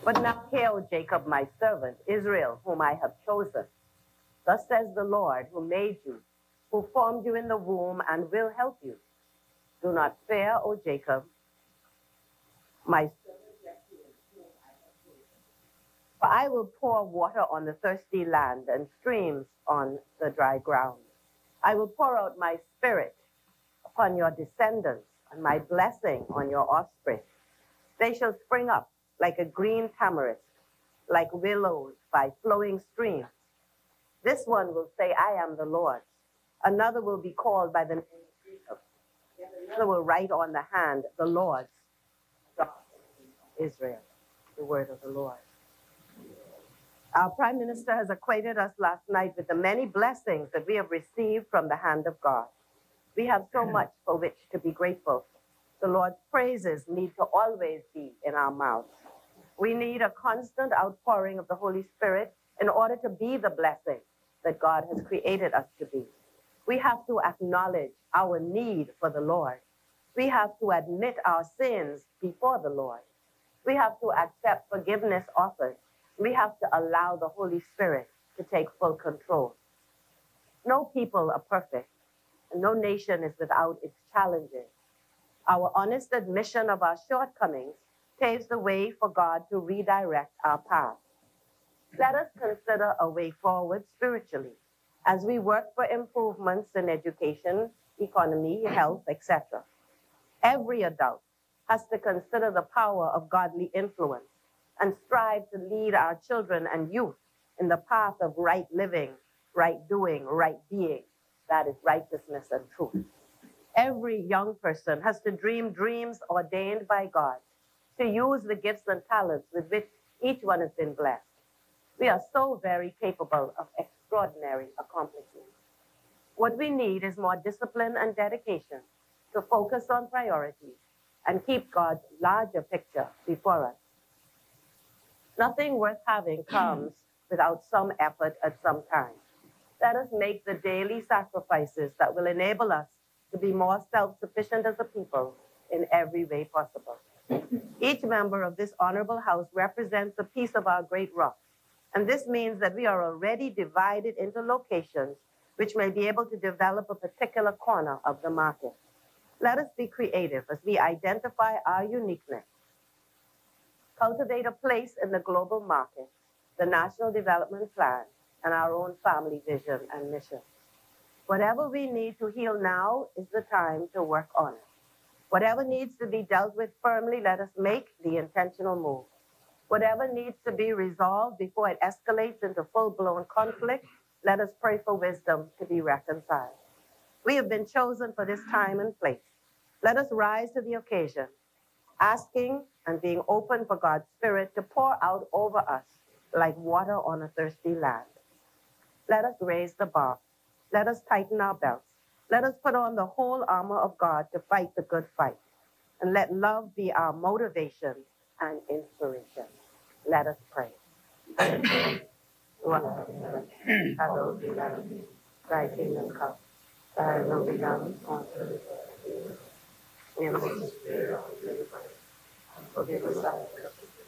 But now hear, O Jacob, my servant, Israel, whom I have chosen. Thus says the Lord, who made you, who formed you in the womb and will help you. Do not fear, O Jacob, my servant, whom I have chosen. For I will pour water on the thirsty land and streams on the dry ground. I will pour out my spirit upon your descendants and my blessing on your offspring. They shall spring up like a green tamarisk, like willows by flowing streams. This one will say, I am the Lord. Another will be called by the name of Jacob. Another will write on the hand, the Lord's, God of Israel, the word of the Lord. Our Prime Minister has acquainted us last night with the many blessings that we have received from the hand of God. We have so much for which to be grateful. The Lord's praises need to always be in our mouths. We need a constant outpouring of the Holy Spirit in order to be the blessing that God has created us to be. We have to acknowledge our need for the Lord. We have to admit our sins before the Lord. We have to accept forgiveness offered. We have to allow the Holy Spirit to take full control. No people are perfect, and no nation is without its challenges. Our honest admission of our shortcomings paves the way for God to redirect our path. Let us consider a way forward spiritually as we work for improvements in education, economy, health, etc. Every adult has to consider the power of godly influence and strive to lead our children and youth in the path of right living, right doing, right being. That is righteousness and truth. Every young person has to dream dreams ordained by God, to use the gifts and talents with which each one has been blessed. We are so very capable of extraordinary accomplishments. What we need is more discipline and dedication to focus on priorities and keep God's larger picture before us. Nothing worth having comes without some effort at some time. Let us make the daily sacrifices that will enable us to be more self-sufficient as a people in every way possible. Each member of this honorable house represents a piece of our great rock, and this means that we are already divided into locations which may be able to develop a particular corner of the market. Let us be creative as we identify our uniqueness, cultivate a place in the global market, the National Development Plan, and our own family vision and mission. Whatever we need to heal now is the time to work on it. Whatever needs to be dealt with firmly, let us make the intentional move. Whatever needs to be resolved before it escalates into full-blown conflict, let us pray for wisdom to be reconciled. We have been chosen for this time and place. Let us rise to the occasion, asking and being open for God's Spirit to pour out over us like water on a thirsty land. Let us raise the bar. Let us tighten our belts. Let us put on the whole armor of God to fight the good fight. And let love be our motivation and inspiration. Let us pray. Hallowed be thy name. Thy kingdom come. Thy will be done on earth as it is. Forgive us our trespasses,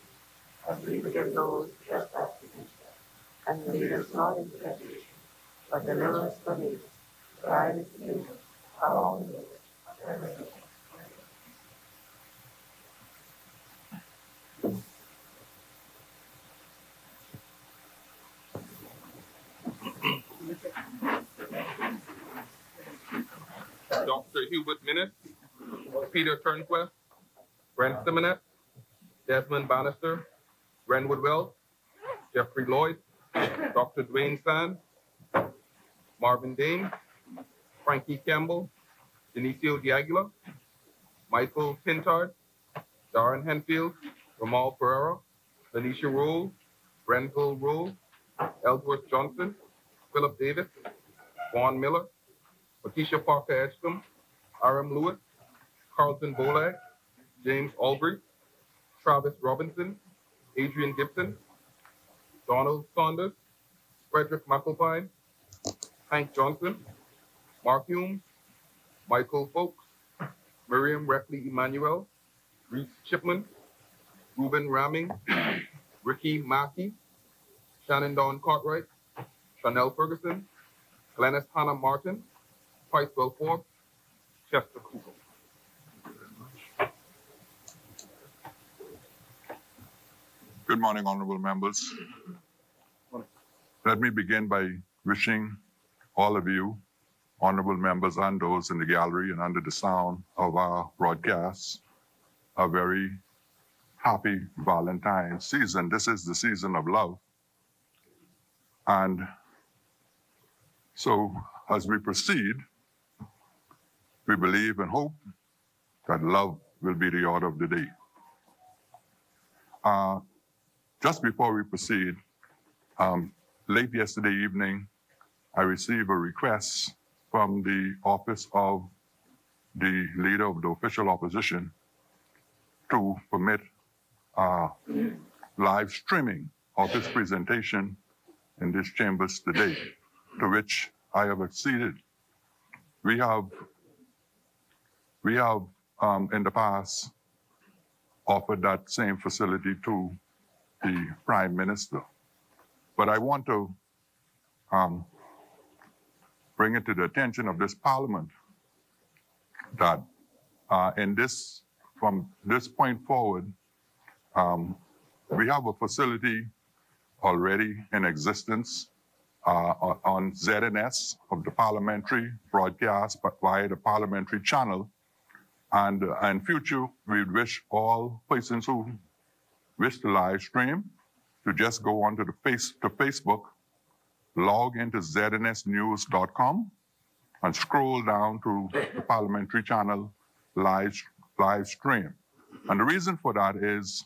as we forgive those who trespass against us. And lead us not into temptation, but deliver us from evil. For thine is the kingdom, power, and glory. Dr. Hubert Minnis, Peter Turnquist, Brent Simonet, Desmond Bannister, Renwood Wells, Jeffrey Lloyd, Dr. Dwayne Sand, Marvin Dane, Frankie Campbell, Denicio D'Aguila, Michael Pintard, Darren Henfield, Ramal Pereira, Lanisha Rule, Grenville Rule, Ellsworth Johnson, Philip Davis, Vaughn Miller, Patricia Parker Edgecombe, Aram Lewis, Carlton Bolag, James Albrecht, Travis Robinson, Adrian Gibson, Donald Saunders, Frederick McAlpine, Hank Johnson, Mark Hume, Michael Folks, Miriam Reckley Emmanuel, Reese Chipman, Ruben Ramming, Ricky Mackey, Shannon Dawn Cartwright, Chanel Ferguson, Glennis Hannah Martin, Pricewell Forbes, Chester Cooper. Good morning, honorable members. Let me begin by wishing all of you, honorable members and those in the gallery and under the sound of our broadcast, a very happy Valentine's season. This is the season of love. And so as we proceed, we believe and hope that love will be the order of the day. Just before we proceed, late yesterday evening, I received a request from the office of the leader of the official opposition to permit live streaming of his presentation in this chambers today, to which I have acceded. We have in the past offered that same facility to the Prime Minister. But I want to bring it to the attention of this Parliament that from this point forward, we have a facility already in existence on ZNS of the parliamentary broadcast, but via the Parliamentary Channel. And in future, we wish all persons who wish to live stream to just go onto Facebook, log into znsnews.com, and scroll down to the Parliamentary Channel live stream. And the reason for that is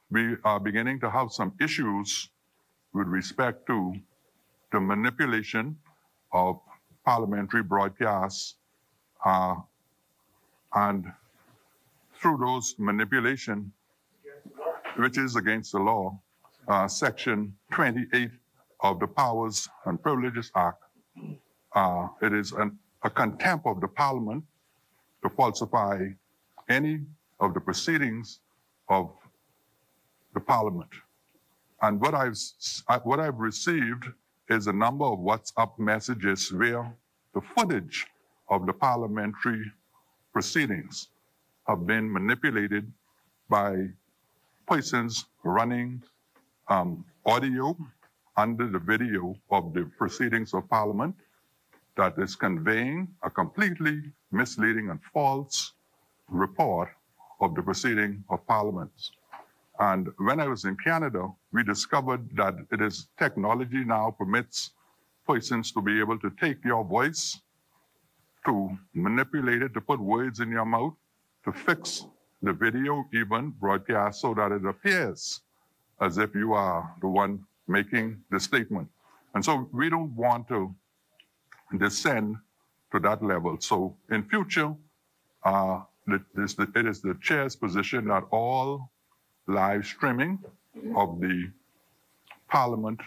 we are beginning to have some issues with respect to the manipulation of parliamentary broadcasts, and through those manipulation, which is against the law, Section 28 of the Powers and Privileges Act, it is a contempt of the Parliament to falsify any of the proceedings of the Parliament. And what I've received is a number of WhatsApp messages where the footage of the parliamentary proceedings have been manipulated by persons running audio under the video of the proceedings of Parliament that is conveying a completely misleading and false report of the proceeding of Parliament. And when I was in Canada, we discovered that technology now permits persons to be able to take your voice, to manipulate it, to put words in your mouth, to fix the video even broadcast so that it appears as if you are the one making the statement. And so we don't want to descend to that level. So in future, it is the chair's position that all live streaming of the Parliament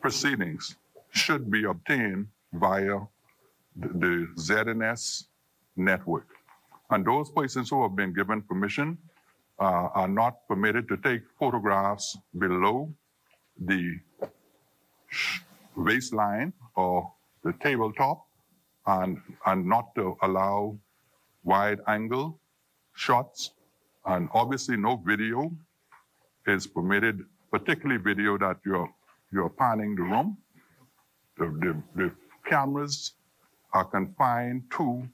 proceedings should be obtained via the ZNS network. And those persons who have been given permission are not permitted to take photographs below the waistline or the tabletop, and not to allow wide angle shots. And obviously no video is permitted, particularly video that you're panning the room. The cameras are confined to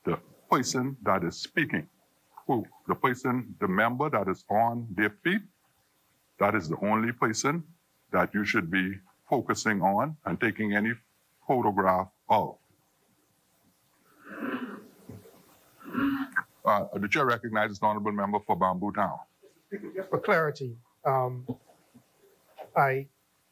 the person that is speaking. The member that is on their feet, that is the only person that you should be focusing on and taking any photograph of. The chair recognizes the honorable member for Bamboo Town. Just for clarity, I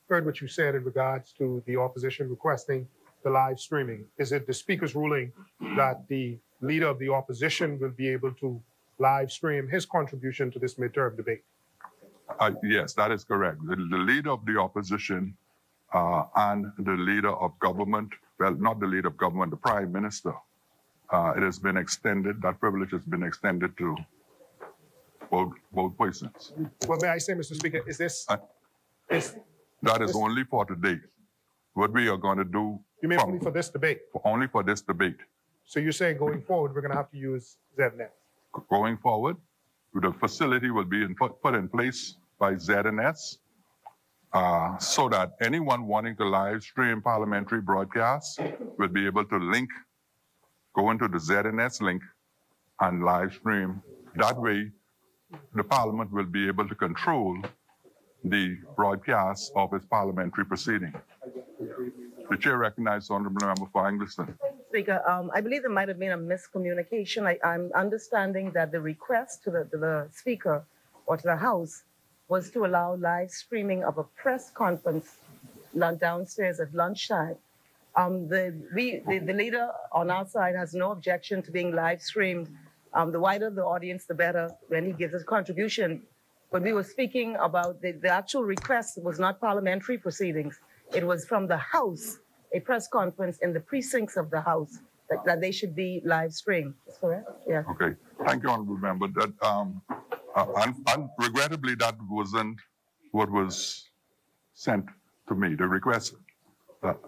heard what you said in regards to the opposition requesting the live streaming. Is it the speaker's ruling that the leader of the opposition will be able to live stream his contribution to this midterm debate? Yes, that is correct. The leader of the opposition and the leader of government, well, not the leader of government, the Prime Minister, it has been extended, that privilege has been extended to both persons. Well, may I say, Mr. Speaker, is this, That is only for today. What we are going to do. You mean only for this debate? Only for this debate. So you're saying going forward, we're going to have to use ZNet? Going forward, the facility will be put in place by ZNS so that anyone wanting to live stream parliamentary broadcasts will be able to go into the ZNS link and live stream. That way, the Parliament will be able to control the broadcast of its parliamentary proceeding. The chair recognizes the Honourable Member for Engliston. Speaker, I believe there might have been a miscommunication. I'm understanding that the request to the Speaker or to the House was to allow live streaming of a press conference downstairs at lunchtime. The leader on our side has no objection to being live streamed. The wider the audience, the better when he gives his contribution. But we were speaking about the actual request was not parliamentary proceedings. It was from the House, a press conference in the precincts of the House that they should be live streamed. Is correct? Yeah. Okay. Thank you, Honourable Member. That, regrettably, that wasn't what was sent to me, the request. But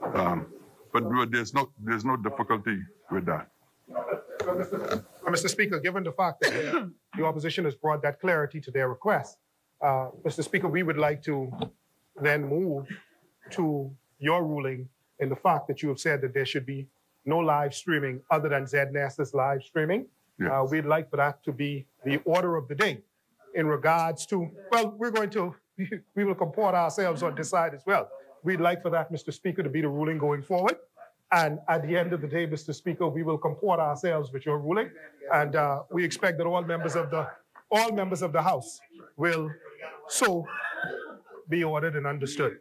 there's no difficulty with that. Mr. Speaker, given the fact that the opposition has brought that clarity to their request, Mr. Speaker, we would like to then move to your ruling in the fact that you have said that there should be no live streaming other than ZNAS's live streaming. Yes. We'd like for that to be the order of the day in regards to, well, we will comport ourselves or decide as well. We'd like for that, Mr. Speaker, to be the ruling going forward. And at the end of the day, Mr. Speaker, we will comport ourselves with your ruling. And we expect that all members of the House will so be ordered and understood.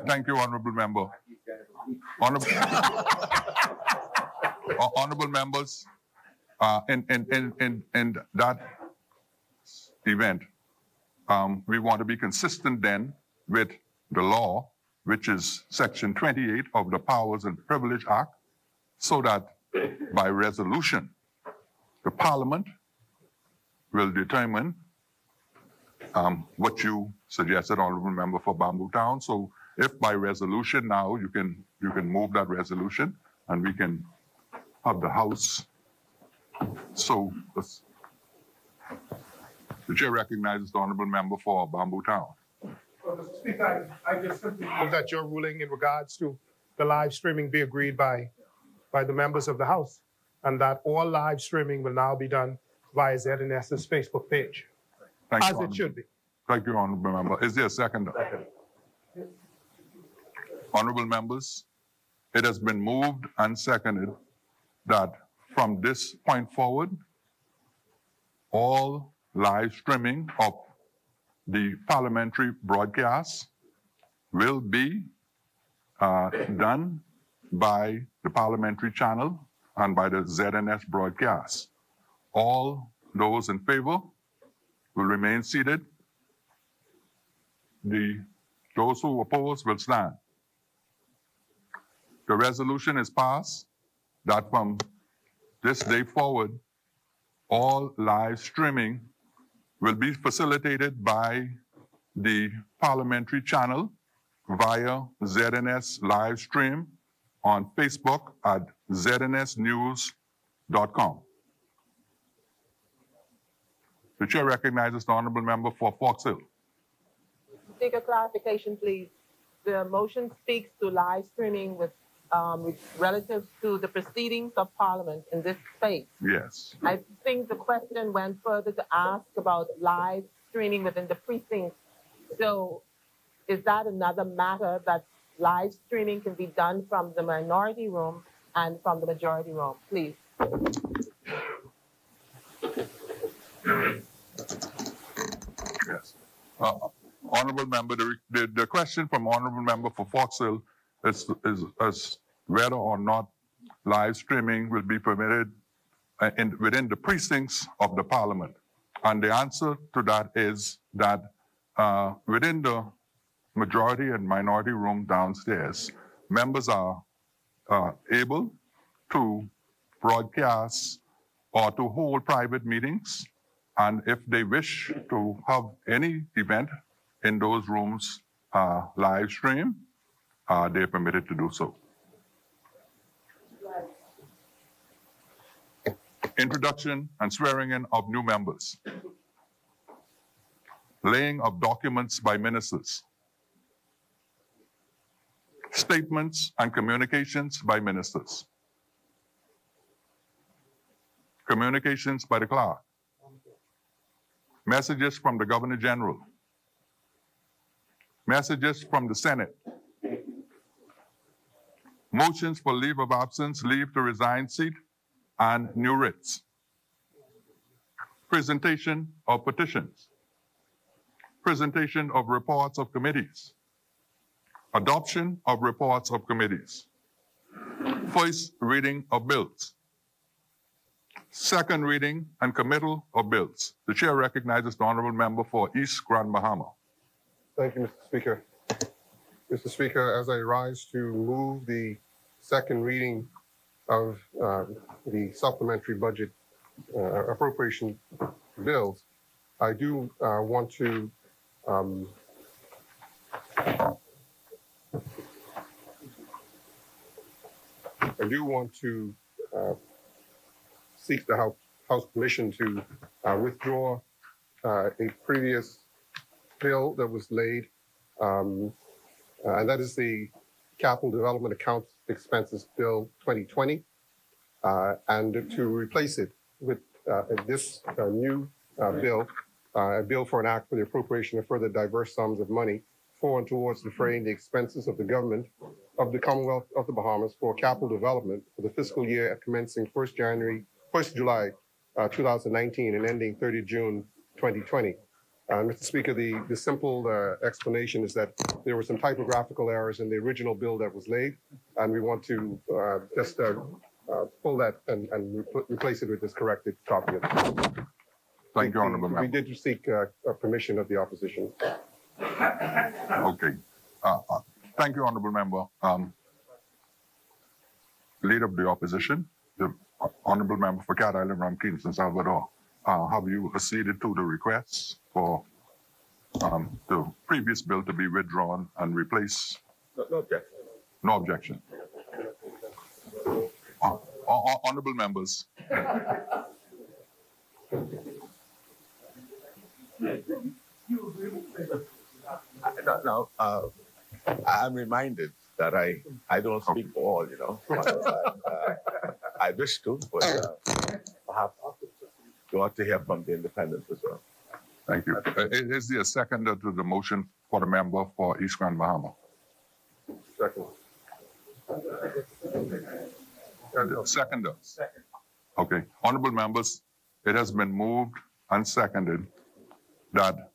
Thank you, Honourable Member. Honourable members, in that event, we want to be consistent then with the law, which is Section 28 of the Powers and Privilege Act, so that by resolution, the Parliament will determine what you suggested, Honourable Member for Bamboo Town. So if by resolution now you can move that resolution and we can have the House. So the chair recognizes the Honourable Member for Bamboo Town. Well, Mr. Speaker, I just simply move that your ruling in regards to the live streaming be agreed by the members of the House, and that all live streaming will now be done via ZNS's Facebook page, as it should be. Thank you, Honourable Member. Is there a second? Honourable members, it has been moved and seconded that from this point forward, all live streaming of the parliamentary broadcasts will be done by the Parliamentary Channel and by the ZNS broadcast. All those in favor will remain seated. Those who oppose will stand. The resolution is passed that from this day forward, all live streaming will be facilitated by the Parliamentary Channel via ZNS live stream on Facebook at znsnews.com. The chair recognizes the Honourable Member for Fox Hill. Speaker, clarification, please. The motion speaks to live streaming with relative to the proceedings of Parliament in this space. Yes. I think the question went further to ask about live streaming within the precincts. So is that another matter that live streaming can be done from the minority room and from the majority room? Please. Yes. Honourable Member, the question from Honourable Member for Fox Hill is whether or not live streaming will be permitted within the precincts of the Parliament. And the answer to that is that within the majority and minority room downstairs, members are able to broadcast or to hold private meetings And if they wish to have any event in those rooms live stream, they're permitted to do so. Introduction and swearing in of new members. Laying of documents by ministers. Statements and communications by ministers. Communications by the clerk. Messages from the Governor General. Messages from the Senate. Motions for leave of absence, leave to resign seat, and new writs. Presentation of petitions. Presentation of reports of committees. Adoption of reports of committees. First reading of bills. Second reading and committal of bills. The chair recognizes the honorable member for East Grand Bahama. Thank you, Mr. Speaker. Mr. Speaker, as I rise to move the second reading of the supplementary budget appropriation bills, I do want to seek the House permission to withdraw a previous bill that was laid, and that is the Capital Development Account Expenses Bill 2020, and to replace it with this new bill, a bill for an act for the appropriation of further diverse sums of money for and towards defraying the expenses of the government of the Commonwealth of the Bahamas for capital development for the fiscal year commencing 1st July 2019 and ending 30 June 2020. Mr. Speaker, the simple explanation is that there were some typographical errors in the original bill that was laid, and we want to just pull that and replace it with this corrected copy of it. Thank you, Honorable Member. We did seek permission of the opposition. Okay. Thank you, Honorable Member. Leader of the opposition, the Honorable Member for Cat Island, Ramkins, and Salvador. Have you acceded to the requests for the previous bill to be withdrawn and replaced? No objection. No objection. Honorable members. No, I'm reminded that I don't speak for all, you know. I wish to, but perhaps you ought to hear from the independents as well. Thank you. Is there a seconder to the motion for the member for East Grand Bahama? Second. Seconder. Okay. Honorable members, it has been moved and seconded that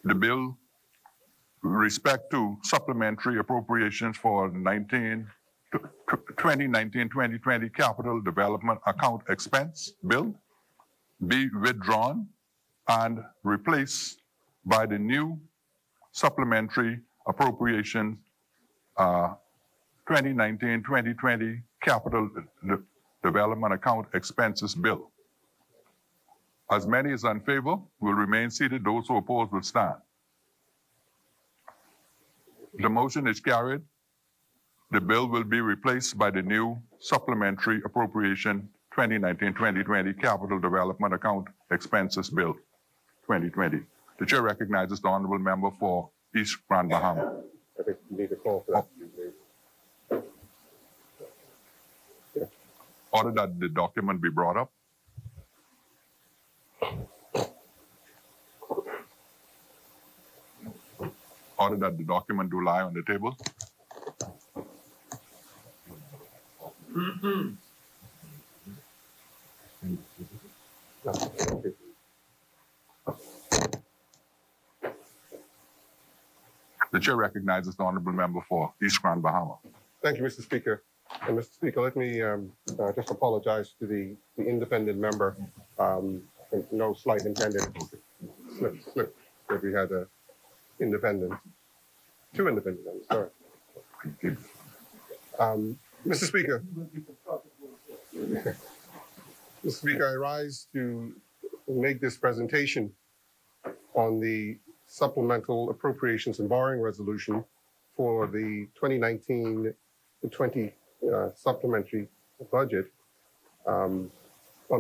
the bill with respect to supplementary appropriations for 2019-2020 capital development account expense bill be withdrawn and replaced by the new supplementary appropriation 2019-2020 capital development account expenses bill. As many as in favor will remain seated. Those who oppose will stand. The motion is carried. The bill will be replaced by the new supplementary appropriation 2019-2020 capital development account expenses bill 2020. The chair recognizes the honorable member for East Grand Bahama. I think you need a call for that. Order that the document be brought up. Order that the document do lie on the table. The chair recognizes the honorable member for East Grand Bahama. Thank you, Mr. Speaker. And Mr. Speaker, let me just apologize to the independent member. No slight intended slip that we had independent, two independent members, sorry. Mr. Speaker, Mr. Speaker, I rise to make this presentation on the supplemental appropriations and borrowing resolution for the 2019-20 supplementary budget on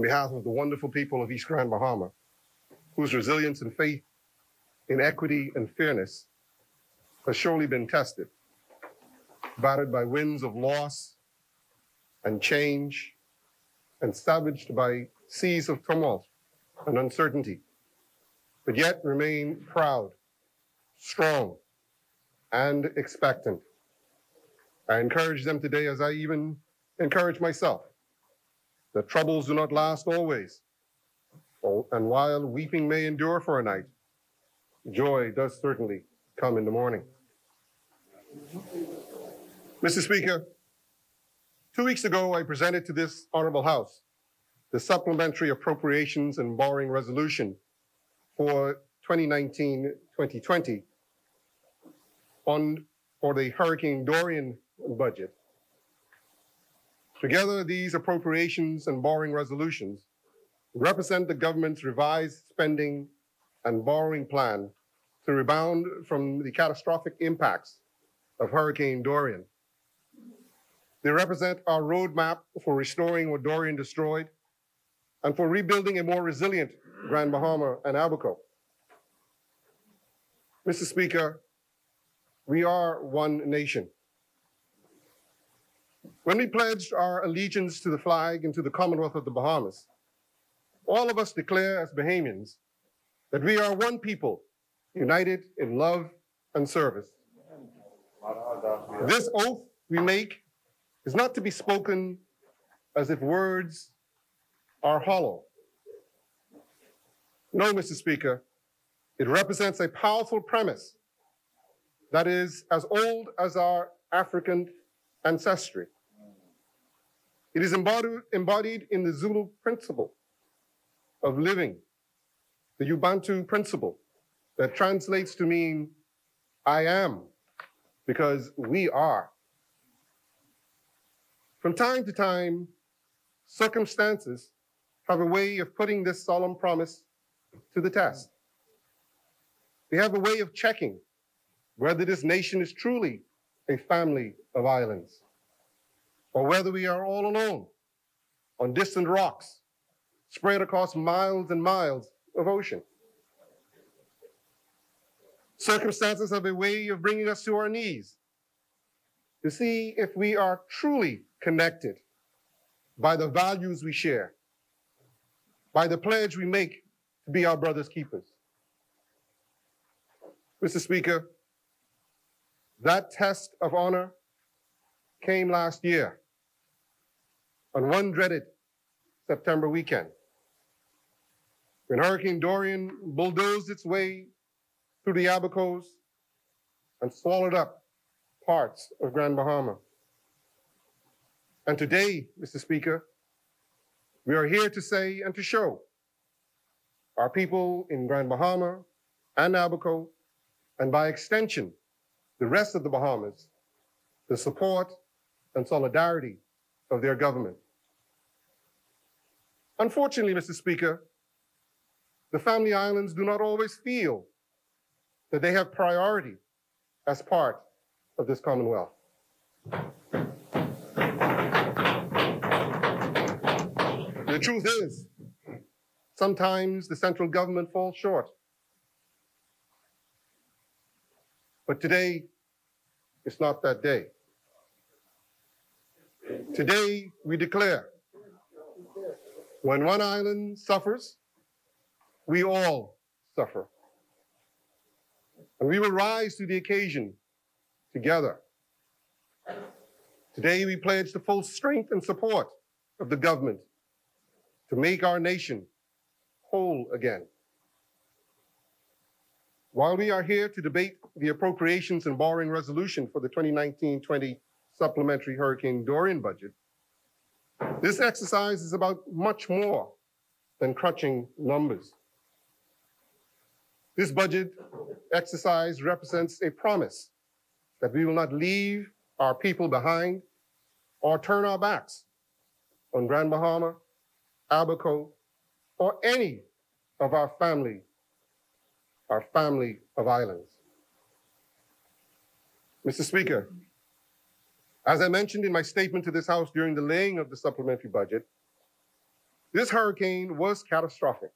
behalf of the wonderful people of East Grand Bahama, whose resilience and faith in equity and fairness has surely been tested, battered by winds of loss and change, and savaged by seas of tumult and uncertainty, but yet remain proud, strong, and expectant. I encourage them today, as I even encourage myself, that troubles do not last always, and while weeping may endure for a night, joy does certainly come in the morning. Mr. Speaker, 2 weeks ago, I presented to this honorable House the supplementary appropriations and borrowing resolution for 2019-2020 for the Hurricane Dorian budget. Together, these appropriations and borrowing resolutions represent the government's revised spending and borrowing plan to rebound from the catastrophic impacts of Hurricane Dorian. They represent our roadmap for restoring what Dorian destroyed and for rebuilding a more resilient Grand Bahama and Abaco. Mr. Speaker, we are one nation. When we pledged our allegiance to the flag and to the Commonwealth of the Bahamas, all of us declare as Bahamians that we are one people, united in love and service. This oath we make is not to be spoken as if words are hollow. No, Mr. Speaker, it represents a powerful premise that is as old as our African ancestry. It is embodied in the Zulu principle of living, the Ubuntu principle that translates to mean I am because we are. From time to time, circumstances have a way of putting this solemn promise to the test. They have a way of checking whether this nation is truly a family of islands, or whether we are all alone on distant rocks spread across miles and miles of ocean. Circumstances have a way of bringing us to our knees to see if we are truly connected by the values we share, by the pledge we make to be our brother's keepers. Mr. Speaker, that test of honor came last year on one dreaded September weekend, when Hurricane Dorian bulldozed its way through the Abacos and swallowed up parts of Grand Bahama. And today, Mr. Speaker, we are here to say and to show our people in Grand Bahama and Abaco, and by extension, the rest of the Bahamas, the support and solidarity of their government. Unfortunately, Mr. Speaker, the Family Islands do not always feel that they have priority as part of this Commonwealth. The truth is, sometimes the central government falls short. But today, it's not that day. Today, we declare, when one island suffers, we all suffer. And we will rise to the occasion together. Today, we pledge the full strength and support of the government to make our nation whole again. While we are here to debate the appropriations and borrowing resolution for the 2019-20 supplementary Hurricane Dorian budget, this exercise is about much more than crunching numbers. This budget exercise represents a promise that we will not leave our people behind or turn our backs on Grand Bahama Abaco, or any of our family of islands. Mr. Speaker, as I mentioned in my statement to this House during the laying of the supplementary budget, this hurricane was catastrophic.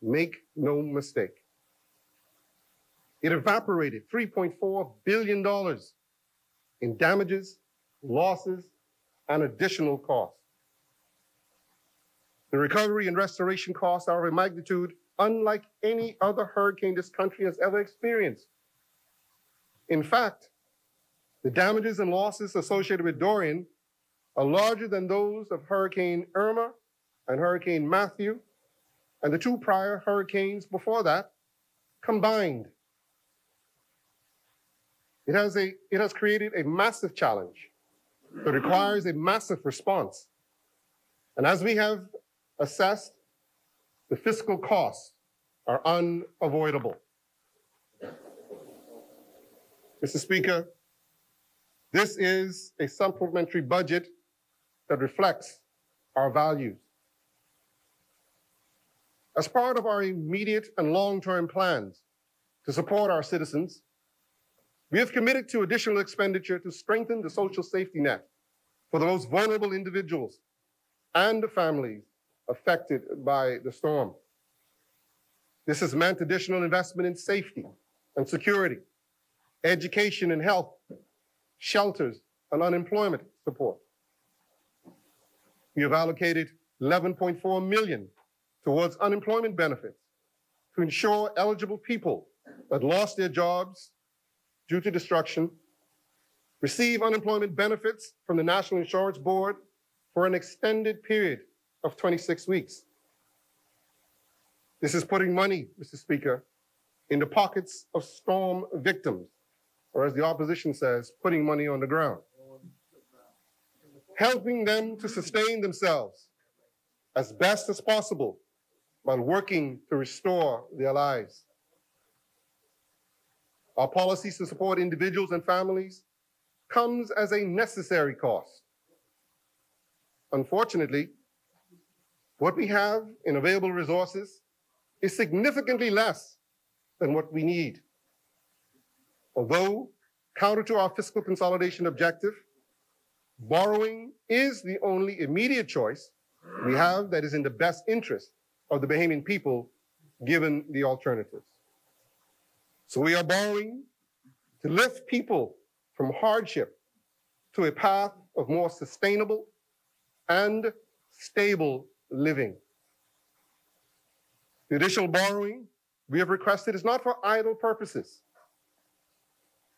Make no mistake. It evaporated $3.4 billion in damages, losses, and additional costs. The recovery and restoration costs are of a magnitude unlike any other hurricane this country has ever experienced. In fact, the damages and losses associated with Dorian are larger than those of Hurricane Irma and Hurricane Matthew, and the two prior hurricanes before that combined. It has created a massive challenge that requires a massive response. And as we have assessed, the fiscal costs are unavoidable. Mr. Speaker, this is a supplementary budget that reflects our values. As part of our immediate and long-term plans to support our citizens, we have committed to additional expenditure to strengthen the social safety net for the most vulnerable individuals and the families affected by the storm. This has meant additional investment in safety and security, education and health, shelters and unemployment support. We have allocated $11.4 million towards unemployment benefits to ensure eligible people that lost their jobs due to destruction receive unemployment benefits from the National Insurance Board for an extended period of 26 weeks. This is putting money, Mr. Speaker, in the pockets of storm victims, or as the opposition says, putting money on the ground, helping them to sustain themselves as best as possible while working to restore their lives. Our policies to support individuals and families comes as a necessary cost. Unfortunately, what we have in available resources is significantly less than what we need. Although, counter to our fiscal consolidation objective, borrowing is the only immediate choice we have that is in the best interest of the Bahamian people, given the alternatives. So we are borrowing to lift people from hardship to a path of more sustainable and stable living. The additional borrowing we have requested is not for idle purposes.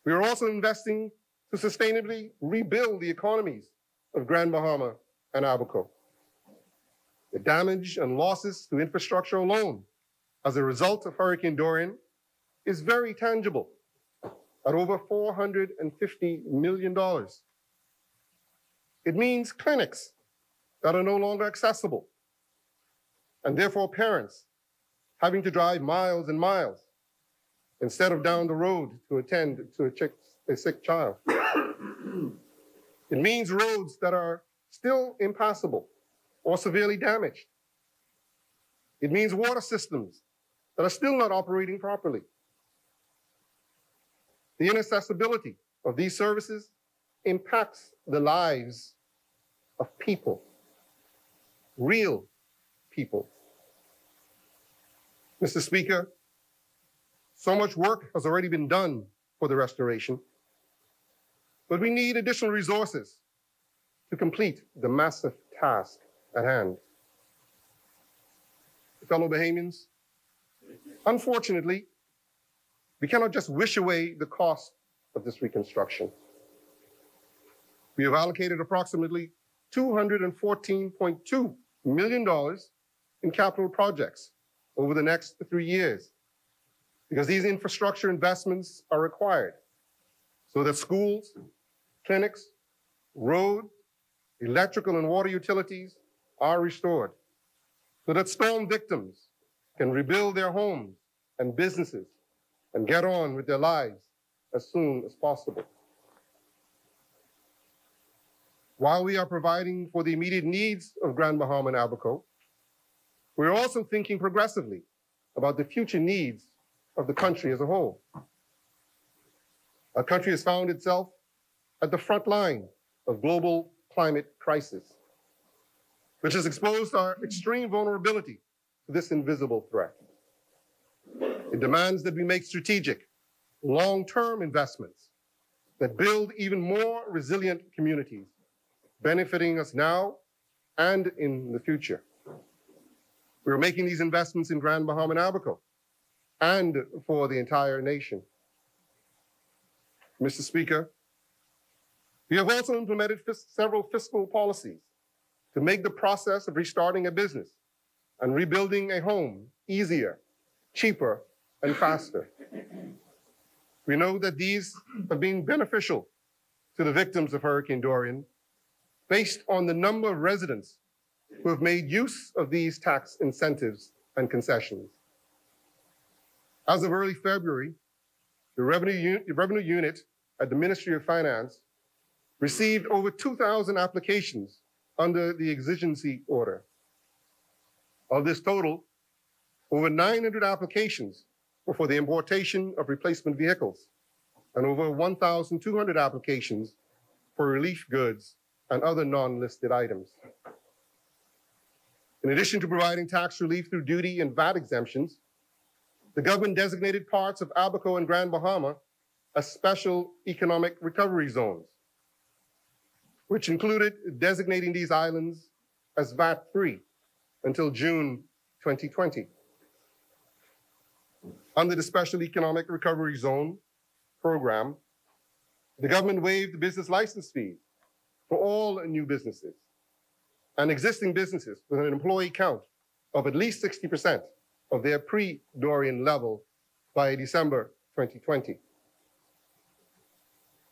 We are also investing to sustainably rebuild the economies of Grand Bahama and Abaco. The damage and losses to infrastructure alone as a result of Hurricane Dorian is very tangible at over $450 million. It means clinics that are no longer accessible, and therefore parents having to drive miles and miles instead of down the road to attend to a sick child. It means roads that are still impassable or severely damaged. It means water systems that are still not operating properly. The inaccessibility of these services impacts the lives of people, real people. Mr. Speaker, so much work has already been done for the restoration, but we need additional resources to complete the massive task at hand. Fellow Bahamians, unfortunately, we cannot just wish away the cost of this reconstruction. We have allocated approximately $214.2 million in capital projects over the next 3 years, because these infrastructure investments are required so that schools, clinics, roads, electrical and water utilities are restored, so that storm victims can rebuild their homes and businesses and get on with their lives as soon as possible. while we are providing for the immediate needs of Grand Bahama and Abaco, we're also thinking progressively about the future needs of the country as a whole. Our country has found itself at the front line of global climate crisis, which has exposed our extreme vulnerability to this invisible threat. It demands that we make strategic, long-term investments that build even more resilient communities, benefiting us now and in the future. We're making these investments in Grand Bahama and Abaco and for the entire nation. Mr. Speaker, we have also implemented several fiscal policies to make the process of restarting a business and rebuilding a home easier, cheaper, and faster. We know that these have been beneficial to the victims of Hurricane Dorian based on the number of residents who have made use of these tax incentives and concessions. As of early February, the revenue unit at the Ministry of Finance received over 2,000 applications under the exigency order. Of this total, over 900 applications were for the importation of replacement vehicles, and over 1,200 applications for relief goods and other non-listed items. In addition to providing tax relief through duty and VAT exemptions, the government designated parts of Abaco and Grand Bahama as special economic recovery zones, which included designating these islands as VAT-free until June 2020. Under the Special Economic Recovery Zone program, the government waived the business license fees for all new businesses and existing businesses with an employee count of at least 60% of their pre-Dorian level by December 2020.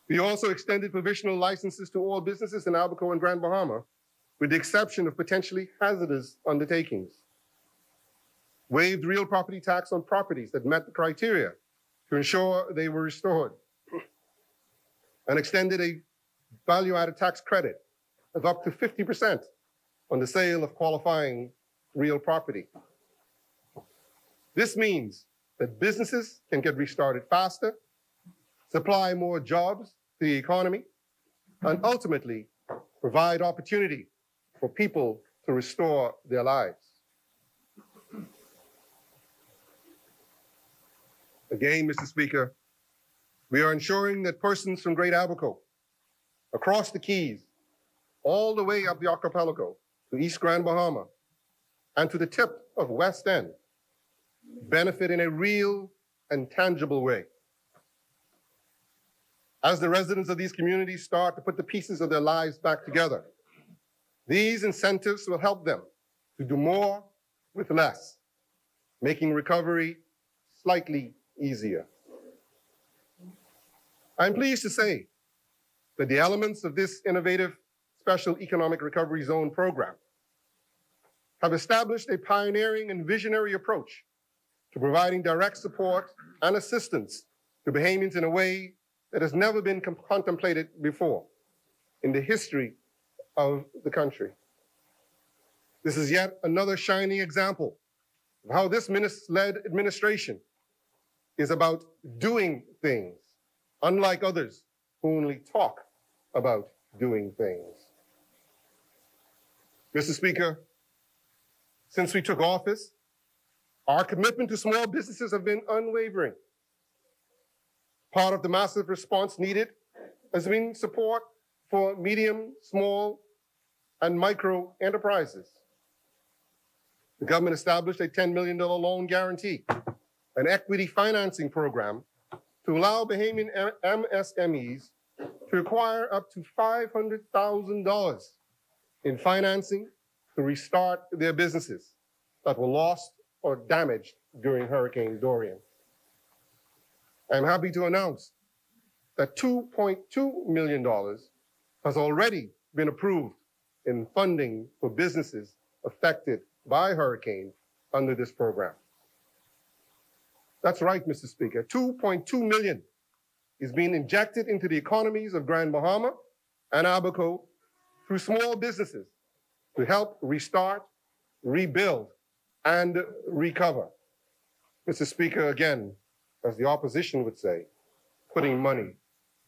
We also extended provisional licenses to all businesses in Abaco and Grand Bahama, with the exception of potentially hazardous undertakings. Waived real property tax on properties that met the criteria to ensure they were restored, and extended a value-added tax credit of up to 50% on the sale of qualifying real property. This means that businesses can get restarted faster, supply more jobs to the economy, and ultimately provide opportunity for people to restore their lives. Again, Mr. Speaker, we are ensuring that persons from Great Abaco, across the Keys, all the way up the archipelago to East Grand Bahama, and to the tip of West End, benefit in a real and tangible way. As the residents of these communities start to put the pieces of their lives back together, these incentives will help them to do more with less, making recovery slightly easier. I'm pleased to say that the elements of this innovative Special Economic Recovery Zone program have established a pioneering and visionary approach to providing direct support and assistance to Bahamians in a way that has never been contemplated before in the history of the country. This is yet another shining example of how this minister-led administration is about doing things, unlike others who only talk about doing things. Mr. Speaker, since we took office, our commitment to small businesses have been unwavering. Part of the massive response needed has been support for medium, small, and micro enterprises. The government established a $10 million loan guarantee, an equity financing program to allow Bahamian MSMEs to acquire up to $500,000 in financing to restart their businesses that were lost or damaged during Hurricane Dorian. I'm happy to announce that $2.2 million has already been approved in funding for businesses affected by hurricane under this program. That's right, Mr. Speaker. $2.2 million is being injected into the economies of Grand Bahama and Abaco through small businesses to help restart, rebuild, and recover. Mr. Speaker, again, as the opposition would say, putting money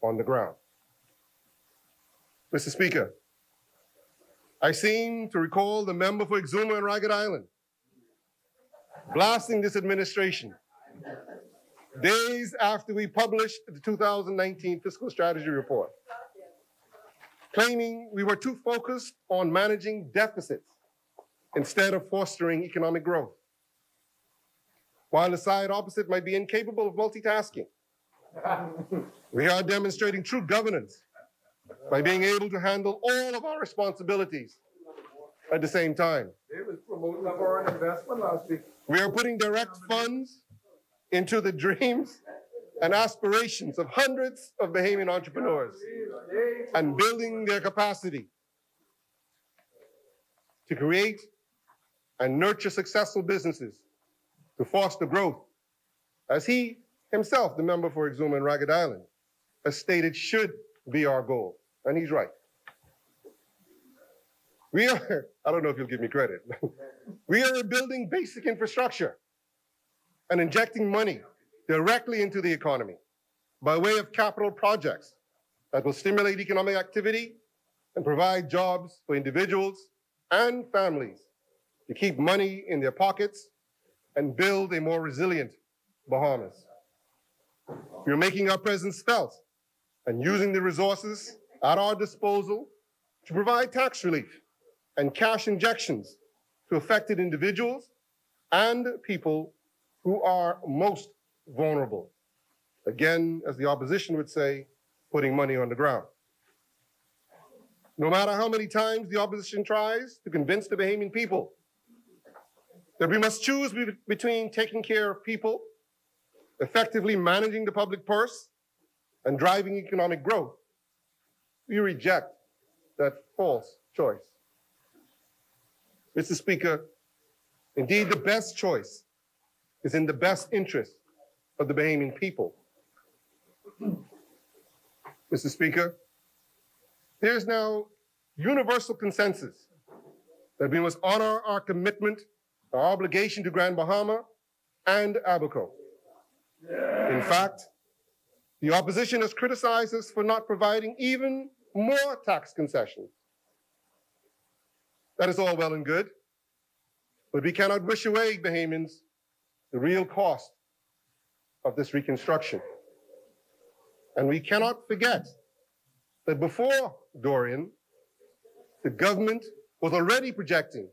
on the ground. Mr. Speaker, I seem to recall the member for Exuma and Ragged Island blasting this administration days after we published the 2019 Fiscal Strategy Report, claiming we were too focused on managing deficits instead of fostering economic growth. While the side opposite might be incapable of multitasking, we are demonstrating true governance by being able to handle all of our responsibilities at the same time. They was promoting foreign investment last week. We are putting direct funds into the dreams and aspirations of hundreds of Bahamian entrepreneurs and building their capacity to create and nurture successful businesses to foster growth, as he himself, the member for Exuma and Ragged Island, has stated should be our goal. And he's right. We are, I don't know if you'll give me credit, we are rebuilding basic infrastructure and injecting money directly into the economy by way of capital projects that will stimulate economic activity and provide jobs for individuals and families to keep money in their pockets and build a more resilient Bahamas. We are making our presence felt and using the resources at our disposal to provide tax relief and cash injections to affected individuals and people who are most vulnerable. Again, as the opposition would say, putting money on the ground. No matter how many times the opposition tries to convince the Bahamian people that we must choose between taking care of people, effectively managing the public purse, and driving economic growth, we reject that false choice. Mr. Speaker, indeed the best choice is in the best interest of the Bahamian people. Mr. Speaker, there is now universal consensus that we must honor our commitment, our obligation to Grand Bahama and Abaco. In fact, the opposition has criticized us for not providing even more tax concessions. That is all well and good, but we cannot wish away, Bahamians, the real cost of this reconstruction. And we cannot forget that before Dorian, the government was already projecting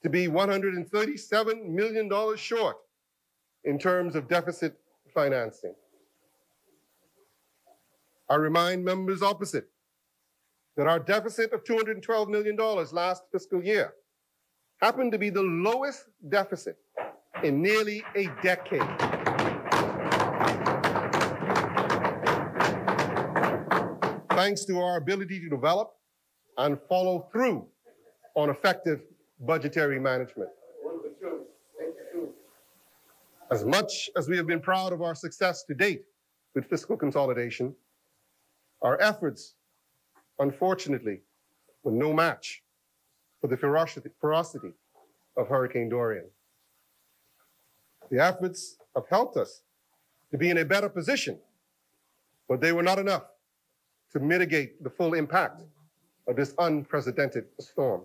to be $137 million short in terms of deficit financing. I remind members opposite that our deficit of $212 million last fiscal year happened to be the lowest deficit in nearly a decade. Thanks to our ability to develop and follow through on effective budgetary management. As much as we have been proud of our success to date with fiscal consolidation, our efforts, unfortunately, were no match for the ferocity of Hurricane Dorian. The efforts have helped us to be in a better position, but they were not enough to mitigate the full impact of this unprecedented storm.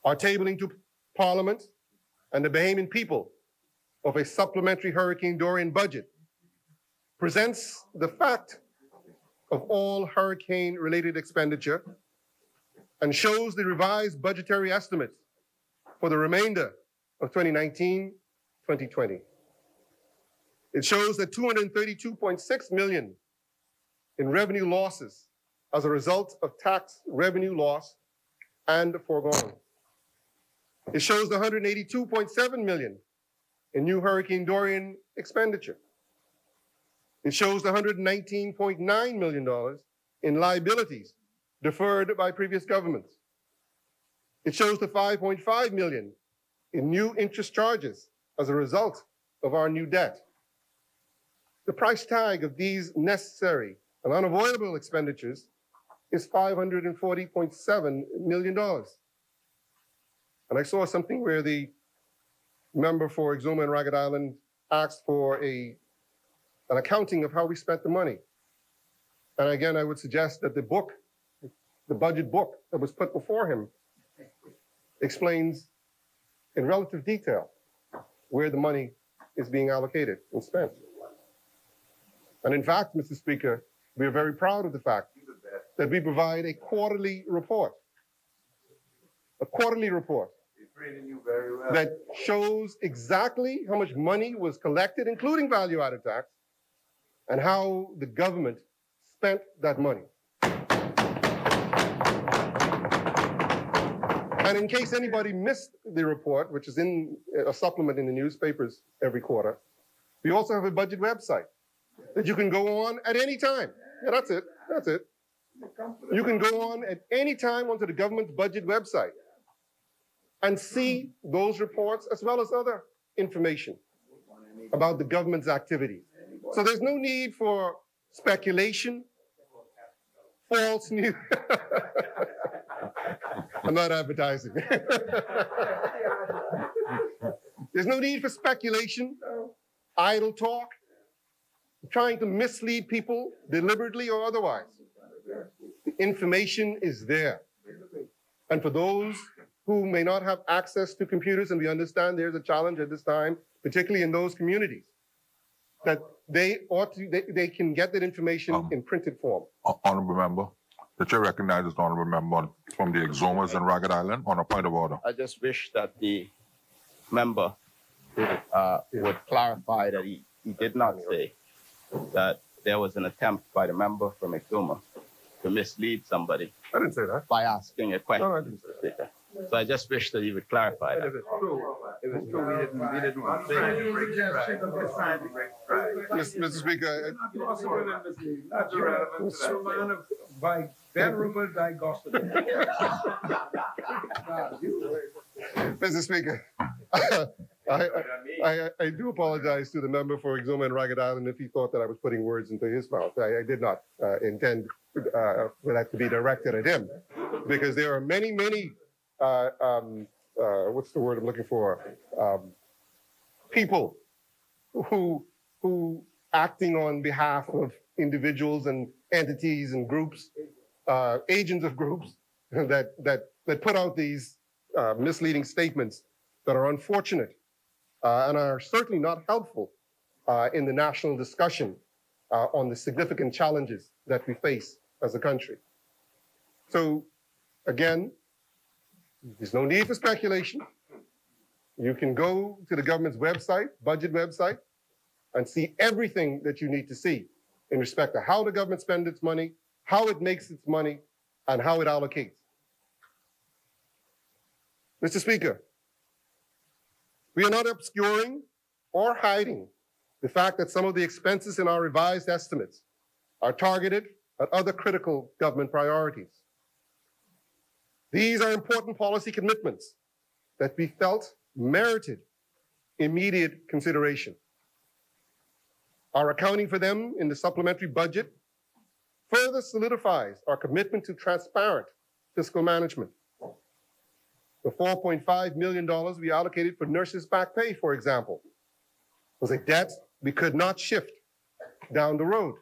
Our tabling to Parliament and the Bahamian people of a supplementary Hurricane Dorian budget presents the fact of all hurricane-related expenditure and shows the revised budgetary estimates for the remainder of 2019-2020. It shows that $232.6 million in revenue losses as a result of tax revenue loss and foregone. It shows the $182.7 million in new Hurricane Dorian expenditure. It shows the $119.9 million in liabilities deferred by previous governments. It shows the $5.5 million in new interest charges as a result of our new debt. The price tag of these necessary and unavoidable expenditures is $540.7 million. And I saw something where the member for Exuma and Ragged Island asked for an accounting of how we spent the money. And again, I would suggest that the budget book that was put before him explains in relative detail where the money is being allocated and spent. And in fact, Mr. Speaker, we are very proud of the fact that we provide a quarterly report that shows exactly how much money was collected, including value-added tax, and how the government spent that money. And in case anybody missed the report, which is in a supplement in the newspapers every quarter, we also have a budget website that you can go on at any time. Yeah, that's it. You can go on at any time onto the government's budget website and see those reports as well as other information about the government's activities. So there's no need for speculation, false news. I'm not advertising. There's no need for speculation, idle talk, trying to mislead people deliberately or otherwise. The information is there. And for those who may not have access to computers, and we understand there's a challenge at this time, particularly in those communities, that they can get that information in printed form. Honorable member, the chair recognizes the honorable member from the Exumas and Ragged Island on a point of order. I just wish that the member would clarify that he did not say that there was an attempt by the member from Exuma to mislead somebody. I didn't say that. By asking a question. No, I didn't say that. So I just wish that you would clarify that. If it's true, we didn't want to say it. Mr. Speaker, Not irrelevant to that. By venerable Digostin. Mr. Speaker, I do apologize to the member for Exuma and Ragged Island if he thought that I was putting words into his mouth. I did not intend for that to be directed at him, because there are many, what's the word I'm looking for? People who acting on behalf of individuals and entities and groups, agents of groups that put out these misleading statements that are unfortunate and are certainly not helpful in the national discussion on the significant challenges that we face as a country. So again, there's no need for speculation. You can go to the government's website, budget website, and see everything that you need to see in respect to how the government spends its money, how it makes its money, and how it allocates. Mr. Speaker, we are not obscuring or hiding the fact that some of the expenses in our revised estimates are targeted at other critical government priorities. These are important policy commitments that we felt merited immediate consideration. Our accounting for them in the supplementary budget further solidifies our commitment to transparent fiscal management. The $4.5 million we allocated for nurses' back pay, for example, was a debt we could not shift down the road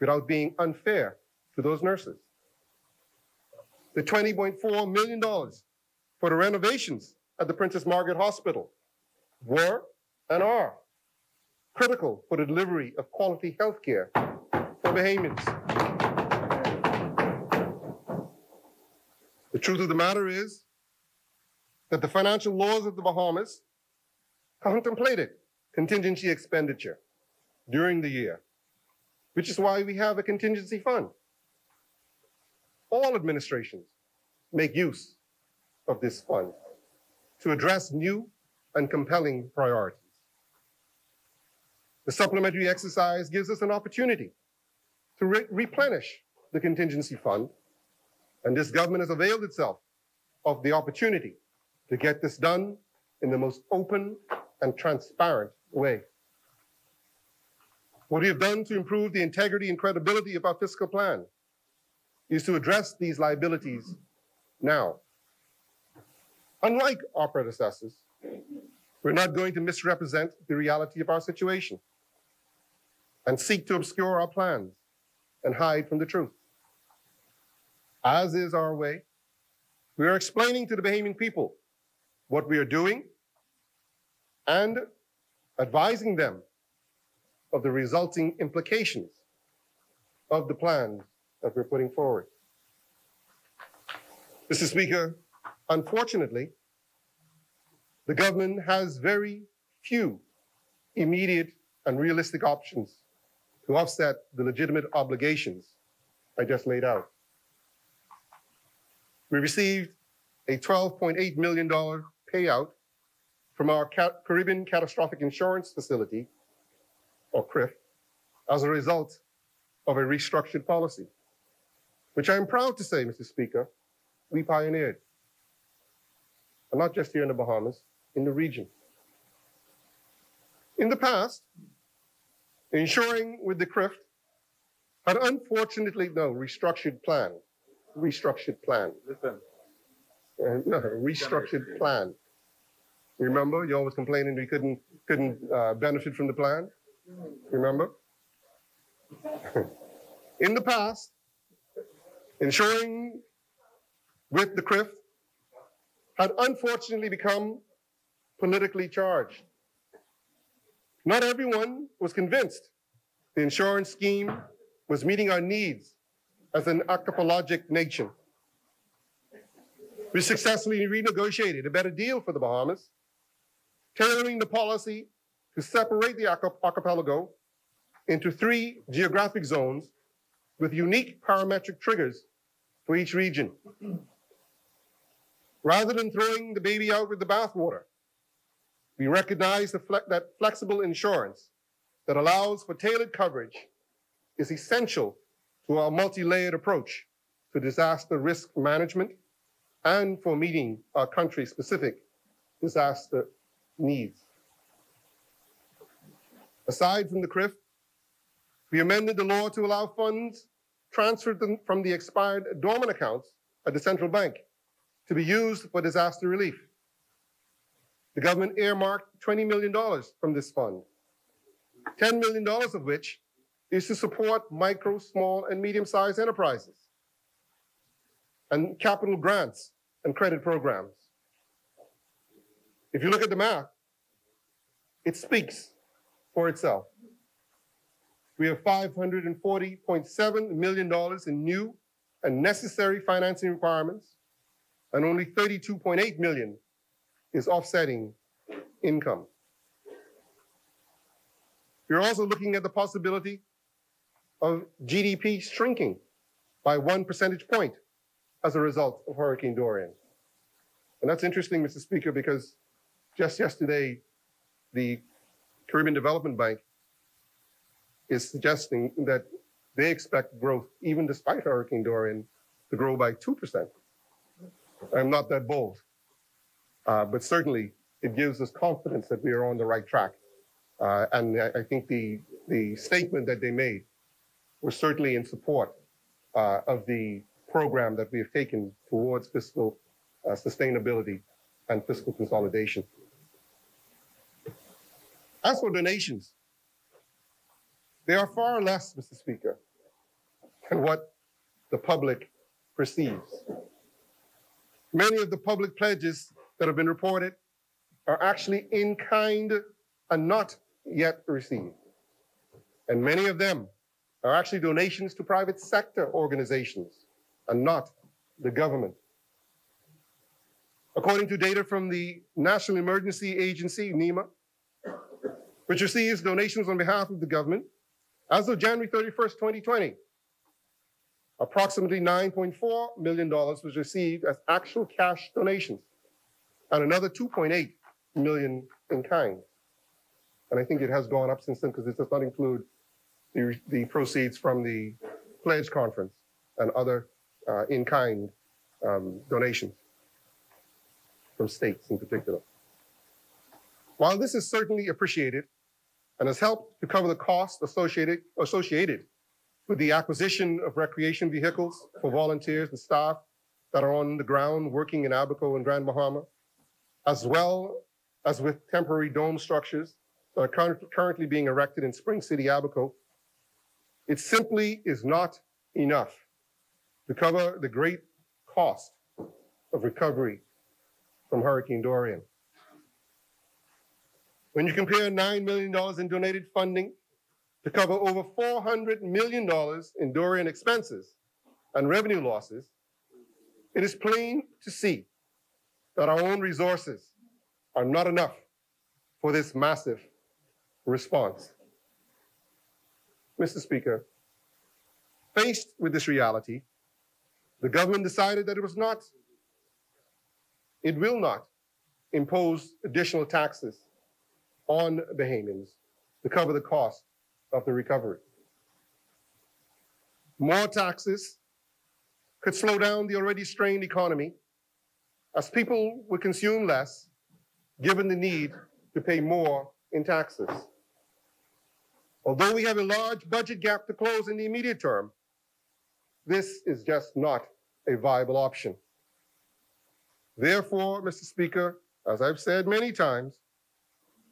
without being unfair to those nurses. The $20.4 million for the renovations at the Princess Margaret Hospital were and are critical for the delivery of quality health care for Bahamians. The truth of the matter is that the financial laws of the Bahamas contemplated contingency expenditure during the year, which is why we have a contingency fund. All administrations make use of this fund to address new and compelling priorities. The supplementary exercise gives us an opportunity to replenish the contingency fund, and this government has availed itself of the opportunity to get this done in the most open and transparent way. What we have done to improve the integrity and credibility of our fiscal plan is to address these liabilities now. Unlike our predecessors, we're not going to misrepresent the reality of our situation and seek to obscure our plans and hide from the truth. As is our way, we are explaining to the Bahamian people what we are doing and advising them of the resulting implications of the plans that we're putting forward. Mr. Speaker, unfortunately, the government has very few immediate and realistic options to offset the legitimate obligations I just laid out. We received a $12.8 million payout from our Caribbean Catastrophic Insurance Facility, or CRIF, as a result of a restructured policy, which I am proud to say, Mr. Speaker, we pioneered. And not just here in the Bahamas, in the region. In the past, insuring with the CRIF had unfortunately, restructured plan. Restructured plan. Listen. No, restructured plan. Remember, you always complaining we couldn't benefit from the plan? Remember? In the past, insuring with the CRIF had unfortunately become politically charged. Not everyone was convinced the insurance scheme was meeting our needs as an archipelagic nation. We successfully renegotiated a better deal for the Bahamas, tailoring the policy to separate the archipelago into 3 geographic zones with unique parametric triggers for each region. Rather than throwing the baby out with the bathwater, we recognize that flexible insurance that allows for tailored coverage is essential to our multi-layered approach to disaster risk management and for meeting our country's specific disaster needs. Aside from the CRIF, we amended the law to allow funds transferred from the expired dormant accounts at the central bank to be used for disaster relief. The government earmarked $20 million from this fund, $10 million of which is to support micro, small, and medium-sized enterprises and capital grants and credit programs. If you look at the math, it speaks for itself. We have $540.7 million in new and necessary financing requirements, and only $32.8 million is offsetting income. We're also looking at the possibility of GDP shrinking by 1 percentage point as a result of Hurricane Dorian. And that's interesting, Mr. Speaker, because just yesterday, the Caribbean Development Bank is suggesting that they expect growth, even despite Hurricane Dorian, to grow by 2%. I'm not that bold, but certainly it gives us confidence that we are on the right track. And I think the statement that they made was certainly in support of the program that we have taken towards fiscal sustainability and fiscal consolidation. As for donations, they are far less, Mr. Speaker, than what the public perceives. Many of the public pledges that have been reported are actually in kind and not yet received. And many of them are actually donations to private sector organizations and not the government. According to data from the National Emergency Agency, NEMA, which receives donations on behalf of the government, as of January 31st, 2020, approximately $9.4 million was received as actual cash donations, and another $2.8 million in kind. And I think it has gone up since then because it does not include the proceeds from the pledge conference and other in-kind donations from states in particular. While this is certainly appreciated and has helped to cover the costs associated with the acquisition of recreation vehicles for volunteers and staff that are on the ground working in Abaco and Grand Bahama, as well as with temporary dome structures that are currently being erected in Spring City, Abaco, it simply is not enough to cover the great cost of recovery from Hurricane Dorian. When you compare $9 million in donated funding to cover over $400 million in Dorian expenses and revenue losses, it is plain to see that our own resources are not enough for this massive response. Mr. Speaker, faced with this reality, the government decided that it will not impose additional taxes on Bahamians to cover the cost of the recovery. More taxes could slow down the already strained economy as people would consume less given the need to pay more in taxes. Although we have a large budget gap to close in the immediate term, this is just not a viable option. Therefore, Mr. Speaker, as I've said many times,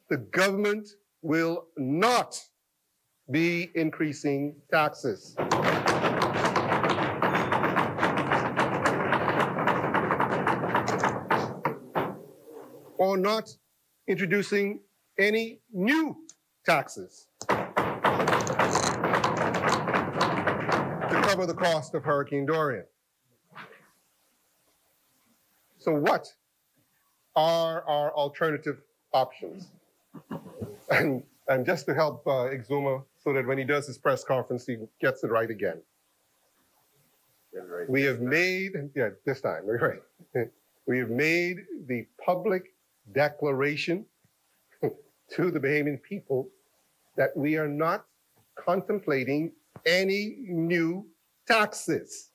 the government will not be increasing taxes. Or not introducing any new taxes to cover the cost of Hurricane Dorian. So what are our alternative options? And just to help Exuma so that when he does his press conference, he gets it right again. We have made, this time, right. We have made the public declaration to the Bahamian people that we are not contemplating any new taxes.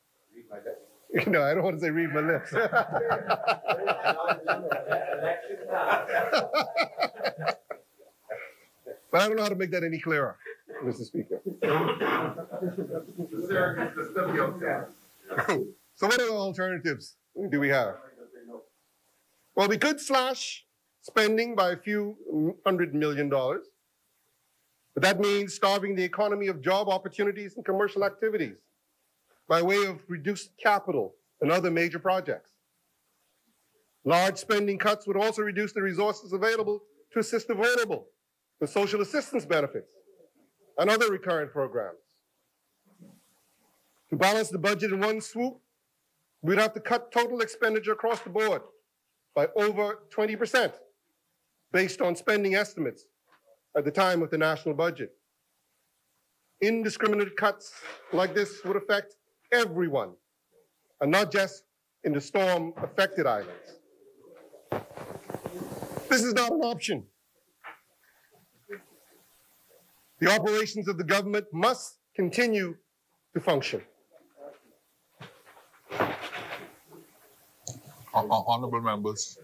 You know, I don't want to say read my lips. But I don't know how to make that any clearer, Mr. Speaker. So what other alternatives do we have? Well, we could slash spending by a few $100 million, but that means starving the economy of job opportunities and commercial activities by way of reduced capital and other major projects. Large spending cuts would also reduce the resources available to assist the vulnerable with social assistance benefits and other recurrent programs. To balance the budget in one swoop, we'd have to cut total expenditure across the board by over 20% based on spending estimates at the time of the national budget. Indiscriminate cuts like this would affect everyone, and not just in the storm-affected islands. This is not an option. The operations of the government must continue to function. Honorable members.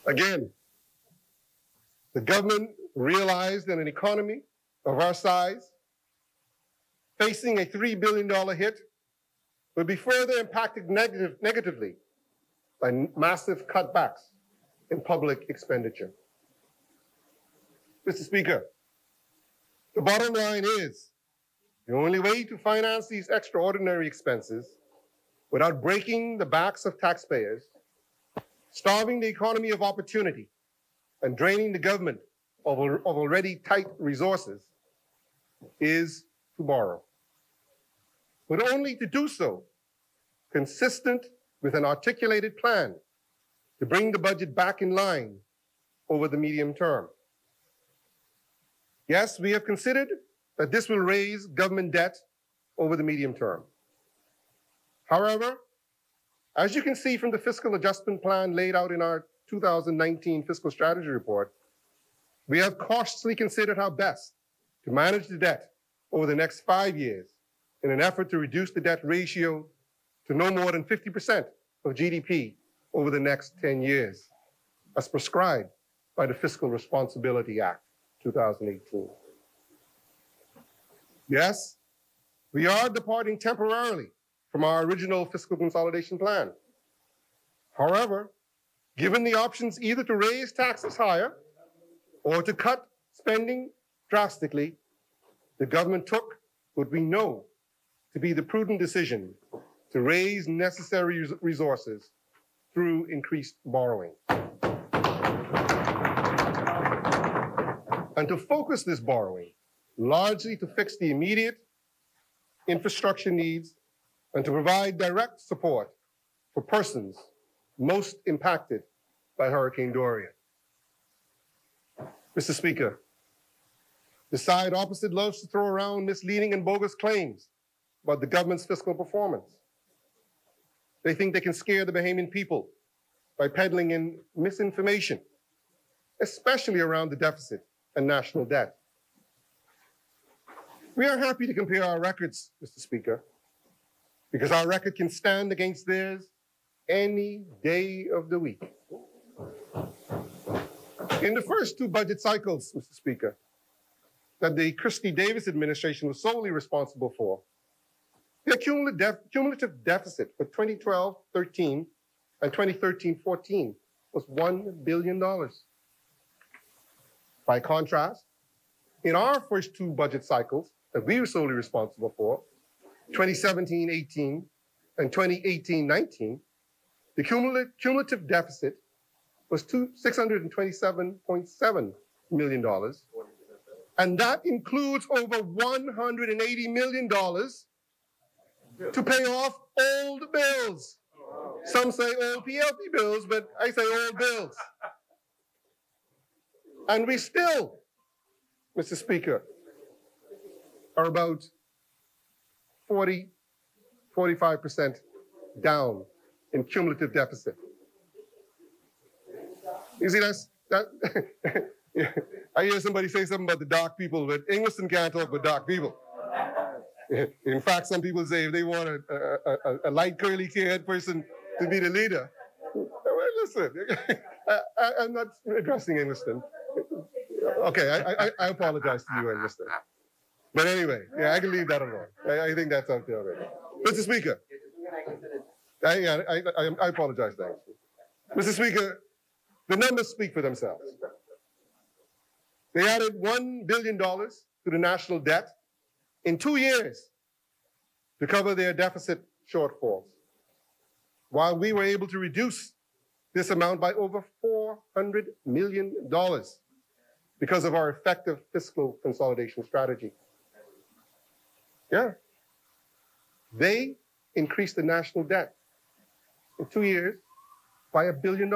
Again, the government realized that an economy of our size facing a $3 billion hit would be further impacted negatively by massive cutbacks in public expenditure. Mr. Speaker, the bottom line is the only way to finance these extraordinary expenses without breaking the backs of taxpayers, starving the economy of opportunity, and draining the government of already tight resources is to borrow. But only to do so consistent with an articulated plan to bring the budget back in line over the medium term. Yes, we have considered that this will raise government debt over the medium term. However, as you can see from the fiscal adjustment plan laid out in our 2019 fiscal strategy report, we have cautiously considered how best to manage the debt over the next 5 years in an effort to reduce the debt ratio to no more than 50% of GDP over the next 10 years, as prescribed by the Fiscal Responsibility Act, 2018. Yes, we are departing temporarily from our original fiscal consolidation plan. However, given the options either to raise taxes higher or to cut spending drastically, the government took what we know to be the prudent decision to raise necessary resources through increased borrowing. And to focus this borrowing largely to fix the immediate infrastructure needs and to provide direct support for persons most impacted by Hurricane Dorian. Mr. Speaker, the side opposite loves to throw around misleading and bogus claims about the government's fiscal performance. They think they can scare the Bahamian people by peddling in misinformation, especially around the deficit and national debt. We are happy to compare our records, Mr. Speaker, because our record can stand against theirs any day of the week. In the first two budget cycles, Mr. Speaker, that the Christie Davis administration was solely responsible for, the cumulative deficit for 2012-13 and 2013-14 was $1 billion. By contrast, in our first two budget cycles that we were solely responsible for, 2017-18 and 2018-19, the cumulative deficit was $627.7 million. And that includes over $180 million to pay off old bills. Some say old PLP bills, but I say old bills. And we still, Mr. Speaker, are about 45% down in cumulative deficit. You see, that I hear somebody say something about the dark people, but Engliston can't talk with dark people. In fact, some people say if they want a light curly-haired person to be the leader, well, listen, I'm not addressing Engliston. Okay, I apologize to you, Engliston. But anyway, yeah, I can leave that alone. I think that's out there already. Mr. Speaker, I apologize, thanks. Mr. Speaker, the numbers speak for themselves. They added $1 billion to the national debt in 2 years to cover their deficit shortfalls, while we were able to reduce this amount by over $400 million because of our effective fiscal consolidation strategy. Yeah. They increased the national debt in 2 years by $1 billion.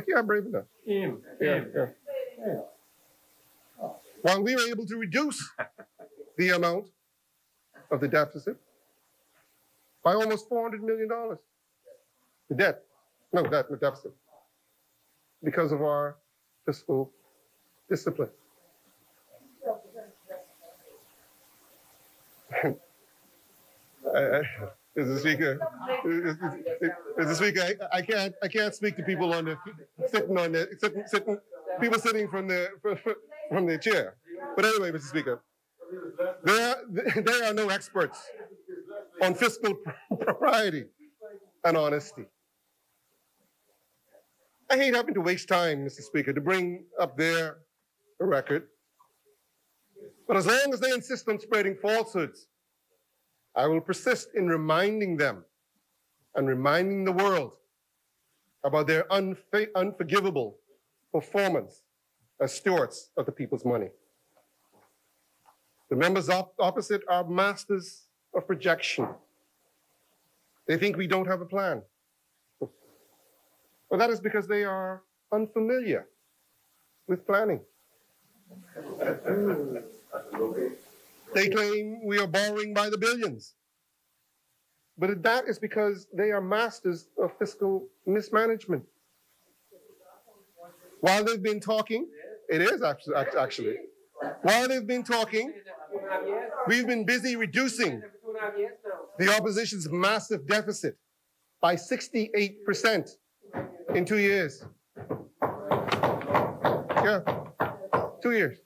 Yeah, brave enough. Yeah. While we were able to reduce the amount of the deficit by almost $400 million. The deficit, because of our fiscal discipline. Mr. Speaker, I can't speak to people sitting from their chair. But anyway, Mr. Speaker, there are no experts on fiscal propriety and honesty. I hate having to waste time, Mr. Speaker, to bring up their record. But as long as they insist on spreading falsehoods, I will persist in reminding them and reminding the world about their unforgivable performance as stewards of the people's money. The members opposite are masters of projection. They think we don't have a plan. Well, that is because they are unfamiliar with planning. They claim we are borrowing by the billions. But that is because they are masters of fiscal mismanagement. While they've been talking, it is actually. While they've been talking, we've been busy reducing the opposition's massive deficit by 68% in 2 years. Yeah, 2 years.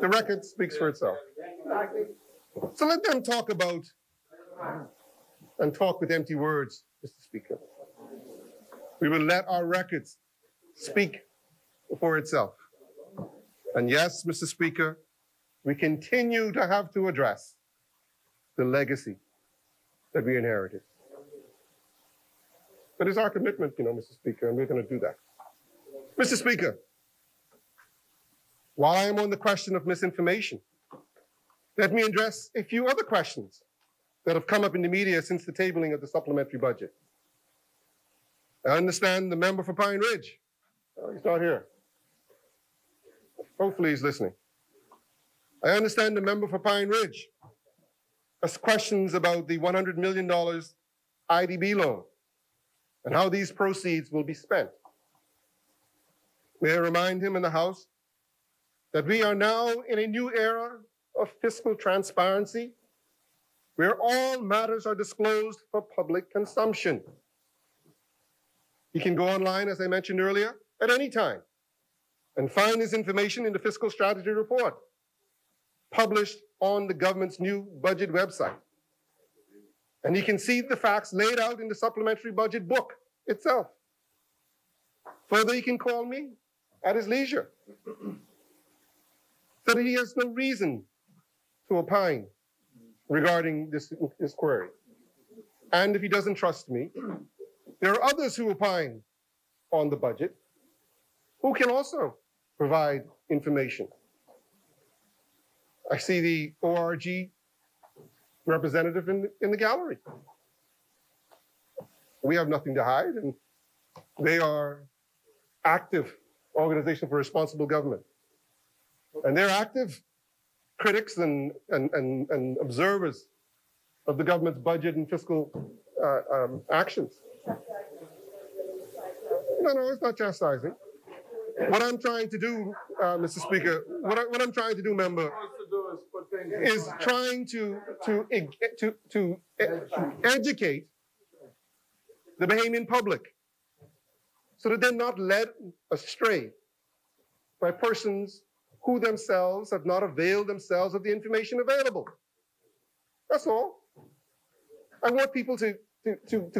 The record speaks for itself. So let them talk about and talk with empty words, Mr. Speaker. We will let our records speak for itself. And yes, Mr. Speaker, we continue to have to address the legacy that we inherited. But it's our commitment, Mr. Speaker, and we're going to do that. Mr. Speaker, while I am on the question of misinformation, let me address a few other questions that have come up in the media since the tabling of the supplementary budget. I understand the member for Pine Ridge. Oh, he's not here. Hopefully he's listening. I understand the member for Pine Ridge has questions about the $100 million IDB loan and how these proceeds will be spent. May I remind him in the House that we are now in a new era of fiscal transparency where all matters are disclosed for public consumption. He can go online, as I mentioned earlier, at any time and find this information in the Fiscal Strategy Report published on the government's new budget website. And he can see the facts laid out in the supplementary budget book itself. Further, he can call me at his leisure. So that he has no reason to opine regarding this query. And if he doesn't trust me, there are others who opine on the budget who can also provide information. I see the ORG representative in the gallery. We have nothing to hide, and they are active Organization for Responsible Government. And they're active critics and observers of the government's budget and fiscal actions. No, it's not chastising. What I'm trying to do, Mr. Speaker, what I'm trying to do, member, is trying to educate the Bahamian public so that they're not led astray by persons who themselves have not availed themselves of the information available. That's all. I want people to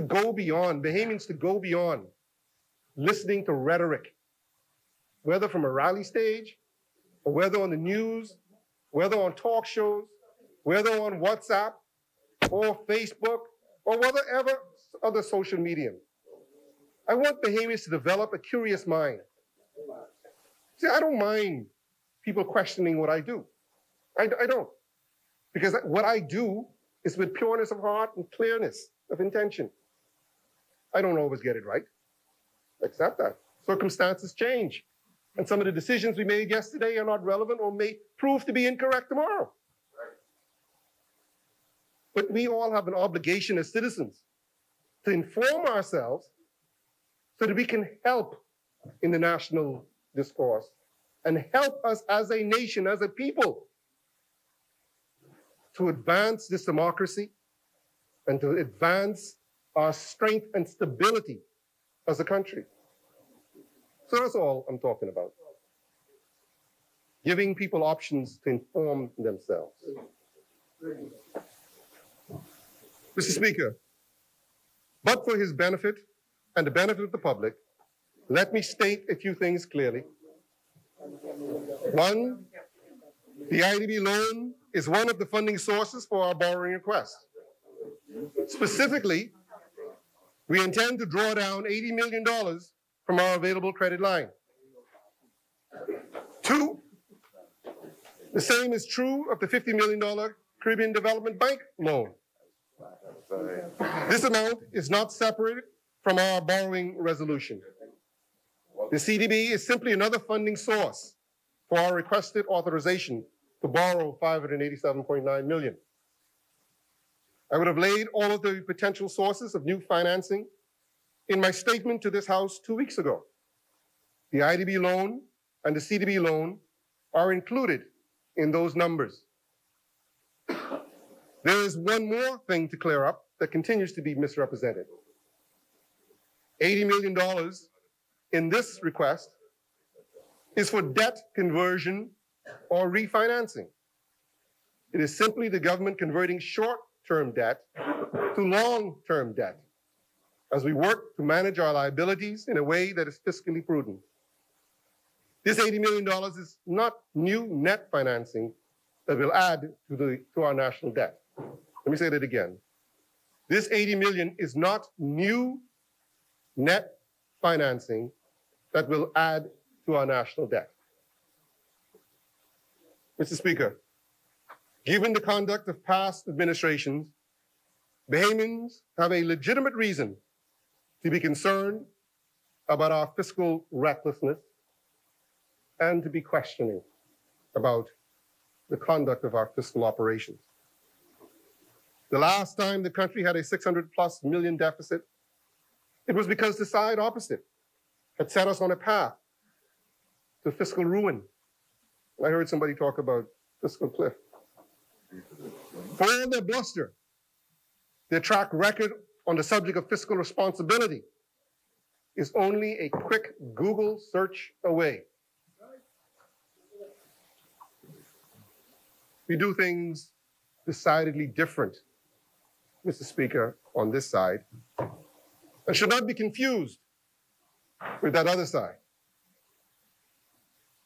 go beyond, Bahamians to go beyond listening to rhetoric, whether from a rally stage, or whether on the news, whether on talk shows, whether on WhatsApp, or Facebook, or whatever other social medium. I want Bahamians to develop a curious mind. See, I don't mind people questioning what I do. I don't. Because what I do is with pureness of heart and clearness of intention. I don't always get it right. Accept that. Circumstances change. And some of the decisions we made yesterday are not relevant or may prove to be incorrect tomorrow. But we all have an obligation as citizens to inform ourselves so that we can help in the national discourse and help us as a nation, as a people, to advance this democracy and to advance our strength and stability as a country. So that's all I'm talking about. Giving people options to inform themselves. Mr. Speaker, but for his benefit and the benefit of the public, let me state a few things clearly. One, the IDB loan is one of the funding sources for our borrowing request. Specifically, we intend to draw down $80 million from our available credit line. Two, the same is true of the $50 million Caribbean Development Bank loan. This amount is not separated from our borrowing resolution. The CDB is simply another funding source for our requested authorization to borrow $587.9 million. I would have laid all of the potential sources of new financing in my statement to this House 2 weeks ago. The IDB loan and the CDB loan are included in those numbers. There is one more thing to clear up that continues to be misrepresented. $80 million in this request is for debt conversion or refinancing. It is simply the government converting short-term debt to long-term debt as we work to manage our liabilities in a way that is fiscally prudent. This $80 million is not new net financing that will add to our national debt. Let me say that again. This $80 million is not new net financing that will add to our national debt. Mr. Speaker, given the conduct of past administrations, Bahamians have a legitimate reason to be concerned about our fiscal recklessness and to be questioning about the conduct of our fiscal operations. The last time the country had a $600+ million deficit, it was because the side opposite had set us on a path to fiscal ruin. I heard somebody talk about fiscal cliff. For all their bluster, their track record on the subject of fiscal responsibility is only a quick Google search away. We do things decidedly different, Mr. Speaker, on this side, and should not be confused with that other side.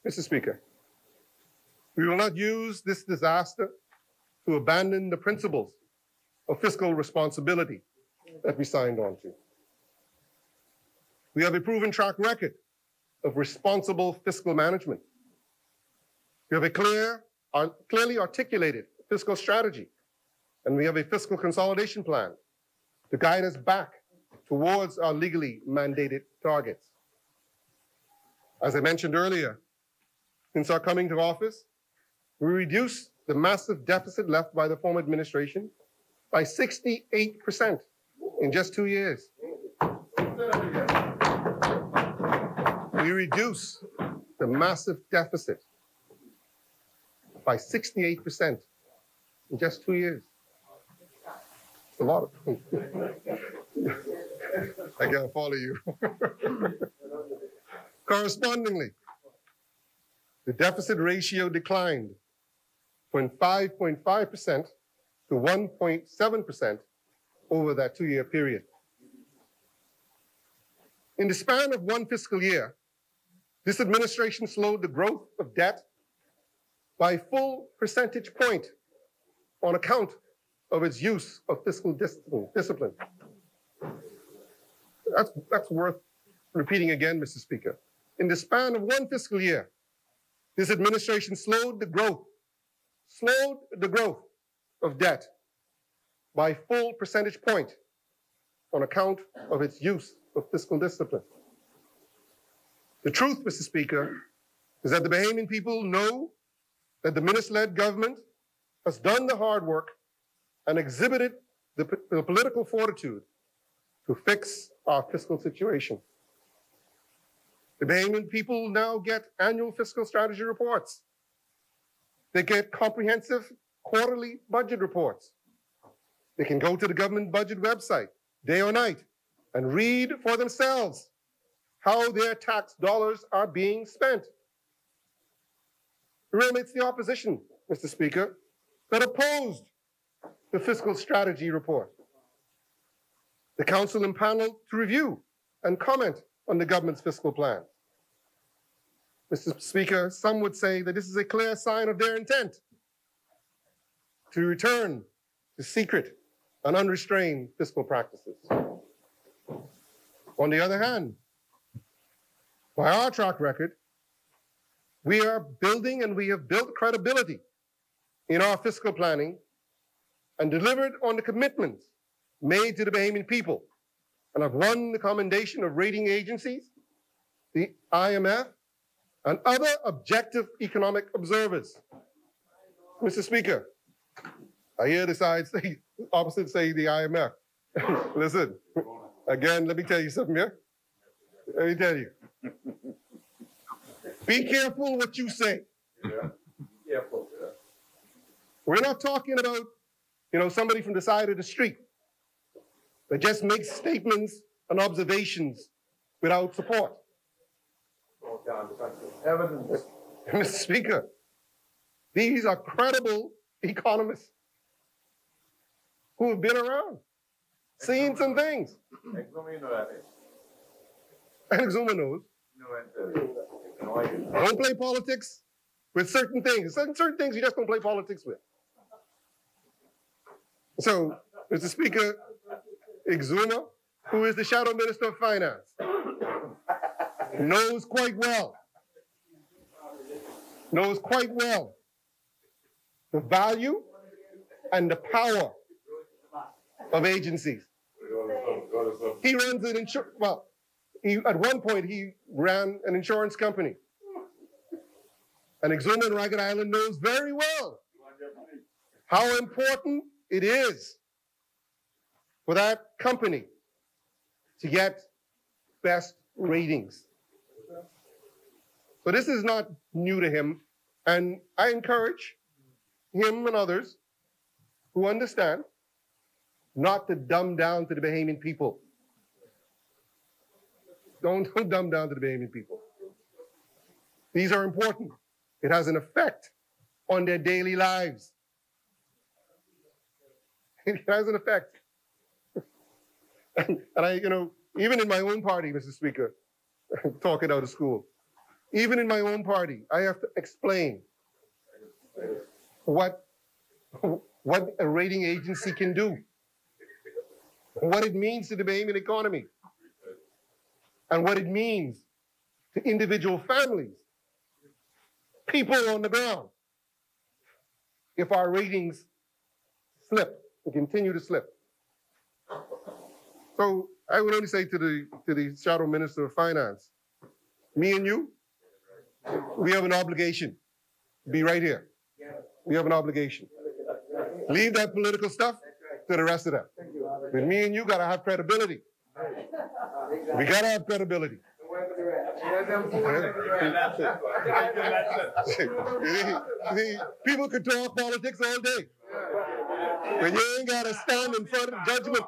Mr. Speaker, we will not use this disaster to abandon the principles of fiscal responsibility that we signed on to. We have a proven track record of responsible fiscal management. We have a clearly articulated fiscal strategy, and we have a fiscal consolidation plan to guide us back towards our legally mandated targets. As I mentioned earlier, since our coming to office, we reduced the massive deficit left by the former administration by 68% in just 2 years. We reduced the massive deficit by 68% in just 2 years. It's a lot of I gotta follow you. Correspondingly, the deficit ratio declined from 5.5% to 1.7% over that 2-year period. In the span of one fiscal year, this administration slowed the growth of debt by a full percentage point on account of its use of fiscal discipline. That's worth repeating again, Mr. Speaker. In the span of one fiscal year, this administration slowed the growth of debt by a full percentage point on account of its use of fiscal discipline. The truth, Mr. Speaker, is that the Bahamian people know that the minister-led government has done the hard work and exhibited the political fortitude to fix our fiscal situation. The Bahamian people now get annual fiscal strategy reports. They get comprehensive quarterly budget reports. They can go to the government budget website day or night and read for themselves how their tax dollars are being spent. Remember, it's the opposition, Mr. Speaker, that opposed the fiscal strategy report. The council impaneled to review and comment on the government's fiscal plan. Mr. Speaker, some would say that this is a clear sign of their intent to return to secret and unrestrained fiscal practices. On the other hand, by our track record, we are building and we have built credibility in our fiscal planning and delivered on the commitments made to the Bahamian people and have won the commendation of rating agencies, the IMF, and other objective economic observers. Mr. Speaker, I hear the side say, opposite say the IMF. Listen, again, let me tell you something here. Let me tell you. Be careful what you say. Yeah. Careful. Yeah. We're not talking about, somebody from the side of the street that just makes statements and observations without support. Evidence. Mr. Speaker, these are credible economists who have been around, seen some things. And Exuma knows. Don't play politics with certain things. Certain things you just don't play politics with. So, Mr. Speaker, Exuma, who is the Shadow Minister of Finance, knows quite well the value and the power of agencies. He runs an insurance, well, at one point he ran an insurance company. And Exuma in Ragged Island knows very well how important it is for that company to get best ratings. So this is not new to him. And I encourage him and others who understand not to dumb down to the Bahamian people. Don't dumb down to the Bahamian people. These are important. It has an effect on their daily lives. It has an effect. And I, even in my own party, Mr. Speaker, talking out of school, even in my own party, I have to explain what a rating agency can do, what it means to the Bahamian economy, and what it means to individual families, people on the ground, if our ratings slip and continue to slip. So I would only say to the Shadow Minister of Finance, me and you, we have an obligation. Be right here. We have an obligation. Leave that political stuff to the rest of them. But me and you gotta have credibility. We gotta have credibility. People could talk politics all day. When you ain't gotta stand in front of judgment.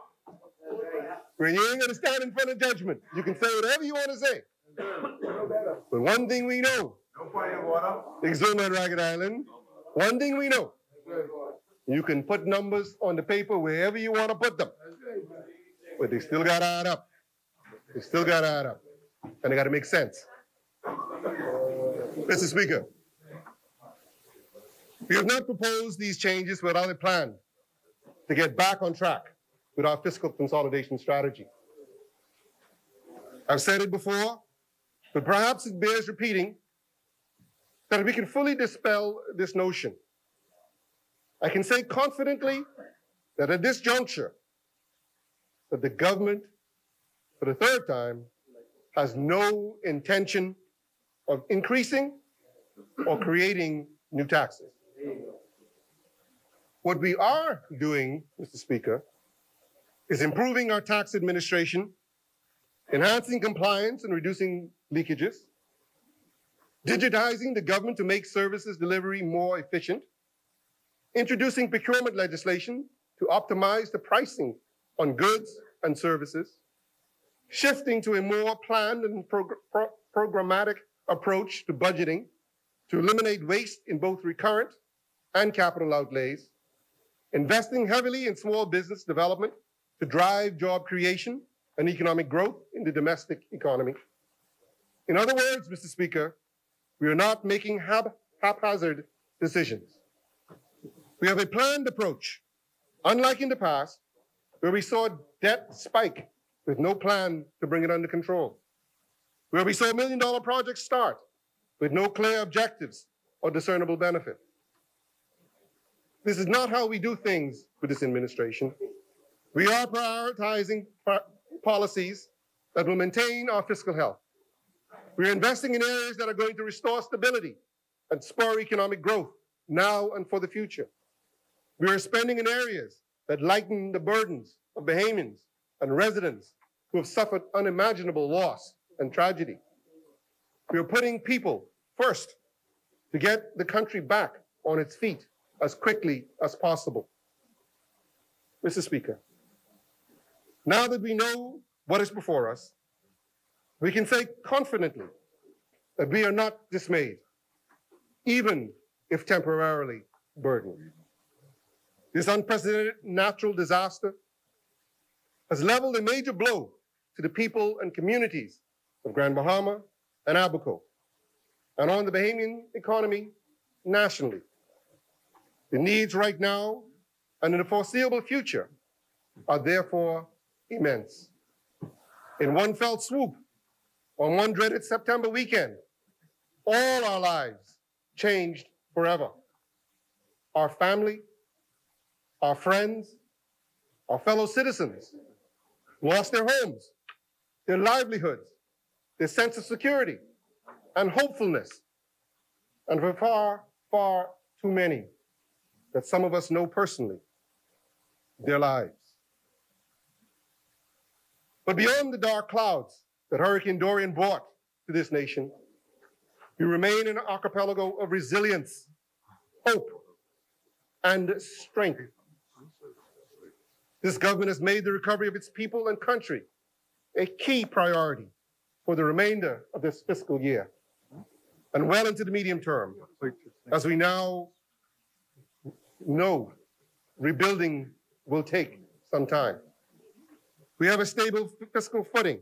When you ain't gonna stand in front of judgment, you can say whatever you want to say. But one thing we know, Exuma and Ragged Island, one thing we know, you can put numbers on the paper wherever you want to put them. But they still got to add up. They still got to add up. And they got to make sense. Mr. Speaker, we have not proposed these changes without a plan to get back on track with our fiscal consolidation strategy. I've said it before, but perhaps it bears repeating that we can fully dispel this notion. I can say confidently that at this juncture, that the government, for the third time, has no intention of increasing or creating new taxes. What we are doing, Mr. Speaker, is improving our tax administration, enhancing compliance and reducing leakages, digitizing the government to make services delivery more efficient, introducing procurement legislation to optimize the pricing on goods and services, shifting to a more planned and programmatic approach to budgeting to eliminate waste in both recurrent and capital outlays, investing heavily in small business development to drive job creation and economic growth in the domestic economy. In other words, Mr. Speaker, we are not making haphazard decisions. We have a planned approach, unlike in the past, where we saw debt spike with no plan to bring it under control, where we saw $1 million projects start with no clear objectives or discernible benefit. This is not how we do things with this administration. We are prioritizing policies that will maintain our fiscal health. We are investing in areas that are going to restore stability and spur economic growth now and for the future. We are spending in areas that lighten the burdens of Bahamians and residents who have suffered unimaginable loss and tragedy. We are putting people first to get the country back on its feet as quickly as possible. Mr. Speaker, now that we know what is before us, we can say confidently that we are not dismayed, even if temporarily burdened. This unprecedented natural disaster has leveled a major blow to the people and communities of Grand Bahama and Abaco, and on the Bahamian economy nationally. The needs right now and in the foreseeable future are therefore immense. In one fell swoop, on one dreaded September weekend, all our lives changed forever. Our family, our friends, our fellow citizens lost their homes, their livelihoods, their sense of security and hopefulness. And for far, far too many that some of us know personally, their lives. But beyond the dark clouds that Hurricane Dorian brought to this nation, we remain an archipelago of resilience, hope, and strength. This government has made the recovery of its people and country a key priority for the remainder of this fiscal year and well into the medium term, as we now know rebuilding will take some time. We have a stable fiscal footing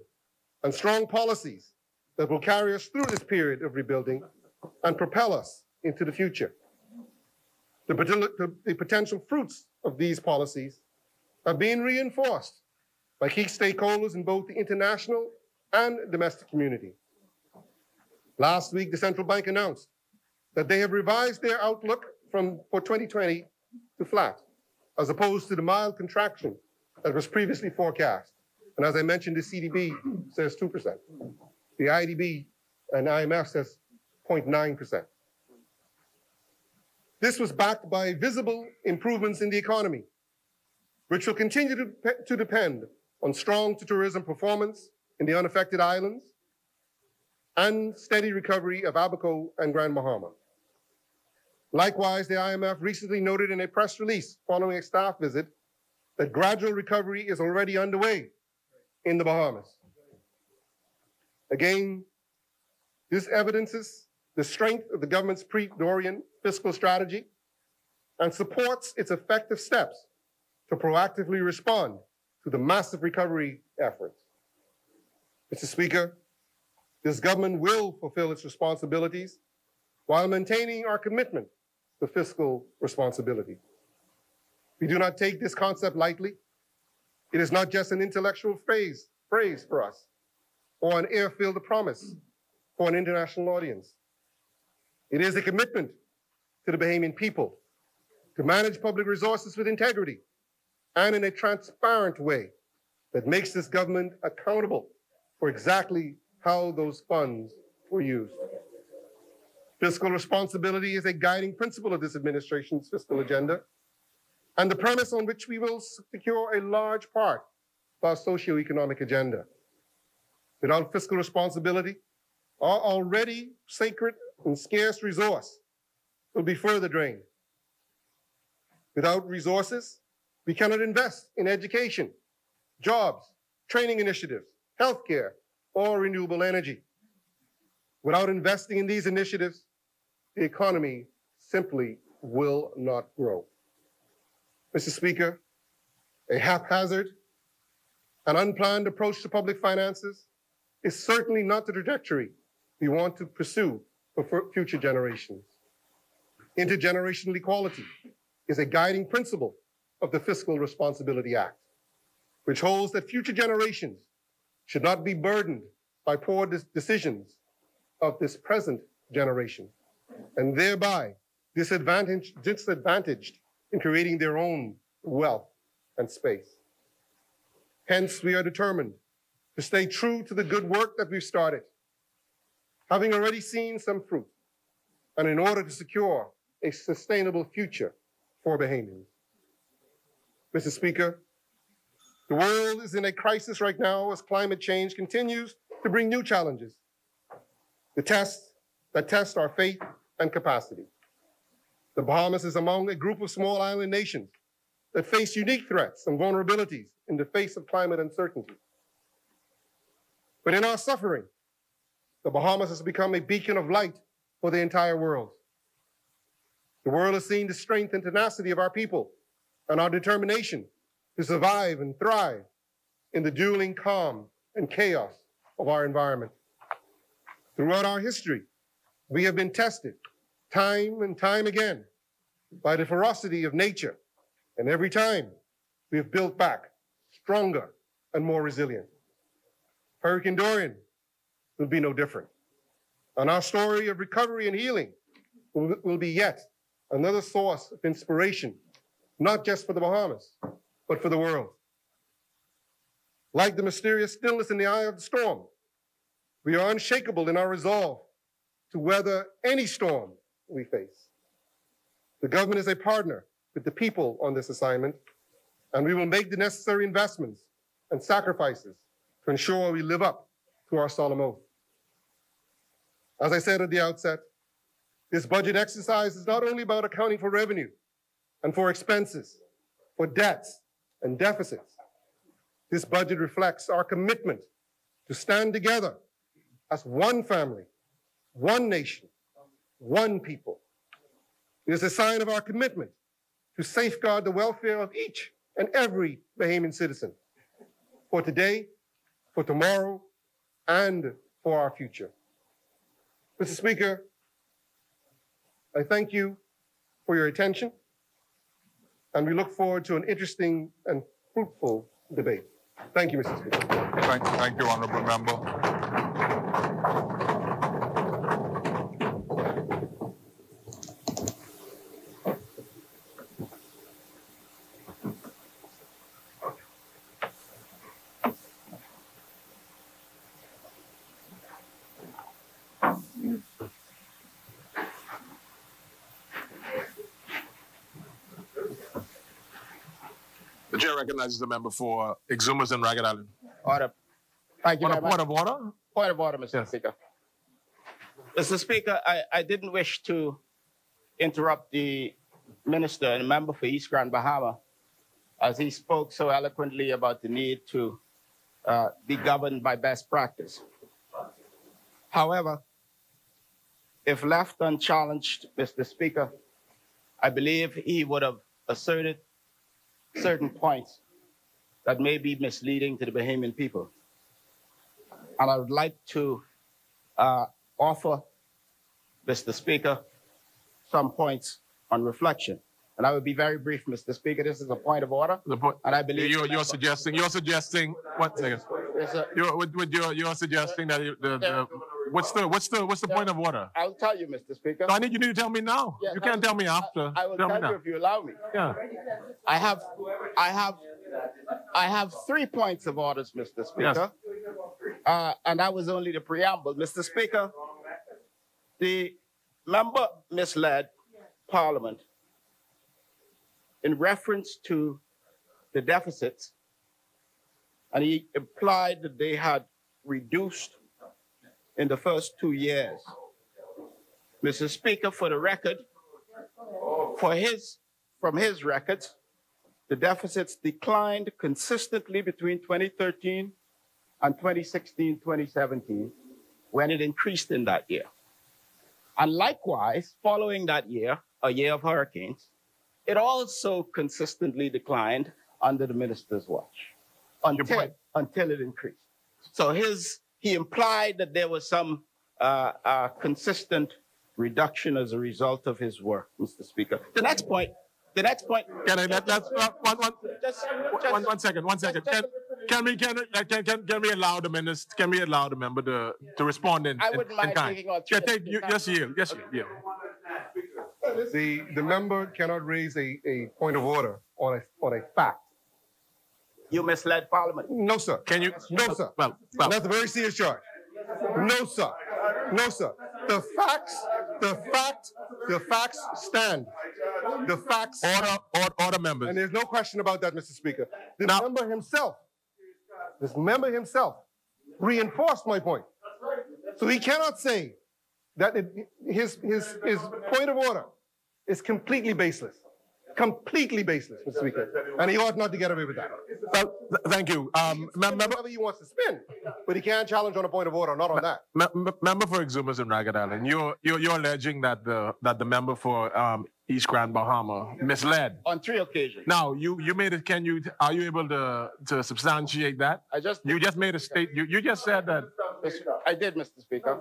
and strong policies that will carry us through this period of rebuilding and propel us into the future. The potential fruits of these policies are being reinforced by key stakeholders in both the international and domestic community. Last week, the central bank announced that they have revised their outlook for 2020 to flat, as opposed to the mild contraction that was previously forecast. And as I mentioned, the CDB says 2%. The IDB and IMF says 0.9%. This was backed by visible improvements in the economy, which will continue to depend on strong tourism performance in the unaffected islands and steady recovery of Abaco and Grand Bahama. Likewise, the IMF recently noted in a press release following a staff visit that gradual recovery is already underway in the Bahamas. Again, this evidences the strength of the government's pre-Dorian fiscal strategy and supports its effective steps to proactively respond to the massive recovery efforts. Mr. Speaker, this government will fulfill its responsibilities while maintaining our commitment to fiscal responsibility. We do not take this concept lightly. It is not just an intellectual phrase for us or an airfield promise for an international audience. It is a commitment to the Bahamian people to manage public resources with integrity and in a transparent way that makes this government accountable for exactly how those funds were used. Fiscal responsibility is a guiding principle of this administration's fiscal agenda and the premise on which we will secure a large part of our socioeconomic agenda. Without fiscal responsibility, our already sacred and scarce resource will be further drained. Without resources, we cannot invest in education, jobs, training initiatives, healthcare, or renewable energy. Without investing in these initiatives, the economy simply will not grow. Mr. Speaker, a haphazard and unplanned approach to public finances is certainly not the trajectory we want to pursue for future generations. Intergenerational equality is a guiding principle of the Fiscal Responsibility Act, which holds that future generations should not be burdened by poor decisions of this present generation, and thereby disadvantaged in creating their own wealth and space. Hence, we are determined to stay true to the good work that we've started, having already seen some fruit, and in order to secure a sustainable future for Bahamians. Mr. Speaker, the world is in a crisis right now as climate change continues to bring new challenges that test our faith and capacity. The Bahamas is among a group of small island nations that face unique threats and vulnerabilities in the face of climate uncertainty. But in our suffering, the Bahamas has become a beacon of light for the entire world. The world has seen the strength and tenacity of our people and our determination to survive and thrive in the dueling calm and chaos of our environment. Throughout our history, we have been tested time and time again by the ferocity of nature, and every time we have built back stronger and more resilient. Hurricane Dorian will be no different. And our story of recovery and healing will be yet another source of inspiration, not just for the Bahamas, but for the world. Like the mysterious stillness in the eye of the storm, we are unshakable in our resolve to weather any storm we face. The government is a partner with the people on this assignment, and we will make the necessary investments and sacrifices to ensure we live up to our solemn oath. As I said at the outset, this budget exercise is not only about accounting for revenue and for expenses, for debts and deficits. This budget reflects our commitment to stand together as one family, one nation, one people. It is a sign of our commitment to safeguard the welfare of each and every Bahamian citizen for today, for tomorrow, and for our future. Mr. Speaker, I thank you for your attention, and we look forward to an interesting and fruitful debate. Thank you, Mr. Speaker. Thank you, Honourable Member. The chair recognizes the member for Exumas and Ragged Island. Order. Thank you very much. Point of order? Point of order, Mr. Yes. Speaker. Mr. Speaker, I didn't wish to interrupt the minister and member for East Grand Bahama as he spoke so eloquently about the need to be governed by best practice. However, if left unchallenged, Mr. Speaker, I believe he would have asserted certain points that may be misleading to the Bahamian people. And I would like to offer, Mr. Speaker, some points on reflection. And I will be very brief, Mr. Speaker. This is a point of order. And I believe you're suggesting 1 second. Yes, sir. You're suggesting that what's the point of order? I'll tell you, Mr. Speaker. No, you need to tell me now. Yeah, you can't tell me after. I will tell you if you allow me. Yeah. I have 3 points of orders, Mr. Speaker. Yes. And that was only the preamble. Mr. Speaker, the member misled Parliament in reference to the deficits, and he implied that they had reduced in the first 2 years. Mr. Speaker, for the record, from his records, the deficits declined consistently between 2013 and 2016, 2017, when it increased in that year. And likewise, following that year, a year of hurricanes, it also consistently declined under the minister's watch until it increased. So he implied that there was some consistent reduction as a result of his work, Mr. Speaker. The next point. Can I one second. Can we allow the minister? Can we allow the member to respond in time? Yes, yield. The member cannot raise a point of order on a fact. You misled Parliament. No, sir. Can you? No, sir. Well. That's a very serious charge. No, sir. No, sir. The facts stand. The facts. Order, members. And there's no question about that, Mr. Speaker. This member himself reinforced my point. So he cannot say that his point of order is completely baseless. completely baseless, Mr. Speaker. And he ought not to get away with that. Well, thank you. Whatever he wants to spin, but he can't challenge on a point of order, not on that. Member for Exumas and Ragged Island, you're alleging that the member for East Grand Bahama misled on 3 occasions. Now you made it. Are you able to substantiate that? You just made a statement. You just said that. I did, Mr. Speaker.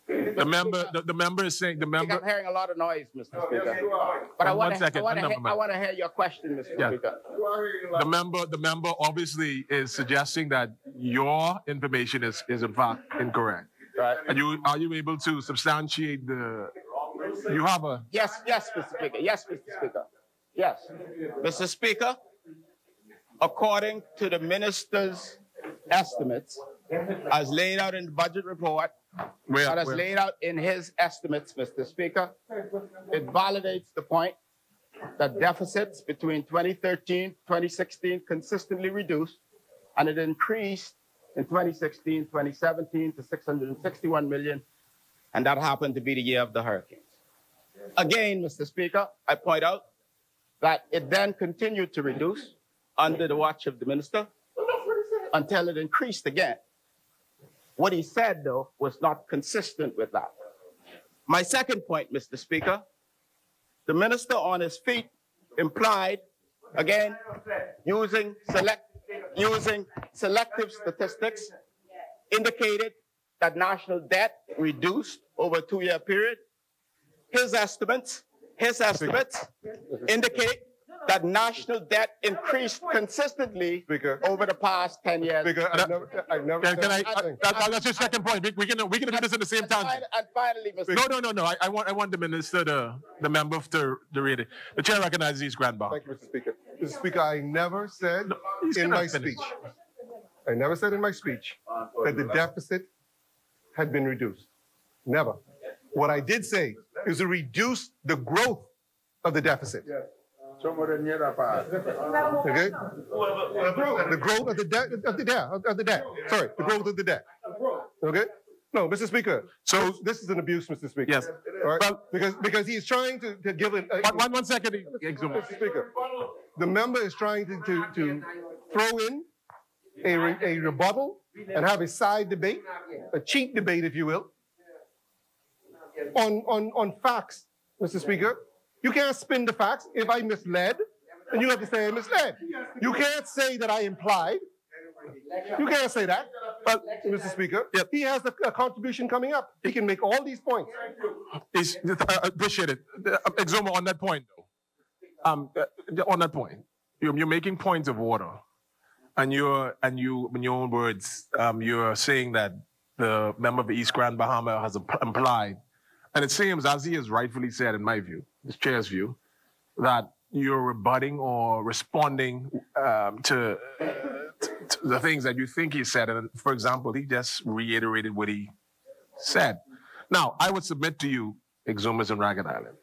The member is saying I'm hearing a lot of noise, Mr. Speaker. But I want to hear your question, Mr. Speaker. The member obviously is suggesting that your information is in fact incorrect. Right. And are you able to substantiate the? You have a yes, Mr. Speaker. Yes, Mr. Speaker. Yes, Mr. Speaker. According to the minister's estimates, as laid out in the budget report, as laid out in his estimates, Mr. Speaker, it validates the point that deficits between 2013 2016 consistently reduced, and it increased in 2016 2017 to 661 million, and that happened to be the year of the hurricanes. Again, Mr. Speaker, I point out that it then continued to reduce under the watch of the minister until it increased again. What he said, though, was not consistent with that. My second point, Mr. Speaker, the minister on his feet implied, again, using selective statistics, indicated that national debt reduced over a 2-year period. His estimates indicate that national debt increased consistently over the past 10 years. That's your second point. We can do this at the same time. And finally, Mr. No. I want the minister, the member to read it. The chair recognizes East Grand Bahama. Thank you, Mr. Speaker. Mr. Speaker, I never said in my speech that the deficit had been reduced. Never. What I did say is to reduce the growth of the deficit. Okay? The growth of the debt, Sorry, the growth of the debt. Okay? No, Mr. Speaker. So this is an abuse, Mr. Speaker. Yes. Right? Well, because he is trying to give it. One second, Mr. Speaker. The member is trying to throw in a rebuttal and have a side debate, a cheat debate, if you will, on facts, Mr. Speaker. You can't spin the facts. If I misled, then you have to say I misled. You can't say that I implied. You can't say that. But, Mr. Speaker, he has a contribution coming up. He can make all these points. Appreciate it. Exuma, on that point, though. On that point, you're making points of order. And in your own words, you're saying that the member of the East Grand Bahama has implied, and it seems, as he has rightfully said, in my view, this chair's view, that you're rebutting or responding to the things that you think he said. And for example, he just reiterated what he said. Now, I would submit to you, Exumas and Ragged Island,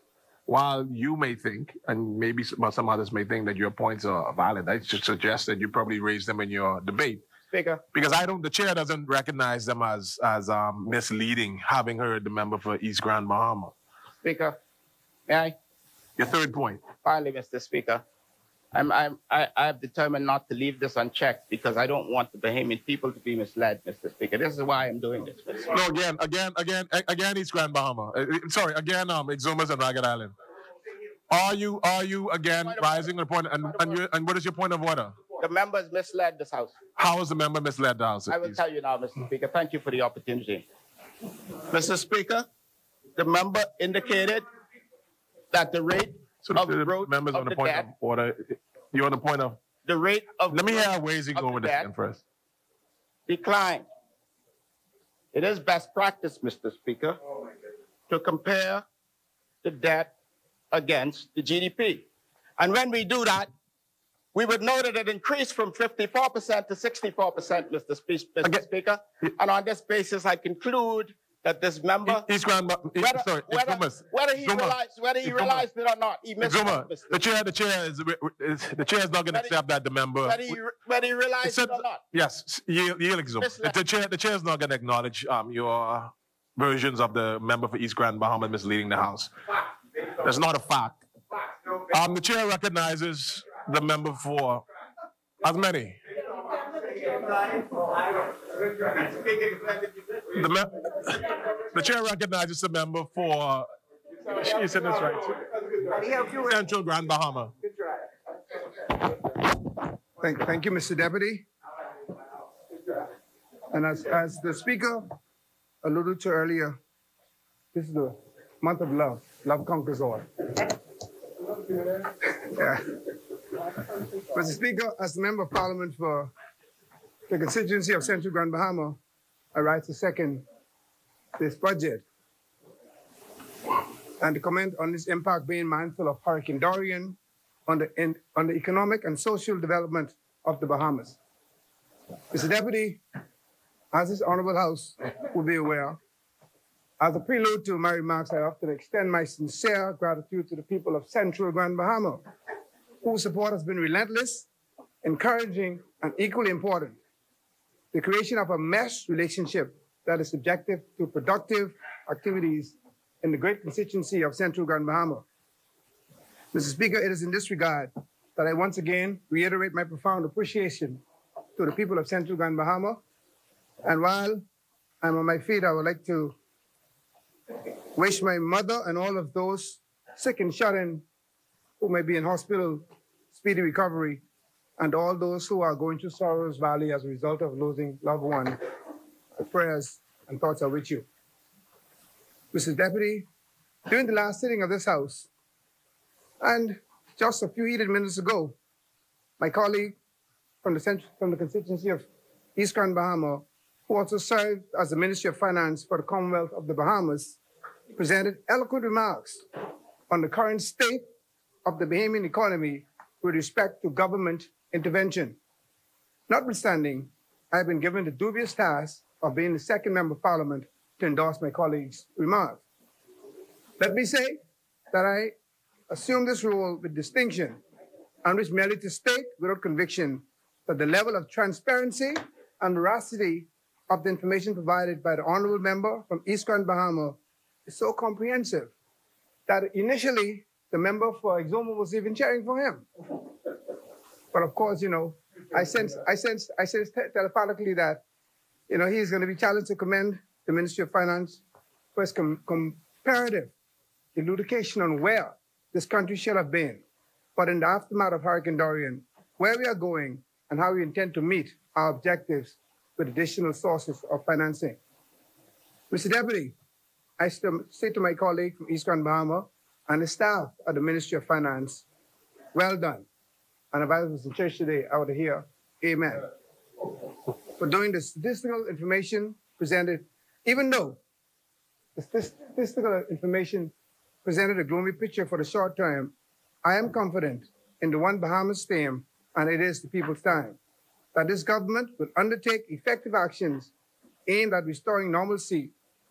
while you may think, and maybe some others may think that your points are valid, I should suggest that you probably raise them in your debate. Speaker. Because the chair doesn't recognize them as misleading, having heard the member for East Grand Bahama. Speaker, may I? Your third point. Finally, Mr. Speaker, I have determined not to leave this unchecked because I don't want the Bahamian people to be misled, Mr. Speaker. This is why I'm doing this. No, again, East Grand Bahama. Sorry, again, Exumas and Ragged Island. Are you again rising a point? And what is your point of order? The members misled this House. How is the member misled the House? I will tell you now, Mr. Speaker. Thank you for the opportunity. Mr. Speaker, the member indicated that the rate of growth members of on the the point debt, of order. You're on the point of the rate of Let me hear how ways you go with this again first. Decline. It is best practice, Mr. Speaker, to compare the debt against the GDP. And when we do that, we would know that it increased from 54% to 64%, Mr. Speaker. And on this basis, I conclude that this member, whether he realized it or not, he missed it. The chair is not going to accept that the member. Whether he realized it or not. Yes, yield Exuma. The chair is not going to acknowledge your versions of the member for East Grand Bahama misleading the House. That's not a fact. The chair recognizes the member for as many. The chair recognizes the member for, she said this right, Central Grand Bahama. Thank you, Mr. Deputy. And as the speaker alluded to earlier, this is the month of love. Love conquers all. Yeah. Mr. Speaker, as the Member of Parliament for the constituency of Central Grand Bahama, I rise to second this budget and to comment on its impact, being mindful of Hurricane Dorian on the economic and social development of the Bahamas. Mr. Deputy, as this Honorable House will be aware, as a prelude to my remarks, I often extend my sincere gratitude to the people of Central Grand Bahama, whose support has been relentless, encouraging, and equally important. The creation of a mesh relationship that is subjective to productive activities in the great constituency of Central Grand Bahama. Mr. Speaker, it is in this regard that I once again reiterate my profound appreciation to the people of Central Grand Bahama. And while I'm on my feet, I would like to wish my mother and all of those sick and shut-in who may be in hospital speedy recovery, and all those who are going through sorrow's valley as a result of losing loved ones. My prayers and thoughts are with you. Mr. Deputy, during the last sitting of this House, and just a few heated minutes ago, my colleague from the constituency of East Grand Bahama, who also served as the Ministry of Finance for the Commonwealth of the Bahamas, presented eloquent remarks on the current state of the Bahamian economy with respect to government intervention. Notwithstanding, I have been given the dubious task of being the second Member of Parliament to endorse my colleague's remarks. Let me say that I assume this role with distinction and wish merely to state without conviction that the level of transparency and veracity of the information provided by the Honourable Member from East Grand Bahama is so comprehensive that initially the member for Exuma was even cheering for him. But of course, you know, I sense telepathically that, you know, he's going to be challenged to commend the Ministry of Finance for its comparative elucidation on where this country should have been, but in the aftermath of Hurricane Dorian, where we are going and how we intend to meet our objectives with additional sources of financing. Mr. Deputy, I say to my colleague from East Grand Bahama and the staff at the Ministry of Finance, well done. And if I was in church today, I would hear, amen. For doing the statistical information presented, even though the statistical information presented a gloomy picture for the short term, I am confident in the one Bahamas theme, and it is the people's time, that this government will undertake effective actions aimed at restoring normalcy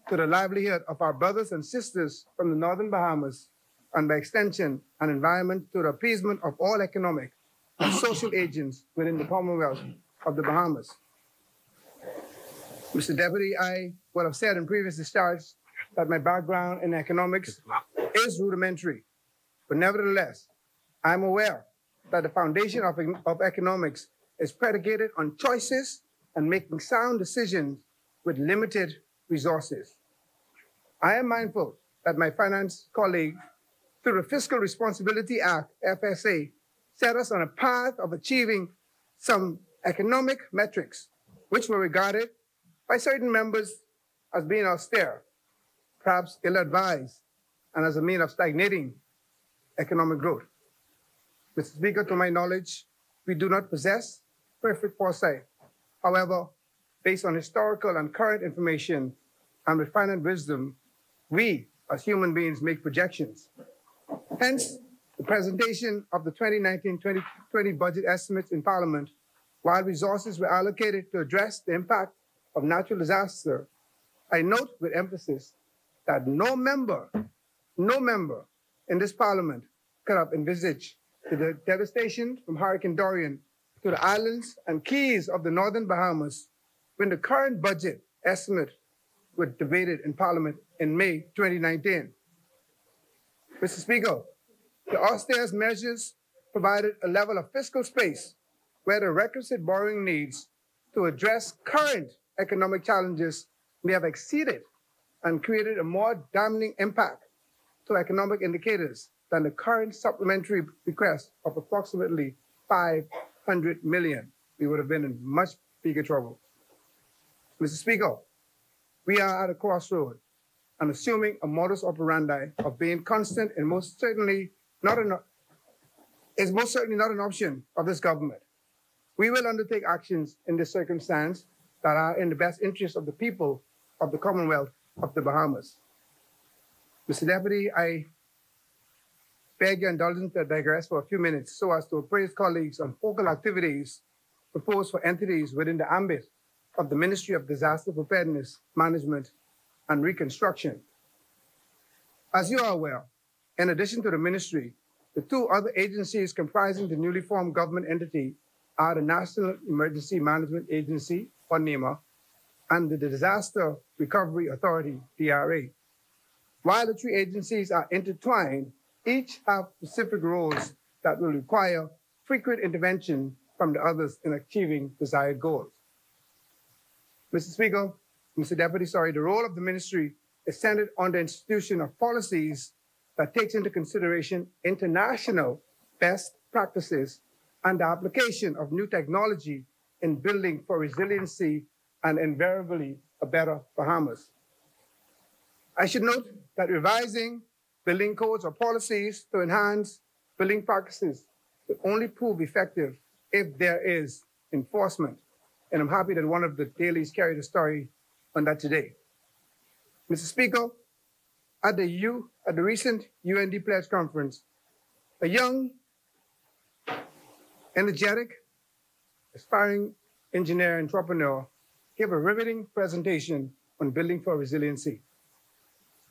to the livelihood of our brothers and sisters from the Northern Bahamas, and by extension, an environment to the appeasement of all economic and social agents within the Commonwealth of the Bahamas. Mr. Deputy, I would have said in previous discharge that my background in economics is rudimentary, but nevertheless, I'm aware that the foundation of economics is predicated on choices and making sound decisions with limited resources. I am mindful that my finance colleague, through the Fiscal Responsibility Act, FSA, set us on a path of achieving some economic metrics, which were regarded by certain members as being austere, perhaps ill-advised, and as a means of stagnating economic growth. Mr. Speaker, to my knowledge, we do not possess perfect foresight. However, based on historical and current information and with finite wisdom, we as human beings make projections. Hence, the presentation of the 2019-2020 budget estimates in Parliament, while resources were allocated to address the impact of natural disaster, I note with emphasis that no member in this Parliament could have envisaged the devastation from Hurricane Dorian to the islands and keys of the Northern Bahamas when the current budget estimate was debated in Parliament in May 2019. Mr. Speaker, The austere measures provided a level of fiscal space where the requisite borrowing needs to address current economic challenges may have exceeded and created a more damning impact to economic indicators than the current supplementary request of approximately 500 million. We would have been in much bigger trouble. Mr. Speaker, we are at a crossroad and assuming a modus operandi of being constant and most certainly not an option of this government. We will undertake actions in this circumstance that are in the best interest of the people of the Commonwealth of the Bahamas. Mr. Deputy, I beg your indulgence to digress for a few minutes so as to appraise colleagues on focal activities proposed for entities within the ambit of the Ministry of Disaster Preparedness, Management, and Reconstruction. As you are aware, in addition to the ministry, the two other agencies comprising the newly formed government entity are the National Emergency Management Agency, or NEMA, and the Disaster Recovery Authority, DRA. While the three agencies are intertwined, each have specific roles that will require frequent intervention from the others in achieving desired goals. Mr. Speaker, Mr. Deputy, the role of the ministry is centered on the institution of policies that takes into consideration international best practices and the application of new technology in building for resiliency and invariably a better Bahamas. I should note that revising building codes or policies to enhance building practices will only prove effective if there is enforcement. And I'm happy that one of the dailies carried a story on that today. Mr. Speaker, at the recent UND Pledge Conference, a young, energetic, aspiring engineer entrepreneur gave a riveting presentation on building for resiliency.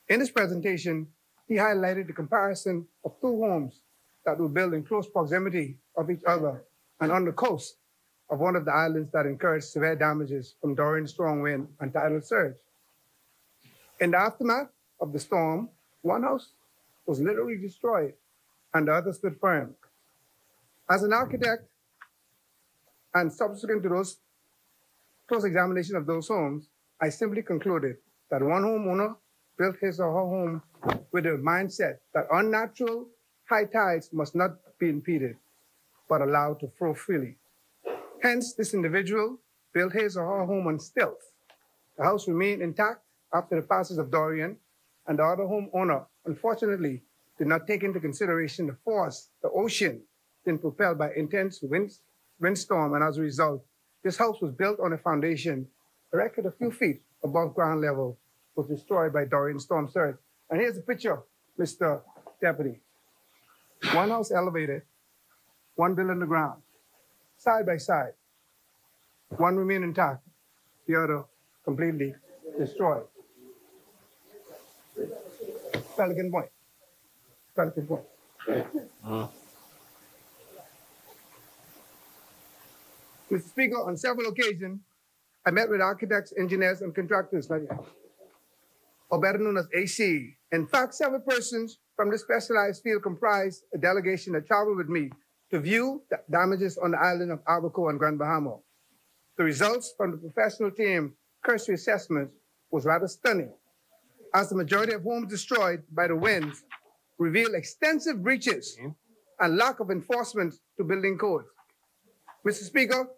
In this presentation, he highlighted the comparison of two homes that were built in close proximity of each other and on the coast of one of the islands that incurred severe damages from Dorian's strong wind and tidal surge. In the aftermath of the storm, one house was literally destroyed and the other stood firm. As an architect, and subsequent to those close examination of those homes, I simply concluded that one homeowner built his or her home with a mindset that unnatural high tides must not be impeded, but allowed to flow freely. Hence, this individual built his or her home on stilts. The house remained intact after the passage of Dorian, and the other homeowner, unfortunately, did not take into consideration the force the ocean been propelled by intense windstorm, and as a result, this house was built on a foundation erected a few feet above ground level, was destroyed by Dorian storm surge. And here's a picture, Mr. Deputy. One house elevated, one built on the ground, side by side. One remained intact, the other completely destroyed. Pelican Point. Pelican Point. Mr. Speaker, on several occasions, I met with architects, engineers, and contractors, or better known as AC. In fact, several persons from this specialized field comprised a delegation that traveled with me to view the damages on the island of Abaco and Grand Bahama. The results from the professional team cursory assessment was rather stunning, as the majority of homes destroyed by the winds revealed extensive breaches and lack of enforcement to building codes. Mr. Speaker,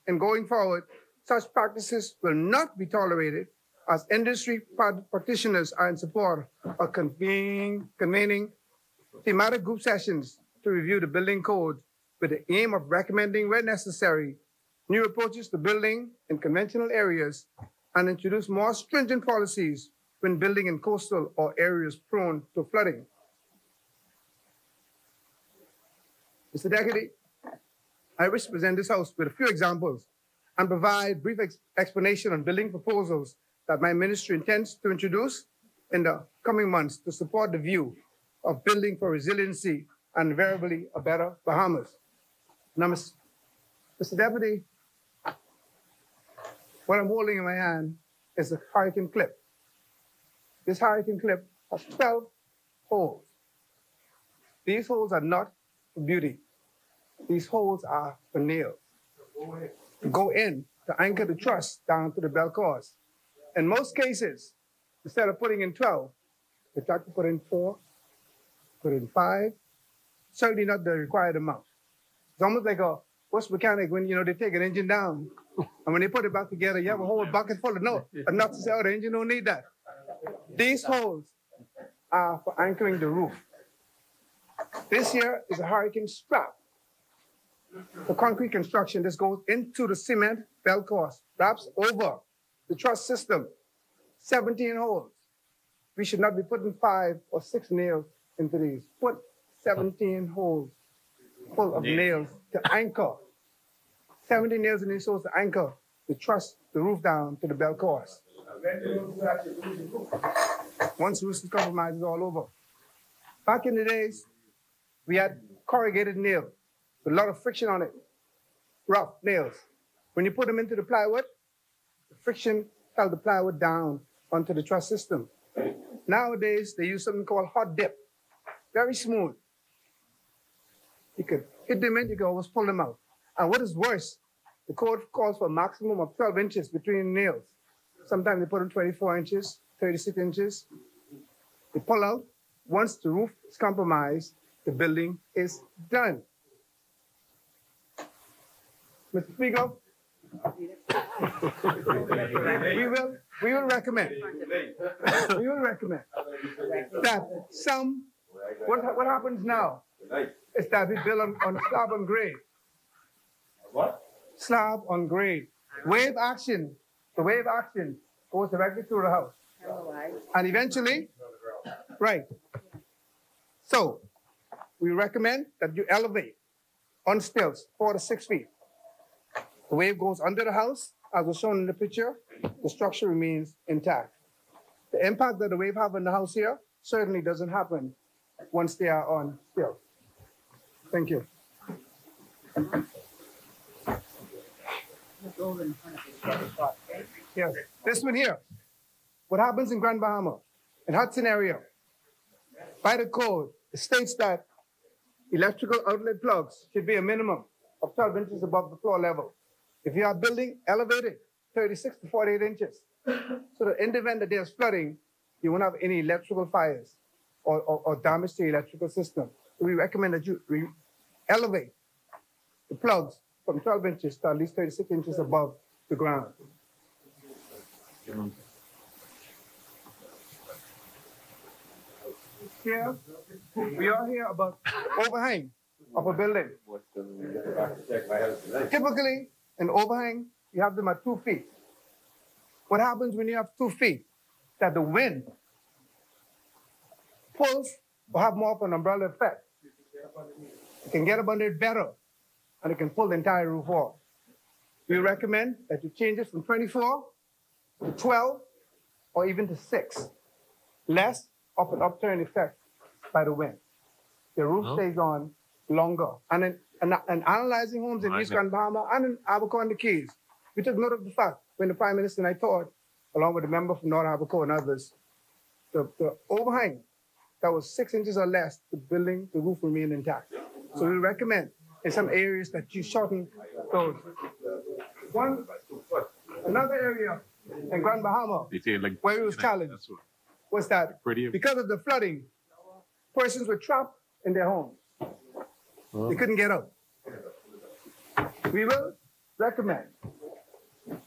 in going forward, such practices will not be tolerated as industry practitioners are in support of convening thematic group sessions to review the building code with the aim of recommending, where necessary, new approaches to building in conventional areas and introduce more stringent policies when building in coastal or areas prone to flooding. Mr. Deputy, I wish to present this House with a few examples and provide brief explanation on building proposals that my ministry intends to introduce in the coming months to support the view of building for resiliency and invariably a better Bahamas. Now, Mr. Deputy, what I'm holding in my hand is a hurricane clip. This hurricane clip has 12 holes. these holes are not for beauty. These holes are for nails. Go in to anchor the truss down to the bell course. In most cases, instead of putting in 12, they try to put in 4, put in 5, certainly not the required amount. It's almost like a bus mechanic when, they take an engine down, and when they put it back together, you have a whole bucket full of enough to say, oh, the engine don't need that. These holes are for anchoring the roof. This here is a hurricane strap. The concrete construction, this goes into the cement bell course, wraps over the truss system, 17 holes. We should not be putting 5 or 6 nails into these. Put 17 holes full of nails to anchor. 17 nails in these holes to anchor the truss, the roof down to the bell course. Once the roof is compromised, it's all over. Back in the days, we had corrugated nails with a lot of friction on it, rough nails. When you put them into the plywood, the friction held the plywood down onto the truss system. Nowadays, they use something called hot dip, very smooth. You could hit them in, you can always pull them out. And what is worse, the code calls for a maximum of 12 inches between nails. Sometimes they put in 24 inches, 36 inches. They pull out. Once the roof is compromised, the building is done. Mr. Speaker, we will recommend that what happens now is that we build on slab on grade. What? Slab on grade. Wave action. The wave action goes directly through the house. And eventually, right. So, we recommend that you elevate on stilts 4 to 6 feet. The wave goes under the house, as was shown in the picture. The structure remains intact. The impact that the wave have on the house here certainly doesn't happen once they are on stilts. Thank you. Yes, this one here. What happens in Grand Bahama, in Hudson area, by the code, it states that electrical outlet plugs should be a minimum of 12 inches above the floor level. If you are building elevated, 36 to 48 inches. So that in the event that there's flooding, you won't have any electrical fires or damage to the electrical system. So we recommend that you elevate the plugs from 12 inches to at least 36 inches above the ground. Here, we are here about overhang of a building. Typically, an overhang, you have them at 2 feet. What happens when you have 2 feet? That the wind pulls or have more of an umbrella effect. You can get up under it better, and it can pull the entire roof off. We recommend that you change it from 24 to 12 or even to 6. Less of an upturn effect by the wind. The roof stays on longer. And analyzing homes in East Grand Bahama and in Abaco and the Keys, we took note of the fact when the Prime Minister and I talked, along with a member from North Abaco and others, the overhang that was 6 inches or less, the roof remained intact. So we recommend in some areas that you shorten those. Another area in Grand Bahama where it was challenged was that because of the flooding, persons were trapped in their homes. They couldn't get out. We will recommend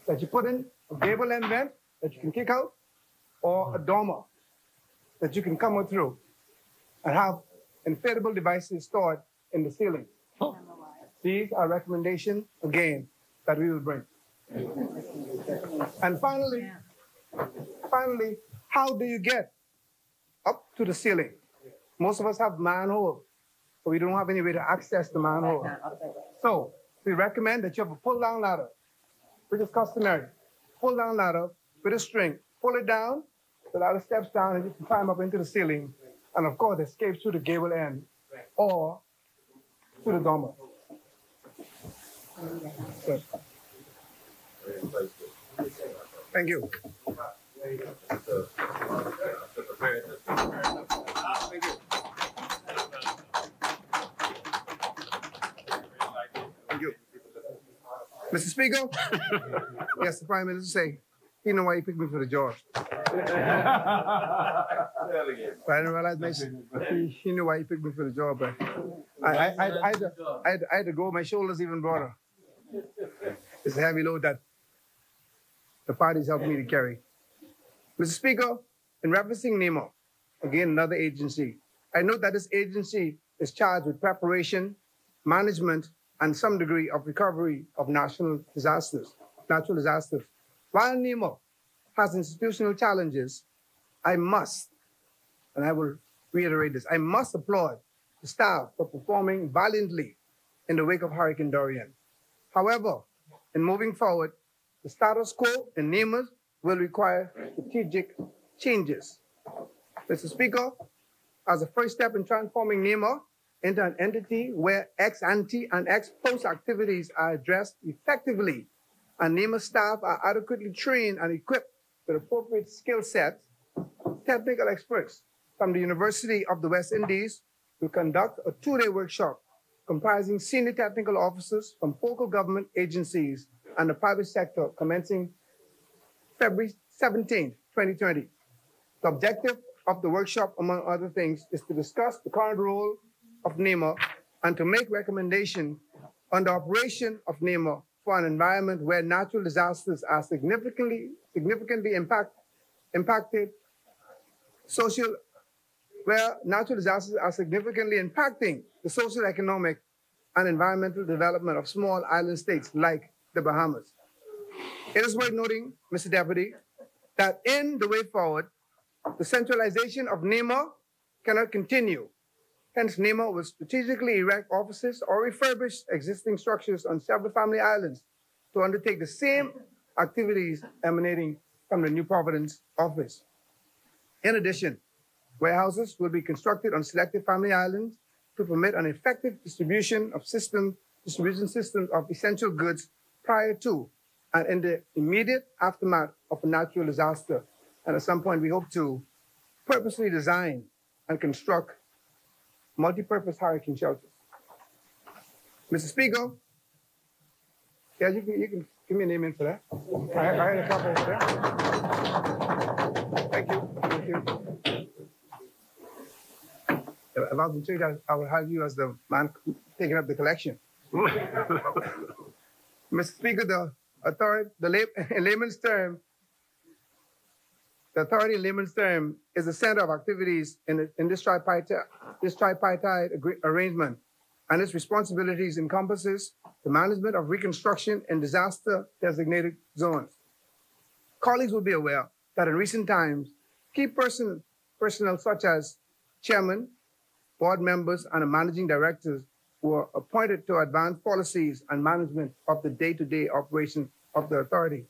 that you put in a gable end vent that you can kick out or a dormer that you can come out through and have inflatable devices stored in the ceiling. These are recommendations, again, that we will bring. And finally, how do you get up to the ceiling? Most of us have manholes, but we don't have any way to access the manhole. So we recommend that you have a pull-down ladder, which is customary. Pull-down ladder with a string. Pull it down, the ladder steps down, and you can climb up into the ceiling, and of course, escape through the gable end or through the dormer. Good. Thank you. Thank you. Speaker, yes, the Prime Minister say, you know why he picked me for the job. But I didn't realize he knew why he picked me for the job. But I had to go, my shoulders even broader. It's a heavy load that the parties helped me to carry. Mr. Speaker, in referencing NEMA, again, another agency, I note that this agency is charged with preparation, management, and some degree of recovery of natural disasters. While NEMA has institutional challenges, I must, and I will reiterate this, I must applaud the staff for performing valiantly in the wake of Hurricane Dorian. However, in moving forward, the status quo in NEMA will require strategic changes. Mr. Speaker, as a first step in transforming NEMA into an entity where ex-ante and ex-post activities are addressed effectively, and NEMA staff are adequately trained and equipped with appropriate skill sets, technical experts from the University of the West Indies will conduct a 2-day workshop comprising senior technical officers from local government agencies and the private sector commencing February 17, 2020. The objective of the workshop, among other things, is to discuss the current role of NEMA and to make recommendations on the operation of NEMA for an environment where natural disasters are significantly impacted where natural disasters are significantly impacting the social, economic, and environmental development of small island states like the Bahamas. It is worth noting, Mr. Deputy, that in the way forward, the centralization of NEMA cannot continue. Hence, NEMA will strategically erect offices or refurbish existing structures on several family islands to undertake the same activities emanating from the New Providence office. In addition, warehouses will be constructed on selected family islands to permit an effective distribution systems of essential goods prior to and in the immediate aftermath of a natural disaster. And at some point, we hope to purposely design and construct multi-purpose hurricane shelters. Mr. Speaker, yeah, you can give me a name in for that. I had a copy for that. Thank you. Thank you. If I was in church, I would have you as the man taking up the collection. Mr. Speaker, the authority in layman's term is the center of activities in this tripartite arrangement, and its responsibilities encompasses the management of reconstruction in disaster-designated zones. Colleagues will be aware that in recent times, key personnel such as chairman, board members, and the managing directors were appointed to advance policies and management of the day-to-day operation of the authority.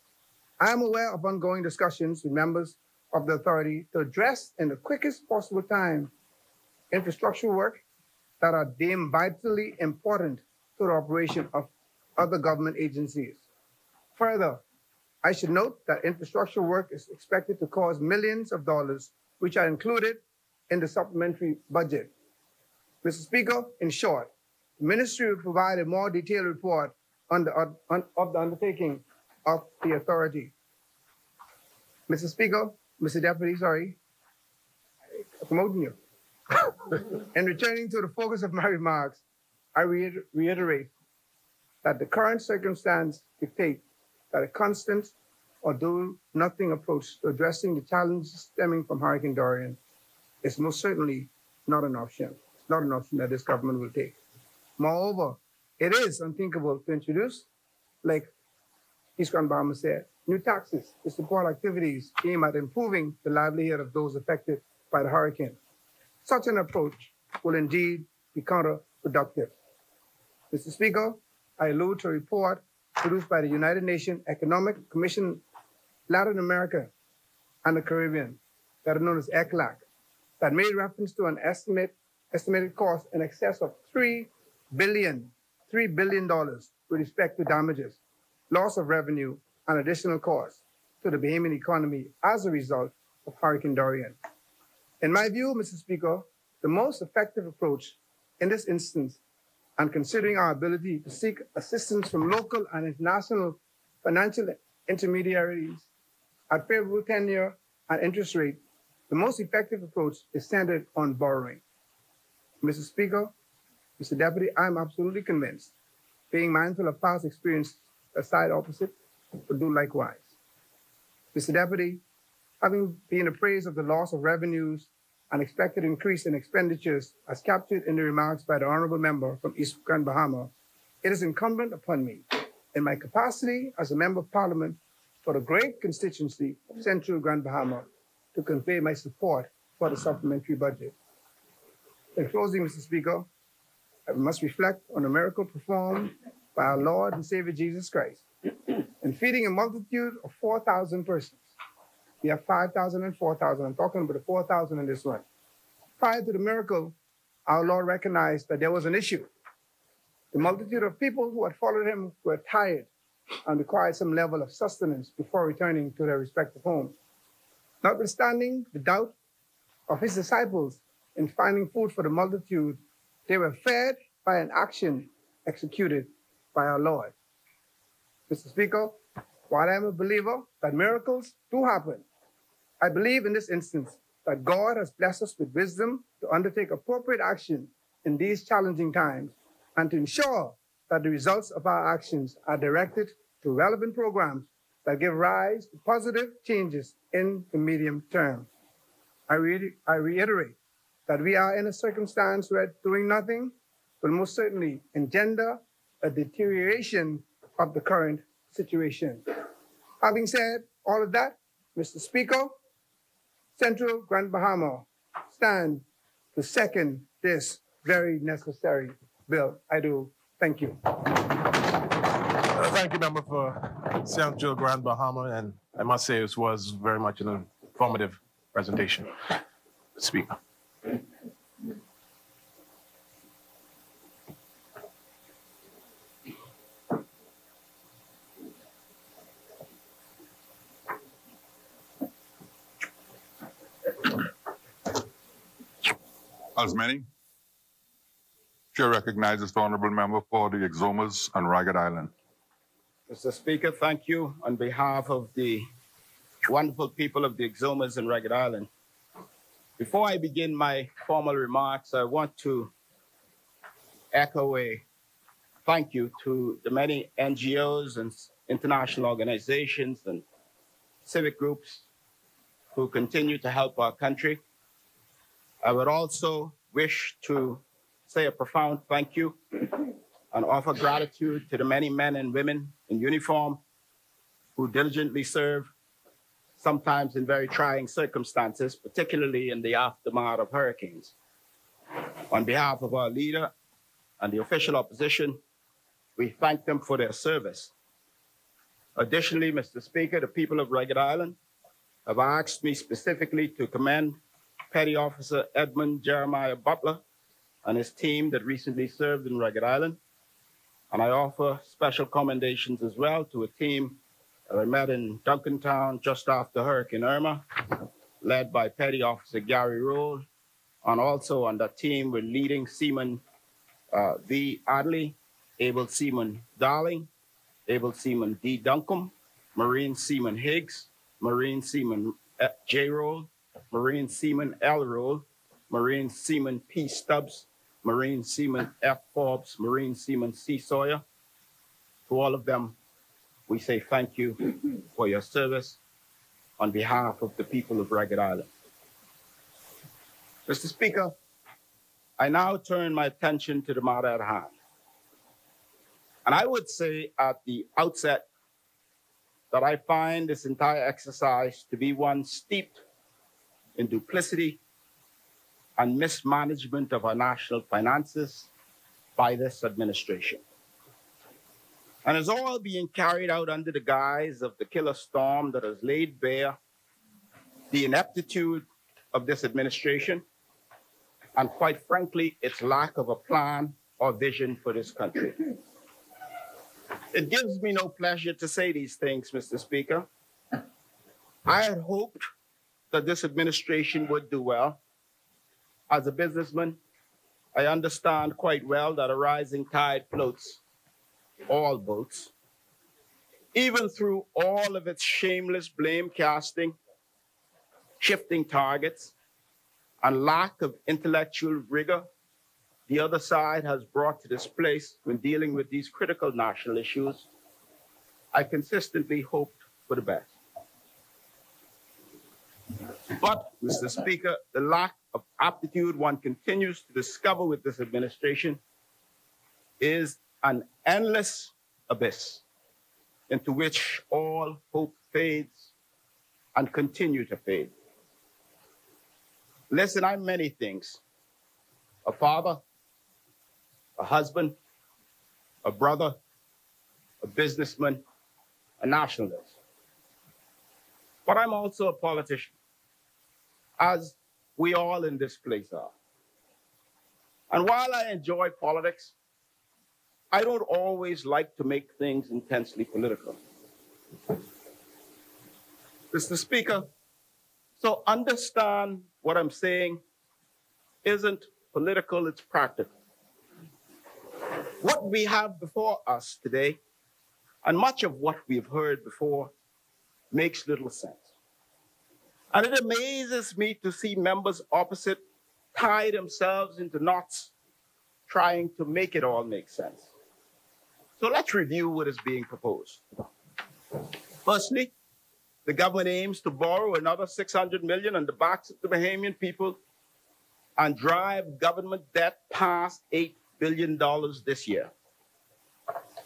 I am aware of ongoing discussions with members of the authority to address in the quickest possible time infrastructure work that are deemed vitally important to the operation of other government agencies. Further, I should note that infrastructure work is expected to cost millions of dollars, which are included in the supplementary budget. Mr. Speaker, in short, the ministry will provide a more detailed report of the undertaking of the authority. Mr. Speaker, Mr. Deputy, sorry, I'm promoting you. In returning to the focus of my remarks, I reiterate that the current circumstance dictates that a constant or do-nothing approach to addressing the challenges stemming from Hurricane Dorian is most certainly not an option. It's not an option that this government will take. Moreover, it is unthinkable to introduce, like East Grand Bahama said, new taxes to support activities aimed at improving the livelihood of those affected by the hurricane. Such an approach will indeed be counterproductive. Mr. Speaker, I allude to a report produced by the United Nations Economic Commission Latin America and the Caribbean, that are known as ECLAC, that made reference to an estimated cost in excess of $3 billion with respect to damages, loss of revenue, and additional costs to the Bahamian economy as a result of Hurricane Dorian. In my view, Mr. Speaker, the most effective approach in this instance and considering our ability to seek assistance from local and international financial intermediaries at favorable tenure and interest rate, the most effective approach is centered on borrowing. Mr. Speaker, Mr. Deputy, I'm absolutely convinced, being mindful of past experience, a side opposite would do likewise. Mr. Deputy, having been appraised of the loss of revenues and expected increase in expenditures as captured in the remarks by the Honorable Member from East Grand Bahama, it is incumbent upon me, in my capacity as a Member of Parliament for the great constituency of Central Grand Bahama, to convey my support for the supplementary budget. In closing, Mr. Speaker, I must reflect on the miracle performed by our Lord and Savior Jesus Christ in feeding a multitude of 4,000 persons. We have 5,000 and 4,000. I'm talking about the 4,000 in this one. Prior to the miracle, our Lord recognized that there was an issue. The multitude of people who had followed him were tired and required some level of sustenance before returning to their respective homes. Notwithstanding the doubt of his disciples in finding food for the multitude, they were fed by an action executed by our Lord. Mr. Speaker, while I am a believer that miracles do happen, I believe in this instance that God has blessed us with wisdom to undertake appropriate action in these challenging times and to ensure that the results of our actions are directed to relevant programs that give rise to positive changes in the medium term. I reiterate that we are in a circumstance where doing nothing will most certainly engender a deterioration of the current situation. Having said all of that, Mr. Speaker, Central Grand Bahama stand to second this very necessary bill. I do. Thank you. Thank you, Member for Central Grand Bahama, and I must say this was very much an informative presentation. Speaker. As many, Chair recognizes the Honourable Member for the Exomas and Ragged Island. Mr. Speaker, thank you on behalf of the wonderful people of the Exomas and Ragged Island. Before I begin my formal remarks, I want to echo a thank you to the many NGOs and international organizations and civic groups who continue to help our country. I would also wish to say a profound thank you and offer gratitude to the many men and women in uniform who diligently serve, sometimes in very trying circumstances, particularly in the aftermath of hurricanes. On behalf of our leader and the official opposition, we thank them for their service. Additionally, Mr. Speaker, the people of Ragged Island have asked me specifically to commend Petty Officer Edmund Jeremiah Butler and his team that recently served in Ragged Island. And I offer special commendations as well to a team that I met in Duncantown just after Hurricane Irma, led by Petty Officer Gary Roll, and also on that team with leading Seaman V. Adley, Able Seaman Darling, Able Seaman D. Duncombe, Marine Seaman Higgs, Marine Seaman J. Roll, Marine Seaman L. Roll, Marine Seaman P. Stubbs, Marine Seaman F. Forbes, Marine Seaman C. Sawyer. To all of them, we say thank you for your service on behalf of the people of Ragged Island. Mr. Speaker, I now turn my attention to the matter at hand. And I would say at the outset that I find this entire exercise to be one steeped in duplicity and mismanagement of our national finances by this administration. And it's all being carried out under the guise of the killer storm that has laid bare the ineptitude of this administration and, quite frankly, its lack of a plan or vision for this country. It gives me no pleasure to say these things, Mr. Speaker. I had hoped that this administration would do well. As a businessman, I understand quite well that a rising tide floats all boats. Even through all of its shameless blame casting, shifting targets, and lack of intellectual rigor, the other side has brought to this place when dealing with these critical national issues, I consistently hoped for the best. But, Mr. Speaker, the lack of aptitude one continues to discover with this administration is an endless abyss into which all hope fades and continue to fade. Listen, I'm many things. A father, a husband, a brother, a businessman, a nationalist. But I'm also a politician, as we all in this place are. And while I enjoy politics, I don't always like to make things intensely political. Mr. Speaker, so understand what I'm saying isn't political, it's practical. What we have before us today, and much of what we've heard before, makes little sense. And it amazes me to see members opposite tie themselves into knots trying to make it all make sense. So let's review what is being proposed. Firstly, the government aims to borrow another $600 million on the backs of the Bahamian people and drive government debt past $8 billion this year.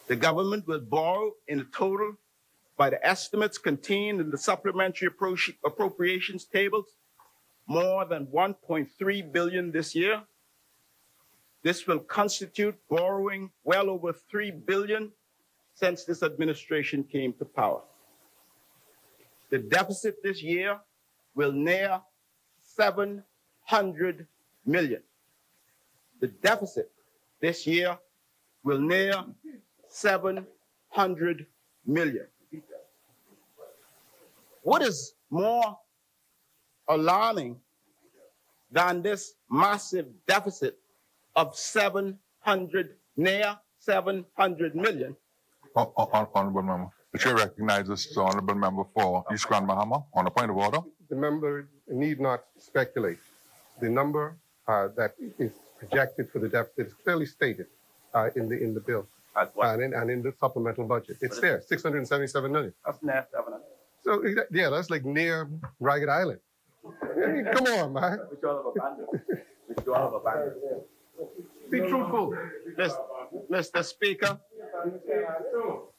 The government will borrow in a total, by the estimates contained in the supplementary appropriations tables, more than $1.3 billion this year. This will constitute borrowing well over $3 billion since this administration came to power. The deficit this year will near $700 million. The deficit this year will near $700 million. What is more alarming than this massive deficit of near $700 million? Honorable Member. The chair recognizes the honorable member for East Grand Bahama on a point of order. The member need not speculate. The number that is projected for the deficit is clearly stated in the bill and in the supplemental budget. It's there, $677 million. That's near 700. So yeah, that's like near Ragged Island. I mean, come on, man. Be truthful. Mr. Speaker,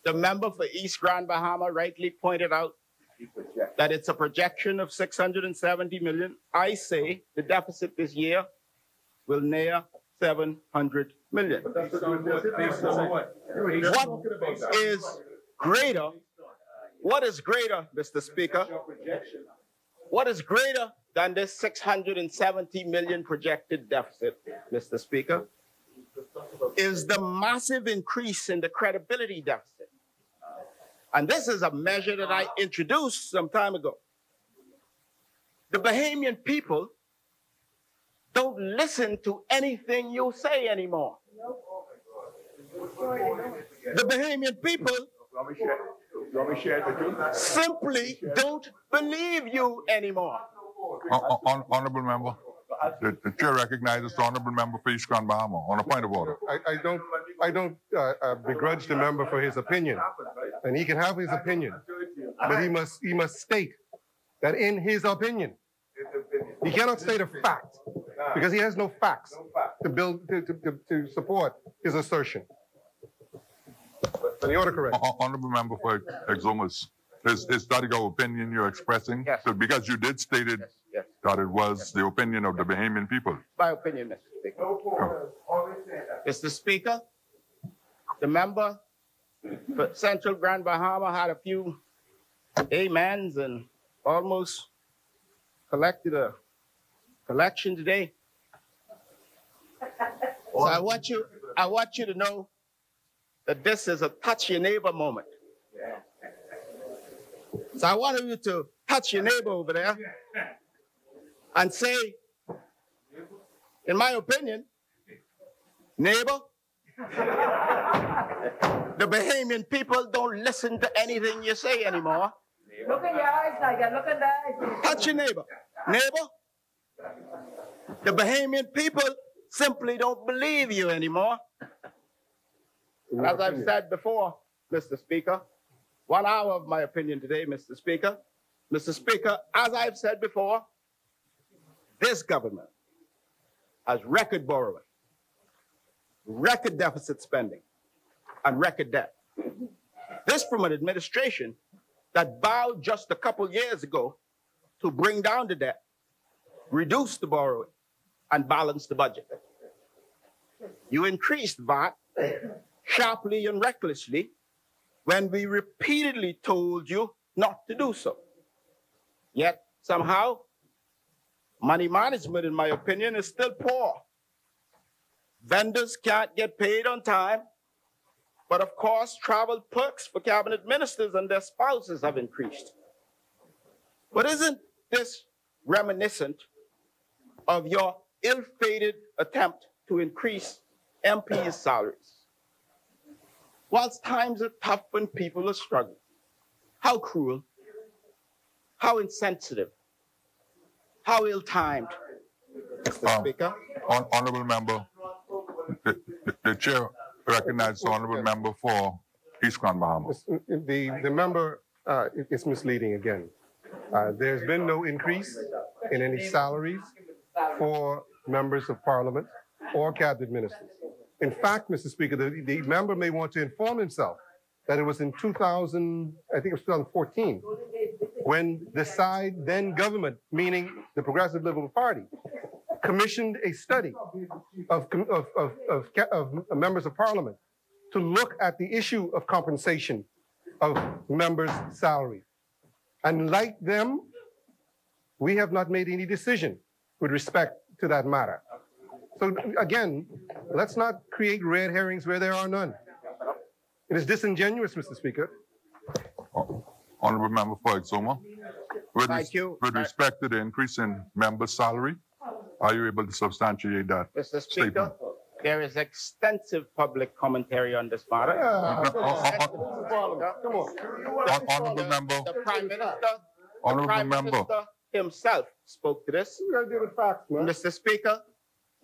the member for East Grand Bahama rightly pointed out that it's a projection of $670 million. I say the deficit this year will near $700 million. What is greater, Mr. Speaker? What is greater than this $670 million projected deficit, Mr. Speaker, is the massive increase in the credibility deficit. And this is a measure that I introduced some time ago. The Bahamian people don't listen to anything you say anymore. The Bahamian people simply don't believe you anymore. Honorable member, the chair recognizes the honorable member for East Grand Bahama on a point of order. I don't begrudge the member for his opinion, and he can have his opinion, but he must state that in his opinion, he cannot state a fact because he has no facts to support his assertion. The order correct. Honorable member for Exumas, is that your opinion you're expressing? Yes. So because you did state it, Yes. that it was the opinion of the Bahamian people. My opinion, Mr. Speaker. Mr. Speaker, the member for Central Grand Bahama had a few amens and almost collected a collection today. So I want you to know that this is a touch your neighbor moment. So I want you to touch your neighbor over there and say, in my opinion, Neighbor, the Bahamian people don't listen to anything you say anymore. Look in your eyes, Tiger. Look in the eyes. Touch your neighbor. Neighbor, the Bahamian people simply don't believe you anymore. As I've said before, Mr. Speaker, 1 hour of my opinion today, Mr. Speaker. Mr. Speaker, as I've said before, this government has record borrowing, record deficit spending, and record debt. This from an administration that vowed just a couple years ago to bring down the debt, reduce the borrowing, and balance the budget. You increased VAT sharply and recklessly when we repeatedly told you not to do so. Yet, somehow, money management, in my opinion, is still poor. Vendors can't get paid on time, but of course, travel perks for cabinet ministers and their spouses have increased. But isn't this reminiscent of your ill-fated attempt to increase MPs' salaries? Whilst times are tough when people are struggling, how cruel, how insensitive, how ill-timed, Mr. Speaker. Honorable member, the chair recognizes the honorable member for East Grand Bahamas. The member is misleading again. There's been no increase in any salaries for members of parliament or cabinet ministers. In fact, Mr. Speaker, the member may want to inform himself that it was in 2014, when the then government, meaning the Progressive Liberal Party, commissioned a study of members of parliament to look at the issue of compensation of members' salaries. And like them, we have not made any decision with respect to that matter. So again, let's not create red herrings where there are none. It is disingenuous, Mr. Speaker. Honorable member for Exuma. With respect to the increase in member salary, are you able to substantiate that Mr. Speaker, statement? there is extensive public commentary on this matter. Honorable member. The Prime Minister, Honorable member. himself spoke to this. We gotta deal with facts, man. Mr. Speaker,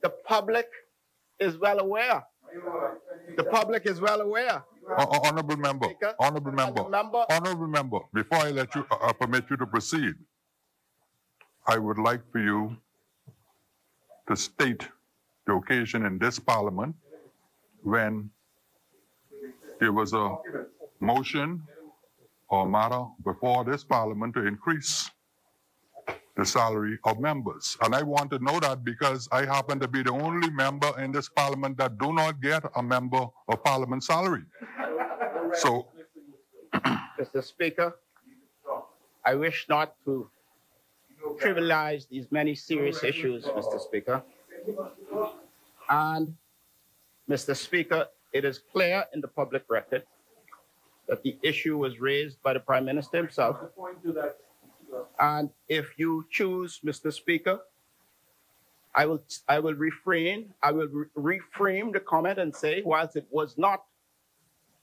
the public is well aware. The public is well aware. Honorable member. Speaker, Honorable member. Honorable member. Before I let you permit you to proceed, I would like for you to state the occasion in this parliament when there was a motion or matter before this parliament to increase the salary of members. And I want to know that because I happen to be the only member in this parliament that do not get a member of parliament salary. So, Mr. Speaker, I wish not to trivialize these many serious issues, Mr. Speaker. And, Mr. Speaker, it is clear in the public record that the issue was raised by the Prime Minister himself. And if you choose, Mr. Speaker, I will reframe the comment and say, whilst it was not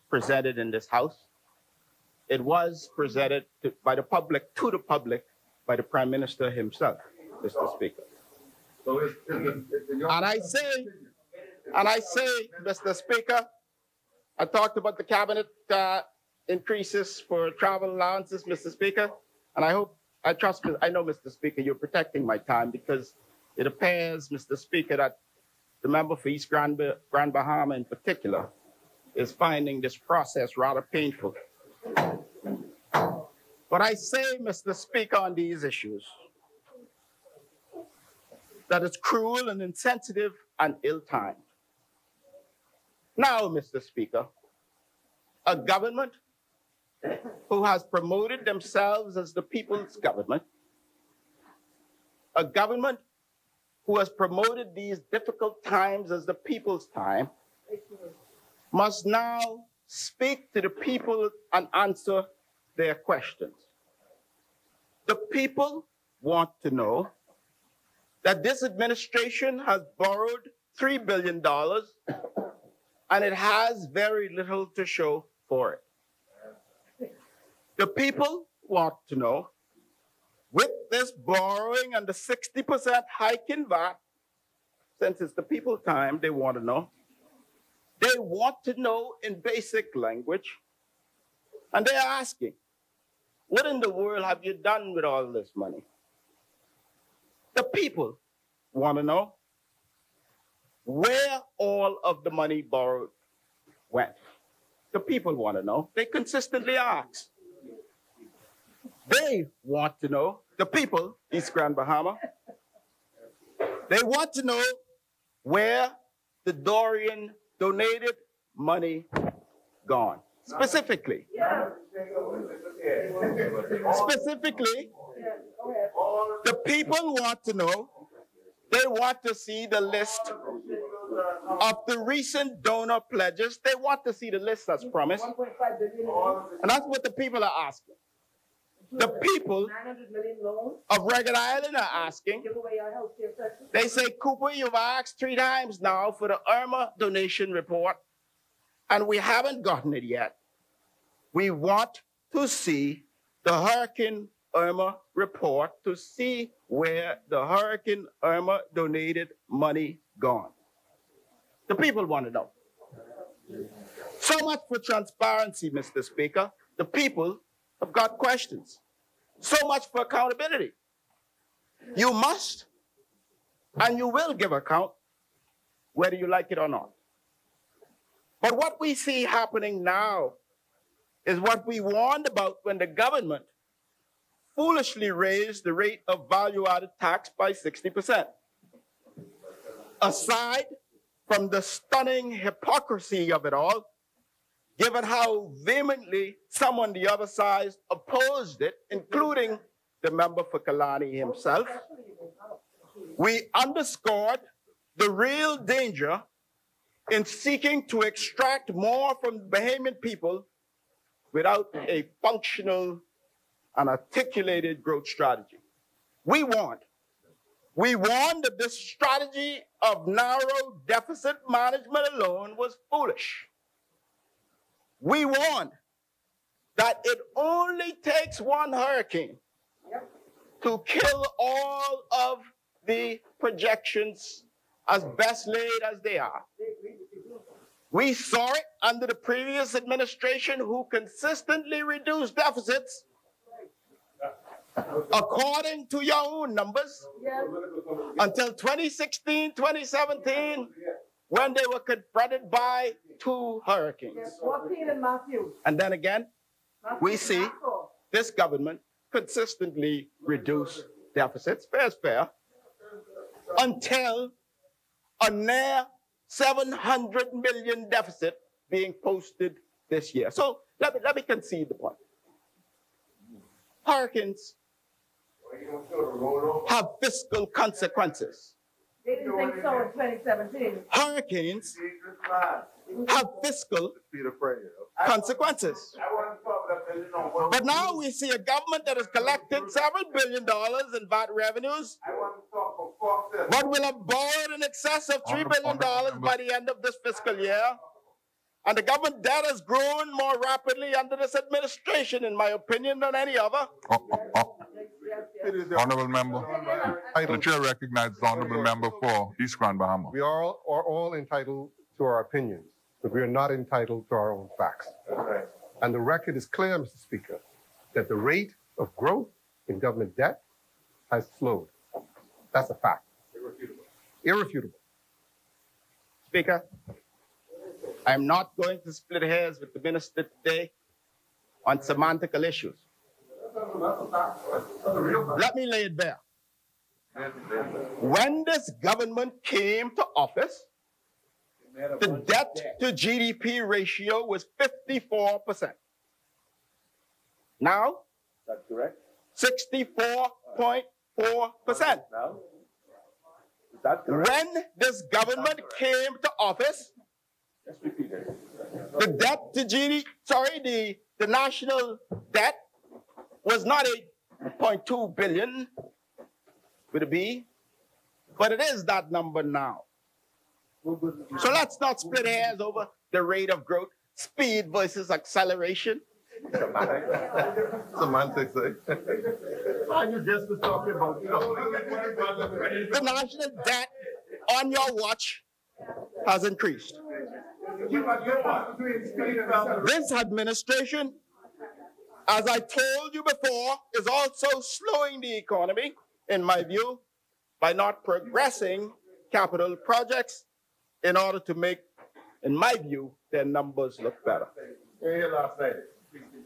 presented in this House, it was presented by the public to the public by the Prime Minister himself, Mr. Speaker. And I say, Mr. Speaker, I talked about the cabinet increases for travel allowances, Mr. Speaker, and I know, Mr. Speaker, you're protecting my time because it appears, Mr. Speaker, that the member for East Grand Bahama in particular is finding this process rather painful. But I say, Mr. Speaker, on these issues, that it's cruel and insensitive and ill-timed. Now, Mr. Speaker, a government who has promoted themselves as the people's government, a government who has promoted these difficult times as the people's time, must now speak to the people and answer their questions. The people want to know that this administration has borrowed $3 billion, and it has very little to show for it. The people want to know, with this borrowing and the 60% hike in VAT, since it's the people's time, they want to know. They want to know in basic language, and they're asking, what in the world have you done with all this money? The people want to know where all of the money borrowed went. The people want to know. They consistently ask. They want to know, the people, East Grand Bahama, they want to know where the Dorian donated money gone. Specifically, the people want to know, they want to see the list of the recent donor pledges. They want to see the list as promised. And that's what the people are asking. The people of Ragged Island are asking. They say, Cooper, you've asked 3 times now for the Irma donation report, and we haven't gotten it yet. We want to see the Hurricane Irma report to see where the Hurricane Irma donated money gone. The people want to know. So much for transparency, Mr. Speaker. The people have got questions. So much for accountability. You must and you will give account whether you like it or not. But what we see happening now is what we warned about when the government foolishly raised the rate of value-added tax by 60%. Aside from the stunning hypocrisy of it all, given how vehemently some on the other side opposed it, including the member for Kalani himself, we underscored the real danger in seeking to extract more from the Bahamian people without a functional and articulated growth strategy. We warned that this strategy of narrow deficit management alone was foolish. We warned that it only takes one hurricane to kill all of the projections as best laid as they are. We saw it under the previous administration, who consistently reduced deficits according to your own numbers until 2016, 2017, when they were confronted by 2 hurricanes. And then again, we see this government consistently reduce deficits, fair is fair, until a near $700 million deficit being posted this year. So let me concede the point. Hurricanes have fiscal consequences. They didn't think so in 2017. Hurricanes have fiscal consequences. But now we see a government that has collected $7 billion in VAT revenues, but will have borrowed in excess of $3 billion by the end of this fiscal year. And the government debt has grown more rapidly under this administration, in my opinion, than any other. Honorable member, the chair recognizes the honorable member for East Grand Bahama. We are all entitled to our opinions, but we are not entitled to our own facts. Right. And the record is clear, Mr. Speaker, that the rate of growth in government debt has slowed. That's a fact. Irrefutable. Irrefutable. Speaker, I'm not going to split hairs with the minister today on semantical issues. Let me lay it bare. When this government came to office, the debt to GDP ratio was 54%. Now, that's correct. 64.4%. When this government came to office, the debt to GDP, the national debt was not 8.2 billion with a B, but it is that number now. So let's not split hairs over the rate of growth, speed versus acceleration. Semantics, eh? You just was talking about, The national debt on your watch has increased. This administration, as I told you before, is also slowing the economy, in my view, by not progressing capital projects in order to make, in my view, their numbers look better.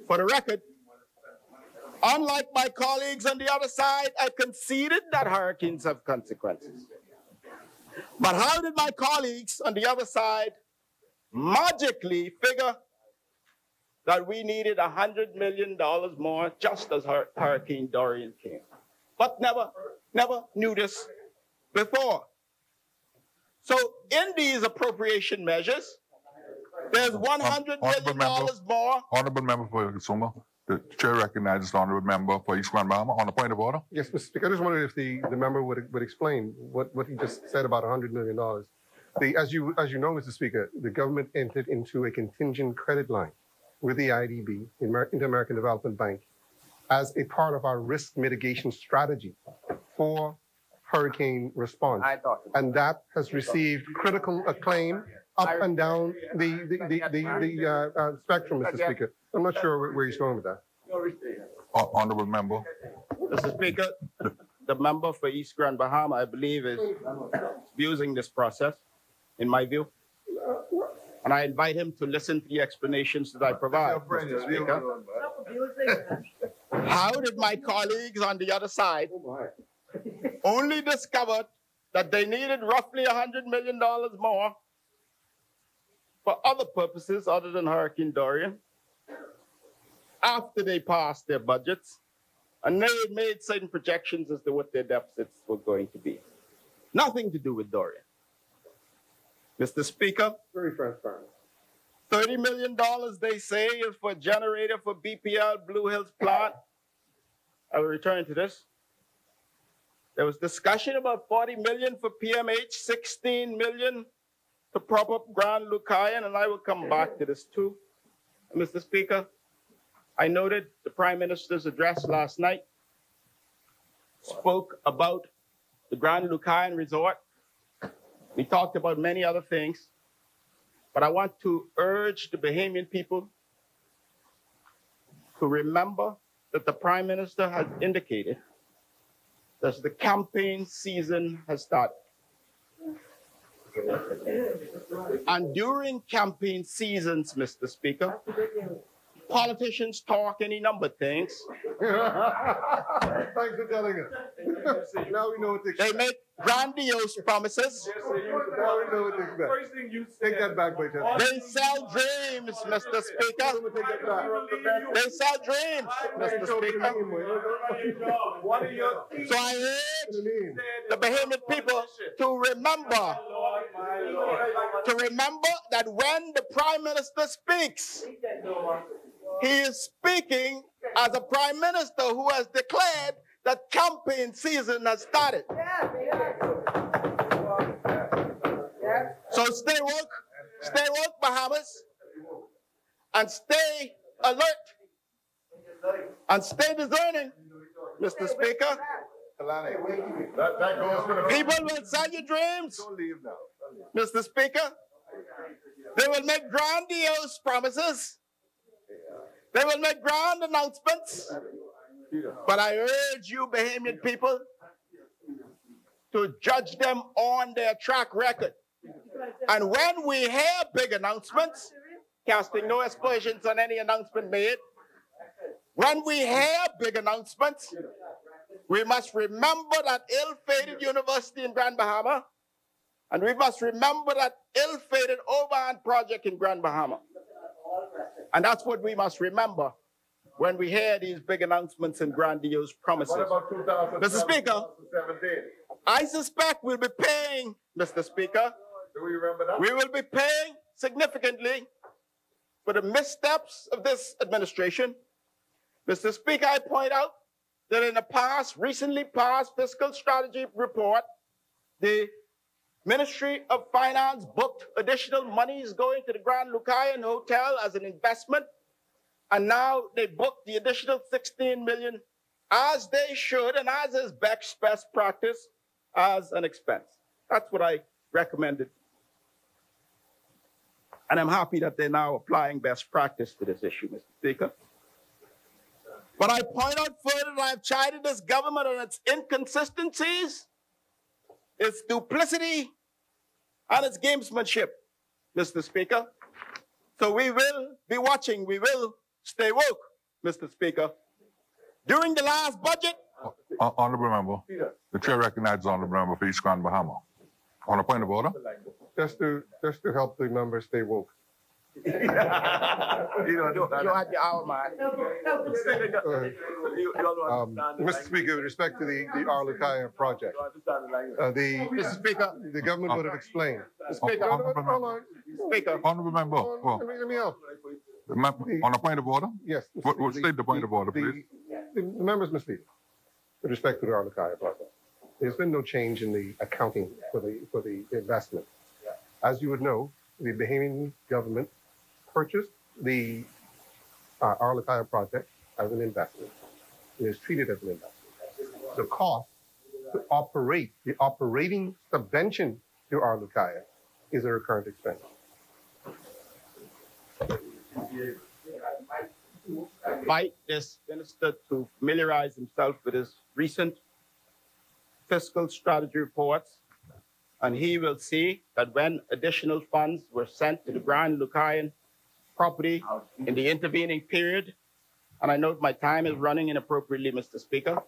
For the record, unlike my colleagues on the other side, I conceded that hurricanes have consequences. But how did my colleagues on the other side magically figure that we needed $100 million more just as Hurricane Dorian came? But never knew this before. So in these appropriation measures, there's $100 million more. Honorable Member for Exuma, the chair recognizes the honorable member for East Grand Bahama on a point of order. Yes, Mr. Speaker, I just wondered if the member would explain what he just said about $100 million. As you know, Mr. Speaker, the government entered into a contingent credit line with the IDB, Inter-American Development Bank, as a part of our risk mitigation strategy for hurricane response. And that has received critical acclaim up and down the spectrum, Mr. Speaker. I'm not sure where he's going with that. Honorable member. Mr. Speaker, the member for East Grand Bahama, I believe, is abusing this process, in my view. And I invite him to listen to the explanations that I provide, Mr. Speaker. How did my colleagues on the other side only discover that they needed roughly $100 million more for other purposes other than Hurricane Dorian after they passed their budgets and they made certain projections as to what their deficits were going to be? Nothing to do with Dorian. Mr. Speaker, Very transparent. $30 million, they say, is for a generator for BPL Blue Hills plant. I will return to this. There was discussion about $40 million for PMH, $16 million to prop up Grand Lucayan, and I will come back to this too. Mr. Speaker, I noted the Prime Minister's address last night spoke about the Grand Lucayan Resort. We talked about many other things, but I want to urge the Bahamian people to remember that the Prime Minister has indicated that the campaign season has started. And during campaign seasons, Mr. Speaker, politicians talk any number of things. Thanks for telling us. Now we know what to expect. They make grandiose promises. Now we know what to expect. Take that back, by chance. They sell dreams, Mr. Speaker. They sell dreams, Mr. Speaker. So I urge the Bahamian people to remember that when the Prime Minister speaks, he is speaking as a Prime Minister who has declared that campaign season has started. So stay woke, Bahamas, and stay alert, and stay discerning, Mr. Speaker. People will sell you dreams, Mr. Speaker. They will make grandiose promises. They will make grand announcements. But I urge you, Bahamian people, to judge them on their track record. And when we hear big announcements, casting no aspersions on any announcement made, when we hear big announcements, we must remember that ill-fated university in Grand Bahama, and we must remember that ill-fated overhand project in Grand Bahama. And that's what we must remember when we hear these big announcements and grandiose promises. Mr. Speaker, I suspect we'll be paying, Mr. Speaker, Do we remember that? we will be paying significantly for the missteps of this administration. Mr. Speaker, I point out that in the recently passed fiscal strategy report, the Ministry of Finance booked additional monies going to the Grand Lucayan Hotel as an investment, and now they booked the additional 16 million, as they should, and as is best practice, as an expense. That's what I recommended. And I'm happy that they're now applying best practice to this issue, Mr. Speaker. But I point out further that I've chided this government on its inconsistencies, its duplicity, and its gamesmanship, Mr. Speaker. So we will be watching. We will stay woke, Mr. Speaker. During the last budget... Honourable Member, the Chair recognizes Honourable Member for East Grand Bahama. On a point of order? Just to help the members stay woke. You had your hour, man. Mr. Speaker, with respect to the Arlequaya project, Mr. Speaker, the government would have explained. Speaker, hold on. Speaker. Honourable Member. Let me help. On a point of order? Yes. What state the point of order, please? The members must speak with respect to the Arlequaya project. There's been no change in the accounting for the investment. As you would know, the Bahamian government purchased the Arlequaya project as an investment. It is treated as an investment. The cost to operate, the operating subvention to Arlequaya is a recurrent expense. Invite this minister to familiarize himself with his recent fiscal strategy reports, and he will see that when additional funds were sent to the Grand Lucayan property in the intervening period, and I note my time is running inappropriately, Mr. Speaker.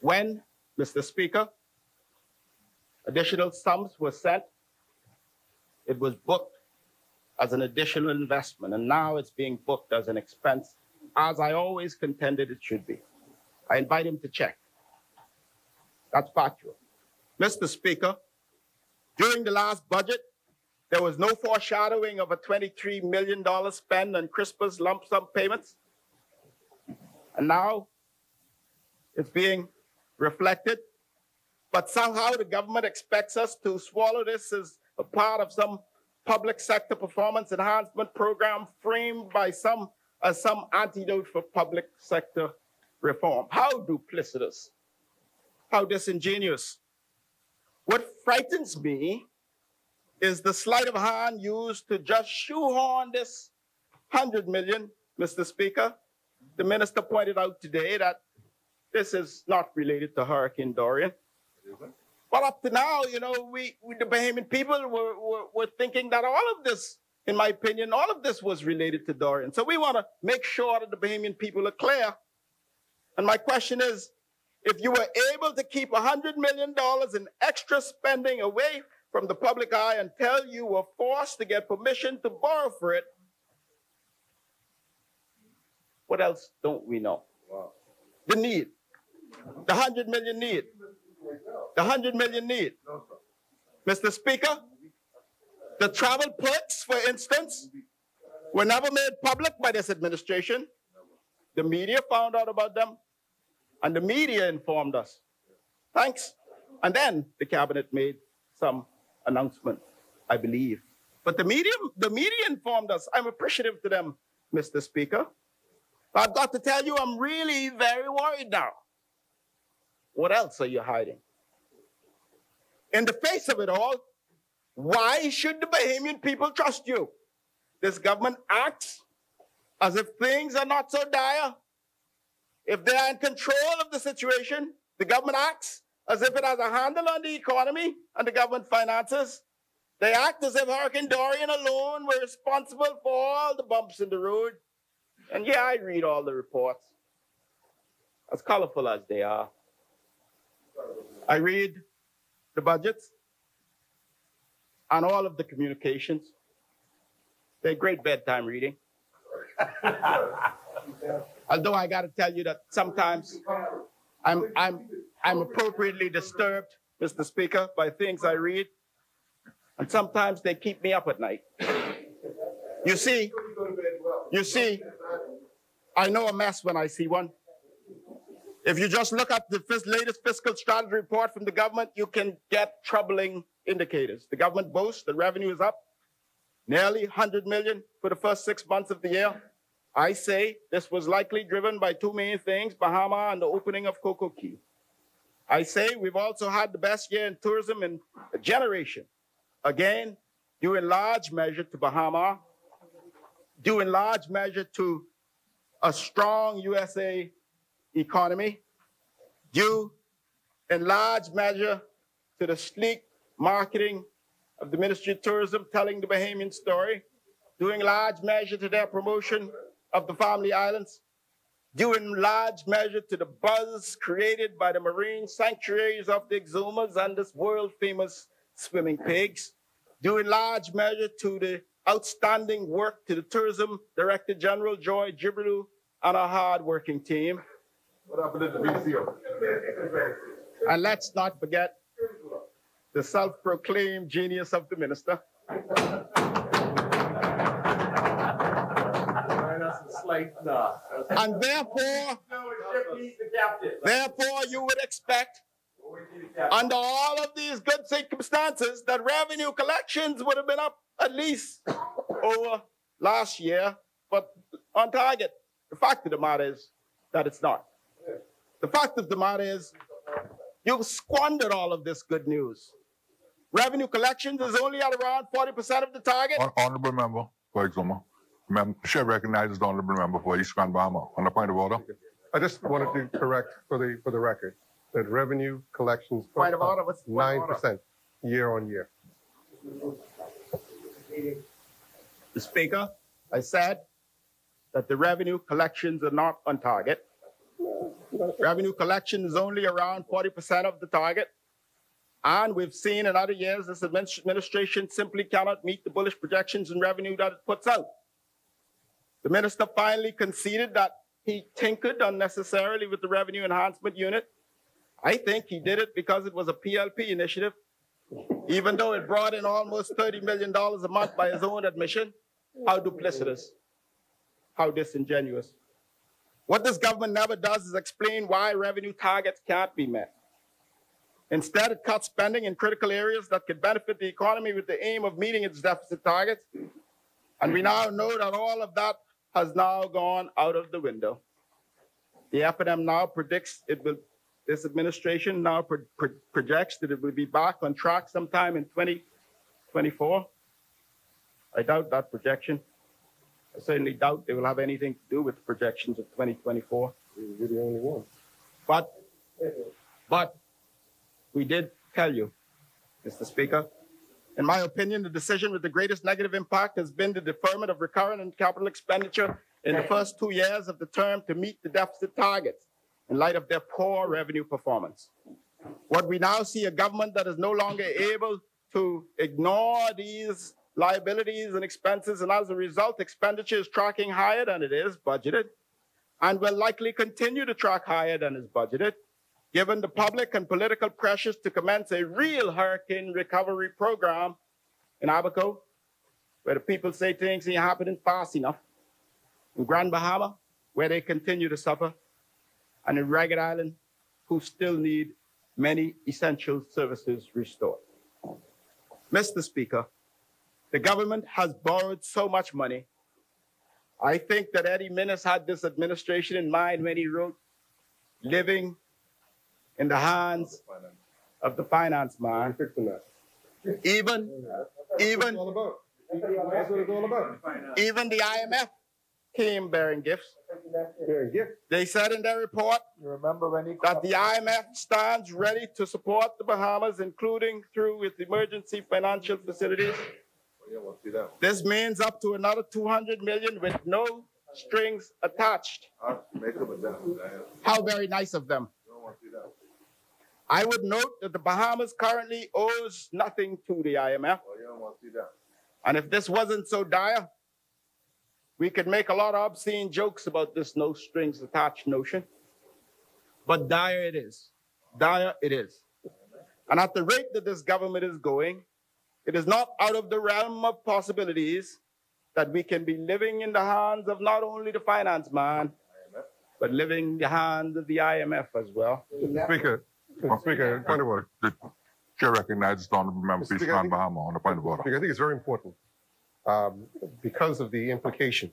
When, Mr. Speaker, additional sums were sent, it was booked as an additional investment, and now it's being booked as an expense, as I always contended it should be. I invite him to check. That's factual. Mr. Speaker, during the last budget, there was no foreshadowing of a $23 million spend on CRISPR's lump sum payments. And now it's being reflected. But somehow the government expects us to swallow this as a part of some public sector performance enhancement program framed by some as some antidote for public sector reform. How duplicitous, how disingenuous. What frightens me is the sleight of hand used to just shoehorn this 100 million, Mr. Speaker. The minister pointed out today that this is not related to Hurricane Dorian. But up to now, you know, the Bahamian people were thinking that all of this, in my opinion, all of this was related to Dorian. So we want to make sure that the Bahamian people are clear. And my question is, if you were able to keep $100 million in extra spending away from the public eye until you were forced to get permission to borrow for it, what else don't we know? Wow. The need, the 100 million need, the 100 million need. Mr. Speaker, the travel perks, for instance, were never made public by this administration. The media found out about them, and the media informed us. Thanks. And then the cabinet made some announcement, I believe. But the media informed us. I'm appreciative to them, Mr. Speaker. I've got to tell you, I'm really very worried now. What else are you hiding? In the face of it all, why should the Bahamian people trust you? This government acts as if things are not so dire. If they are in control of the situation, the government acts as if it has a handle on the economy and the government finances. They act as if Hurricane Dorian alone were responsible for all the bumps in the road. And yeah, I read all the reports, as colorful as they are. I read the budgets and all of the communications. They're great bedtime reading. Although I got to tell you that sometimes I'm appropriately disturbed, Mr. Speaker, by things I read, and sometimes they keep me up at night. You see, I know a mess when I see one. If you just look at the latest fiscal strategy report from the government, you can get troubling indicators. The government boasts that revenue is up nearly 100 million for the first 6 months of the year. I say this was likely driven by two main things, Bahama and the opening of Coco Key. I say we've also had the best year in tourism in a generation. Again, due in large measure to Bahama, due in large measure to a strong USA economy, due in large measure to the sleek marketing of the Ministry of Tourism telling the Bahamian story, due in large measure to their promotion of the Family Islands, due in large measure to the buzz created by the marine sanctuaries of the Exumas and this world-famous swimming pigs, due in large measure to the outstanding work to the Tourism Director General Joy Jibril and our hard-working team. And let's not forget the self-proclaimed genius of the minister. And therefore, you would expect, under all of these good circumstances, that revenue collections would have been up at least over last year, but on target. The fact of the matter is that it's not. The fact of the matter is you've squandered all of this good news. Revenue collections is only at around 40% of the target. Honorable member for Exuma. Chair recognizes the honorable member for East Grand Bahama. On the point of order. I just wanted to correct for the record that revenue collections Point of order. What's the point of order? 9% year on year. The Speaker, I said that the revenue collections are not on target. Revenue collection is only around 40% of the target. And we've seen in other years this administration simply cannot meet the bullish projections in revenue that it puts out. The minister finally conceded that he tinkered unnecessarily with the Revenue Enhancement Unit. I think he did it because it was a PLP initiative, even though it brought in almost $30 million a month by his own admission. How duplicitous, how disingenuous. What this government never does is explain why revenue targets can't be met. Instead, it cuts spending in critical areas that could benefit the economy with the aim of meeting its deficit targets. And we now know that all of that has now gone out of the window. The FNM now predicts it will, this administration now projects that it will be back on track sometime in 2024. I doubt that projection. I certainly doubt they will have anything to do with the projections of 2024. You're the only one. But we did tell you, Mr. Speaker, in my opinion, the decision with the greatest negative impact has been the deferment of recurrent and capital expenditure in the first 2 years of the term to meet the deficit targets in light of their poor revenue performance. What we now see a government that is no longer able to ignore these liabilities and expenses, and as a result, expenditure is tracking higher than it is budgeted and will likely continue to track higher than is budgeted, given the public and political pressures to commence a real hurricane recovery program in Abaco, where the people say things ain't happening fast enough, in Grand Bahama, where they continue to suffer, and in Ragged Island, who still need many essential services restored. Mr. Speaker, the government has borrowed so much money. I think that Eddie Minnis had this administration in mind when he wrote, living in the hands of the finance man. Even the IMF came bearing gifts. They said in their report that the IMF stands ready to support the Bahamas, including through its emergency financial facilities. This means up to another 200 million with no strings attached. How very nice of them. I would note that the Bahamas currently owes nothing to the IMF. And if this wasn't so dire, we could make a lot of obscene jokes about this no strings attached notion. But dire it is. Dire it is. And at the rate that this government is going, it is not out of the realm of possibilities that we can be living in the hands of not only the finance man, but living the hand of the IMF as well. Speaker, point of order. The chair recognizes the honorable member for Mr. East Speaker, I think- Bahama on the point of order. Speaker, I think it's very important because of the implication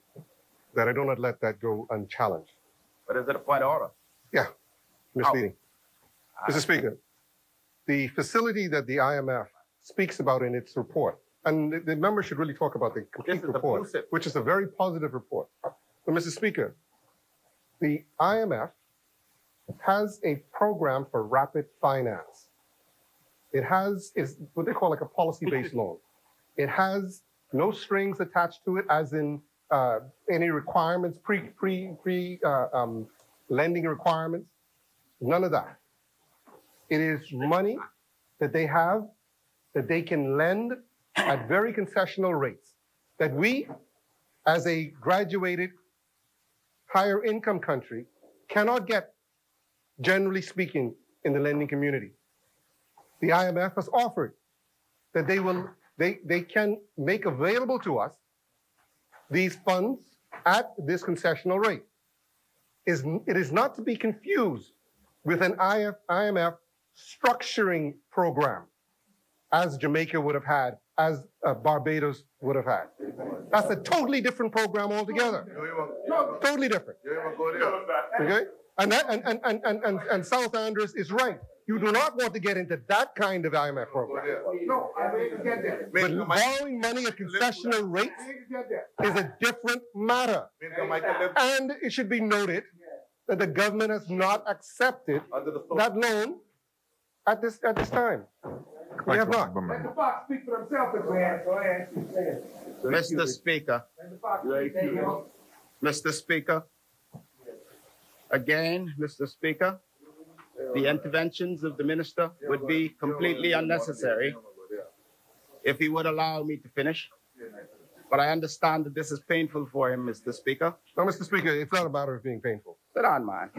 that I do not let that go unchallenged. But is it a point of order? Yeah, misleading. Mr. Speaker, the facility that the IMF speaks about in its report, and the member should really talk about the complete report, which is a very positive report. But Mr. Speaker, the IMF has a program for rapid finance. It has is what they call like a policy-based loan. It has no strings attached to it, as in any requirements, lending requirements, none of that. It is money that they have that they can lend at very concessional rates that we, as a graduated higher income country, cannot get, generally speaking, in the lending community. The IMF has offered that they can make available to us these funds at this concessional rate. It is not to be confused with an IMF structuring program, as Jamaica would have had, as Barbados would have had. That's a totally different program altogether. Totally different. Okay? And South Andrews is right. You do not want to get into that kind of IMF program. No, I didn't get that. But borrowing money at concessional rates is a different matter. And it should be noted that the government has not accepted that loan at this time. We have not. Let the fox speak for himself, go ahead. Mr. Speaker, Mr. Speaker, again, Mr. Speaker, the interventions of the minister would be completely unnecessary if he would allow me to finish. But I understand that this is painful for him, Mr. Speaker. No, Mr. Speaker, it's not a matter of being painful. Sit down, man.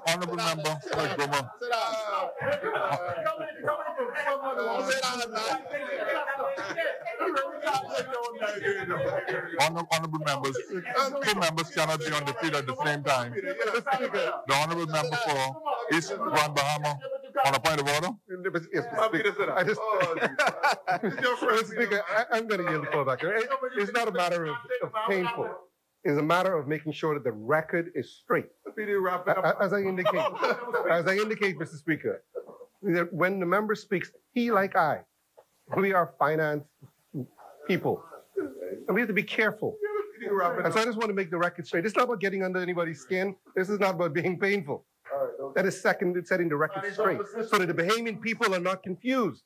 Honorable member, Sit down. Honorable members, two members cannot be on the field at the same time. The honorable member for East Grand Bahama on a point of order. Yes, Mr. Speaker, I'm going to yield the floor back. It's not a matter of painful. It's a matter of making sure that the record is straight. As I indicate, Mr. Speaker, that when the member speaks, he like I, we are finance people. And we have to be careful. And so I just want to make the record straight. It's not about getting under anybody's skin. This is not about being painful. That is setting the record straight so that the Bahamian people are not confused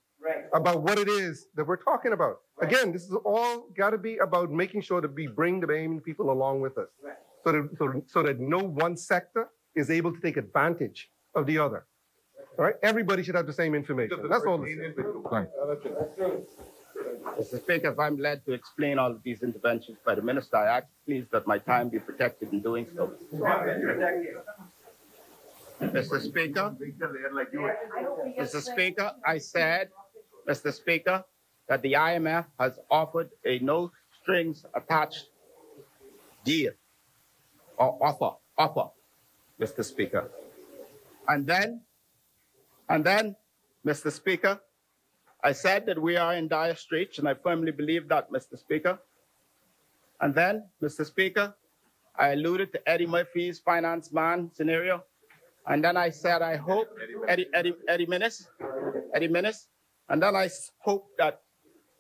about what it is that we're talking about. Again, this is all got to be about making sure that we bring the Bahamian people along with us so that no one sector is able to take advantage of the other. All right? Everybody should have the same information. That's all. Mr. Speaker, if I'm led to explain all of these interventions by the minister, I ask please that my time be protected in doing so. Mr. Speaker, I said, Mr. Speaker, that the IMF has offered a no strings attached deal or offer, Mr. Speaker. And then, Mr. Speaker, I said that we are in dire straits, and I firmly believe that, Mr. Speaker. And then, Mr. Speaker, I alluded to Eddie Murphy's finance man scenario. And then I said, I hope, Eddie Minnis. And then I hope that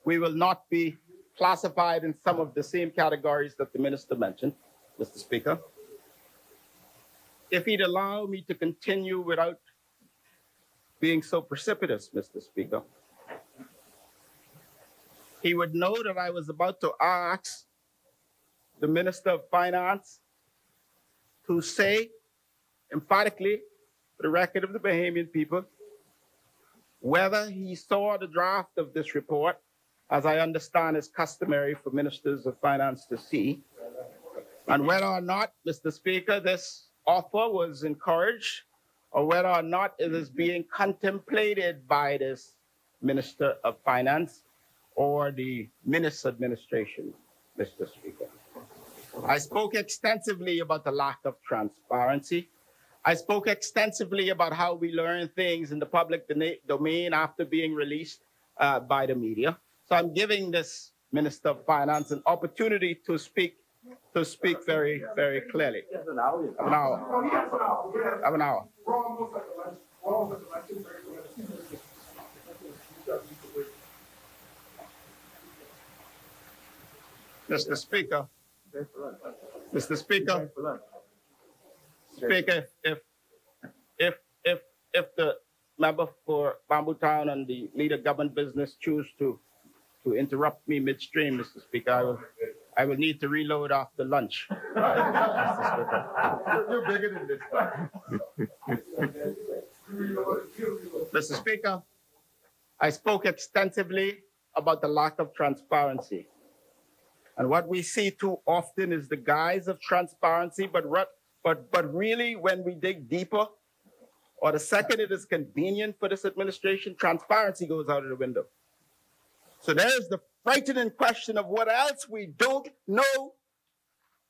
we will not be classified in some of the same categories that the minister mentioned, Mr. Speaker. If he'd allow me to continue without being so precipitous, Mr. Speaker, he would know that I was about to ask the Minister of Finance to say emphatically, for the record of the Bahamian people, whether he saw the draft of this report, as I understand is customary for ministers of finance to see, and whether or not, Mr. Speaker, this offer was encouraged, or whether or not it is being contemplated by this Minister of Finance or the Minister administration, Mr. Speaker. I spoke extensively about the lack of transparency. I spoke extensively about how we learn things in the public domain after being released by the media. So I'm giving this Minister of Finance an opportunity to speak very, very clearly. Have an hour. Have an hour. Mr. Speaker, if the member for Bamboo Town and the leader government business choose to interrupt me midstream, Mr. Speaker, I will need to reload after lunch. Mr. Speaker. You're bigger than this. Mr. Speaker, I spoke extensively about the lack of transparency. And what we see too often is the guise of transparency, but really when we dig deeper, or the second it is convenient for this administration, transparency goes out of the window. So there's the frightening question of what else we don't know.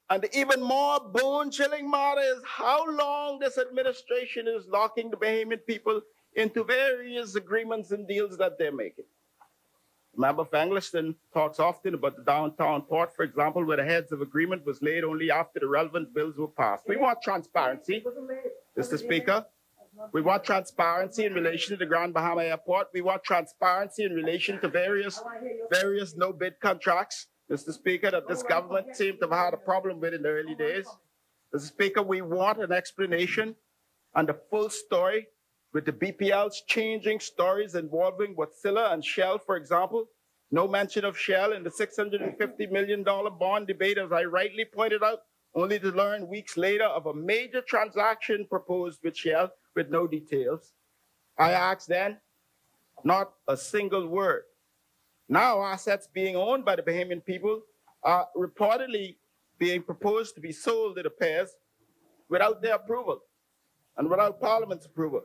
And the even more bone-chilling matter is how long this administration is locking the Bahamian people into various agreements and deals that they're making. Member for Engliston talks often about the downtown port, for example, where the heads of agreement was laid only after the relevant bills were passed. We want transparency, Mr. Speaker. We want transparency in relation to the Grand Bahama Airport. We want transparency in relation to various no-bid contracts, Mr. Speaker, that this government seemed to have had a problem with in the early days. Mr. Speaker, we want an explanation and the full story with the BPL's changing stories involving Wärtsilä and Shell, for example. No mention of Shell in the $650 million bond debate, as I rightly pointed out, only to learn weeks later of a major transaction proposed with Shell with no details. I asked then, not a single word. Now assets being owned by the Bahamian people are reportedly being proposed to be sold, it appears, without their approval and without Parliament's approval.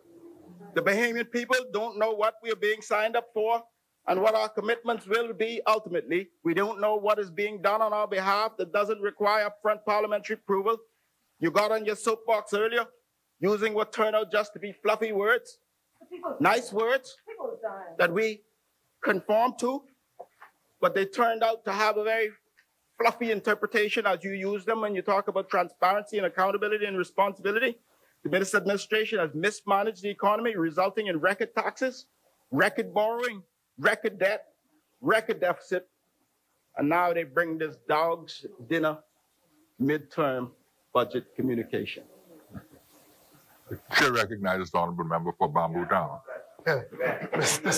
The Bahamian people don't know what we are being signed up for and what our commitments will be ultimately. We don't know what is being done on our behalf that doesn't require upfront parliamentary approval. You got on your soapbox earlier using what turned out just to be fluffy words, nice words that we conform to, but they turned out to have a very fluffy interpretation as you use them when you talk about transparency and accountability and responsibility. The Minister administration has mismanaged the economy, resulting in record taxes, record borrowing, record debt, record deficit, and now they bring this dog's dinner midterm budget communication. The chair recognizes the honourable member for Bamboo Town. Mr.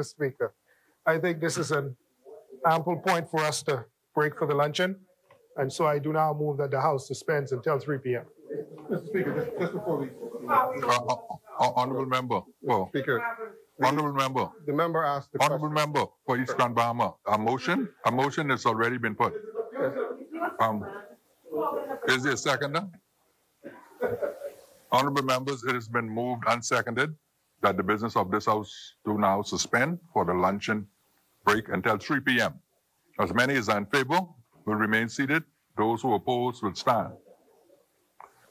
Speaker, I think this is an ample point for us to break for the luncheon, and so I do now move that the House suspends until 3 p.m. Mr. Speaker, just before we... Honourable member. Well, Speaker, honourable member. the member asked the Honourable member for Eastern Bahama. A motion has already been put. Is there a seconder? Honourable members, it has been moved and seconded that the business of this House do now suspend for the luncheon break until 3 p.m. As many as are in favor will remain seated. Those who oppose will stand.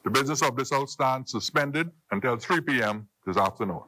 The business of this House stands suspended until 3 p.m. this afternoon.